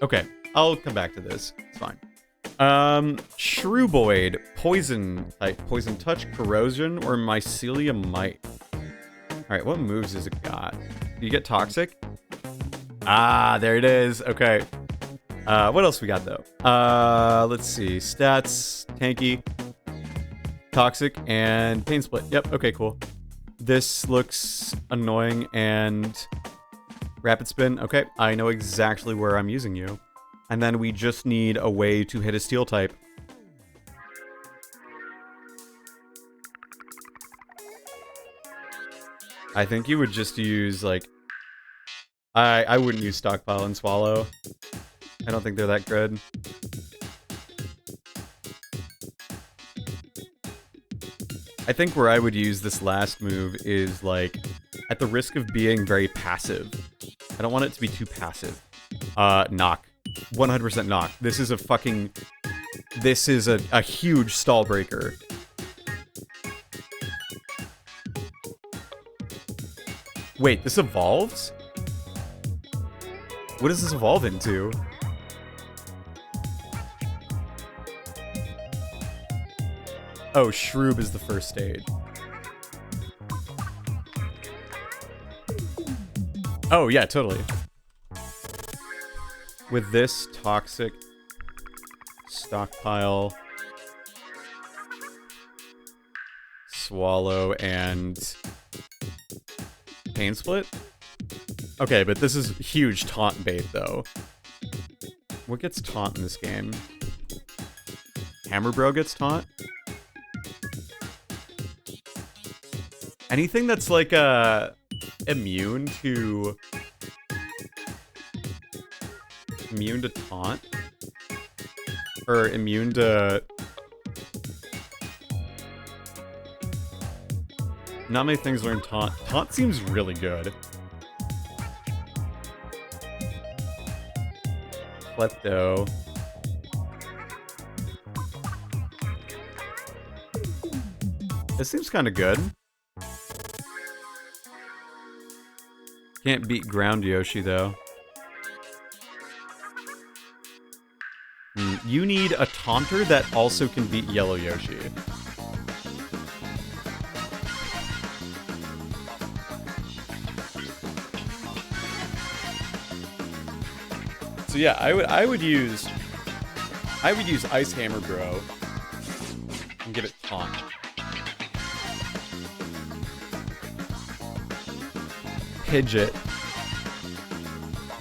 Okay, I'll come back to this. It's fine. Shrewboid, Poison type, Poison Touch, Corrosion, or Mycelium Mite. Alright, what moves has it got? Do you get Toxic? Ah, there it is. Okay. What else we got, though? Let's see. Stats, tanky, toxic, and pain split. Yep, okay, cool. This looks annoying and rapid spin. Okay, I know exactly where I'm using you. And then we just need a way to hit a steel type. I think you would just use, like... I wouldn't use Stockpile and Swallow. I don't think they're that good. I think where I would use this last move is, like, at the risk of being very passive. I don't want it to be too passive. Knock. 100% knock. This is a fucking... This is a huge stall breaker. Wait, this evolves? What does this evolve into? Oh, Shroob is the first stage. Oh, yeah, totally. With this, Toxic, Stockpile, Swallow, and Pain Split? Okay, but this is huge taunt bait, though. What gets taunt in this game? Hammer Bro gets taunt? Anything that's, like, immune to taunt? Or immune to... Not many things learn taunt. Taunt seems really good. Klepto. This seems kind of good. Can't beat Ground Yoshi, though. You need a taunter that also can beat Yellow Yoshi. So yeah, I would use Ice Hammer Bro and give it taunt. Pidgeot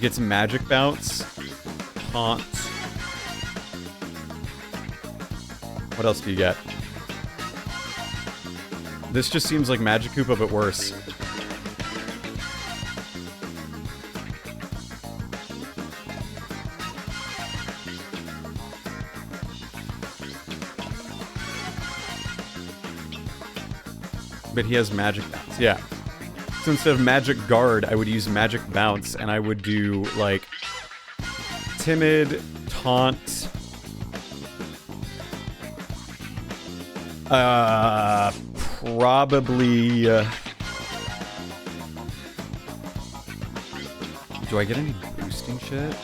gets Magic Bounce, taunt. What else do you get? This just seems like Magic Koopa, but worse. But he has Magic Bounce, yeah. So instead of Magic Guard, I would use Magic Bounce, and I would do, like, Timid, Taunt, probably, do I get any boosting shit?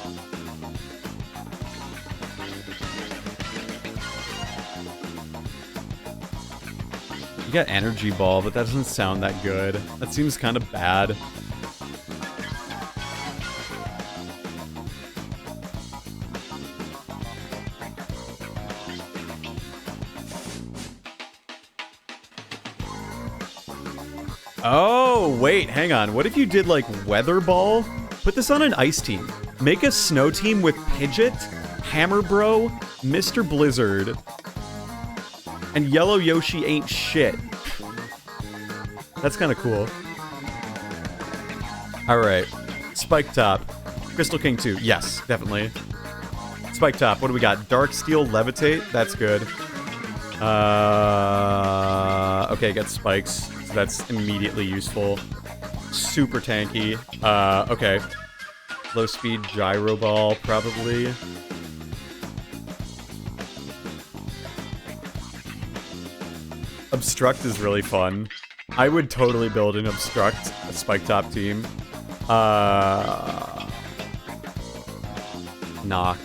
You got Energy Ball, but that doesn't sound that good. That seems kind of bad. Oh, wait, hang on. What if you did, like, Weather Ball? Put this on an ice team. Make a snow team with Pidgeot, Hammer Bro, Mr. Blizzard, and Yellow Yoshi ain't shit. That's kind of cool. Alright. Spike Top. Crystal King 2. Yes, definitely. Spike Top. What do we got? Dark Steel Levitate. That's good. Okay, got spikes. So that's immediately useful. Super tanky. Okay. Low speed Gyro Ball, probably. Obstruct is really fun. I would totally build an Obstruct, a Spike Top team. Knock.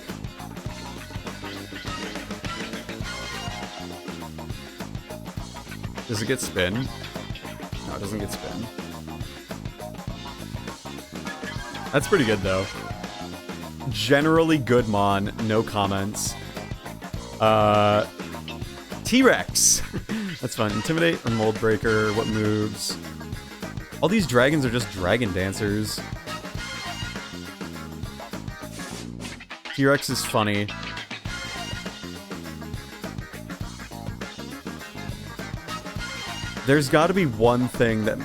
Does it get spin? No, it doesn't get spin. That's pretty good, though. Generally good mon, no comments. T-Rex! That's fun. Intimidate or Mold Breaker, what moves? All these dragons are just dragon dancers. T-Rex is funny. There's gotta be one thing that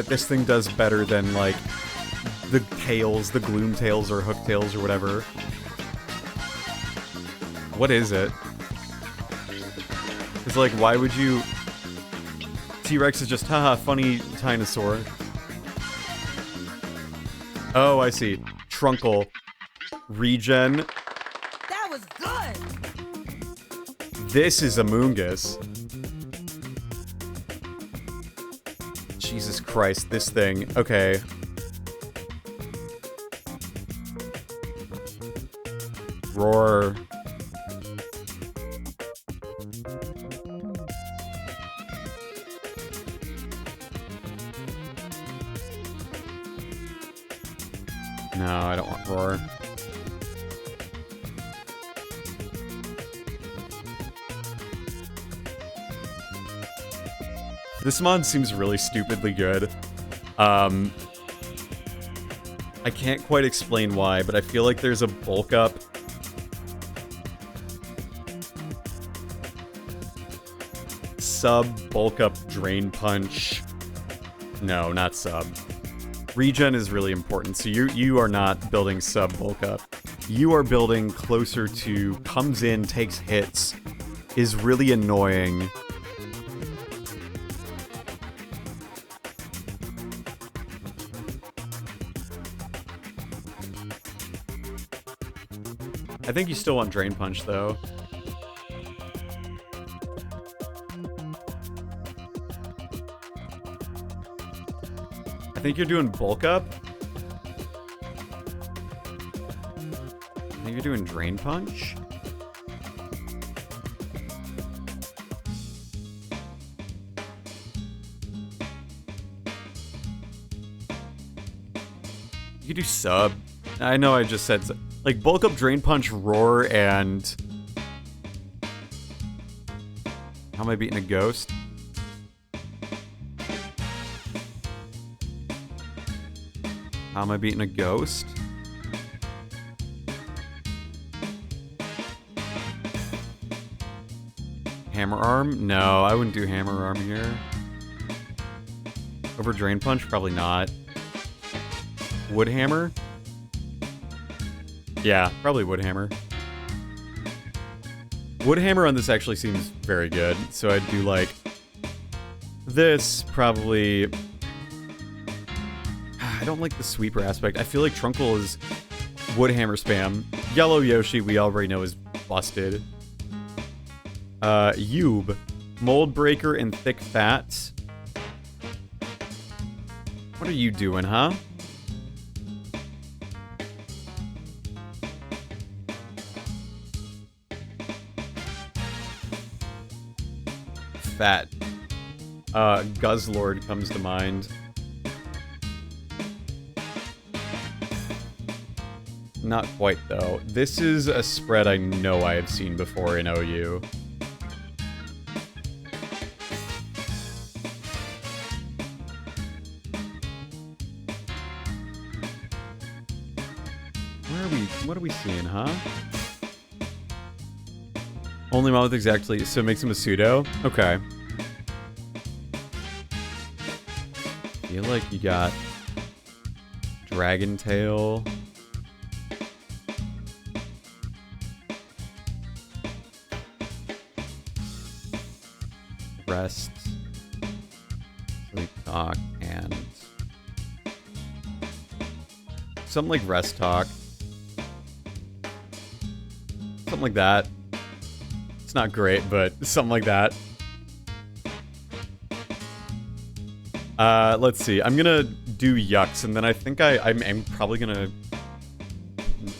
this thing does better than, like, the tails, the gloom tails or hook tails or whatever. What is it? It's like, why would you... T-Rex is just, haha, funny dinosaur. Oh, I see. Trunkle. Regen. That was good! This is Amoonguss. Jesus Christ, this thing. Okay. Roar. No, I don't want Roar. This mod seems really stupidly good. I can't quite explain why, but I feel like there's a bulk up. Sub, bulk up, drain punch. No, not sub. Regen is really important, so you are not building sub bulk up. You are building closer to, comes in, takes hits, is really annoying. I think you still want Drain Punch, though. I think you're doing Bulk Up. I think you're doing Drain Punch. You could do Sub. I know I just said... Like, Bulk Up, Drain Punch, Roar, and... How am I beating a ghost? How am I beating a ghost? Hammer Arm? No, I wouldn't do Hammer Arm here. Over Drain Punch? Probably not. Wood Hammer? Yeah, probably Wood Hammer. Wood Hammer on this actually seems very good, so I'd do, like, this, probably... I don't like the sweeper aspect. I feel like Trunkle is Wood Hammer spam. Yellow Yoshi, we already know, is busted. Yube. Mold Breaker and Thick Fat. What are you doing, huh? Fat. Guzzlord comes to mind. Not quite, though. This is a spread I know I have seen before in OU. What are we seeing, huh? Only mod with exactly, so it makes him a pseudo? Okay. I feel like you got Dragon Tail. Rest. Sleep Talk and something like Rest Talk. Something like that. It's not great, but something like that. Let's see. I'm gonna do Yucks, and then I think I'm probably gonna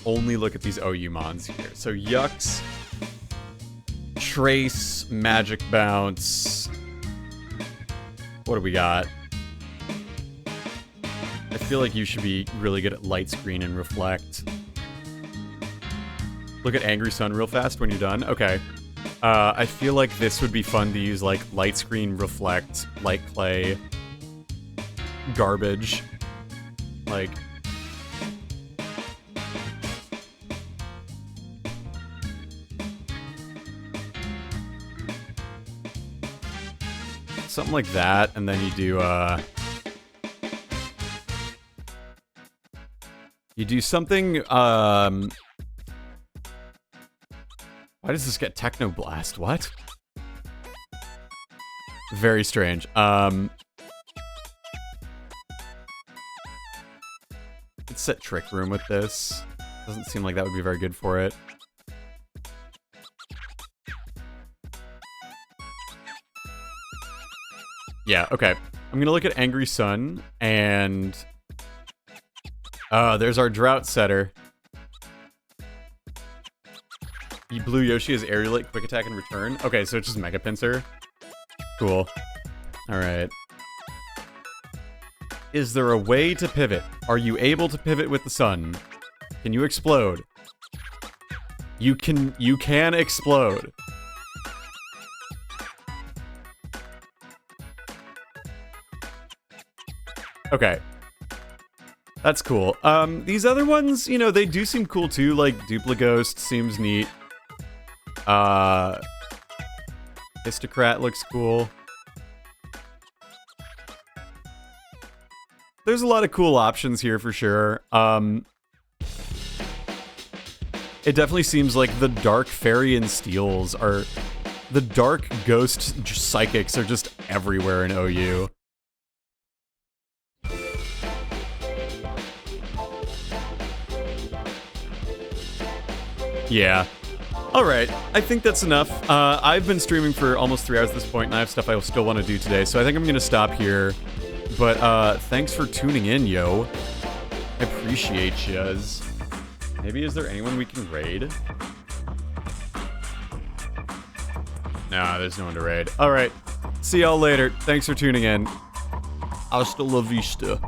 only look at these OU mons here. So Yucks, Trace, Magic Bounce. What do we got? I feel like you should be really good at light screen and reflect. Look at Angry Sun real fast when you're done. Okay. I feel like this would be fun to use, like, light screen, reflect, light clay, garbage. Like... something like that, and then you do, you do something, why does this get Techno Blast? What? Very strange. Let's set Trick Room with this. Doesn't seem like that would be very good for it. Yeah, okay. I'm gonna look at Angry Sun, and... there's our Drought Setter. Blue Yoshi has Aerialate, Quick Attack, and Return. Okay, so it's just Mega Pinsir. Cool. Alright. Is there a way to pivot? Are you able to pivot with the sun? Can you explode? You can explode. Okay. That's cool. These other ones, you know, they do seem cool too, like Duplighost seems neat. Histocrat looks cool. There's a lot of cool options here for sure. It definitely seems like the Dark Fairy and Steels are... the Dark Ghost Psychics are just everywhere in OU. Yeah. Alright, I think that's enough. I've been streaming for almost 3 hours at this point, and I have stuff I still want to do today, so I think I'm gonna stop here. But, thanks for tuning in, yo. I appreciate yas. Maybe is there anyone we can raid? Nah, there's no one to raid. Alright, see y'all later. Thanks for tuning in. Hasta la vista.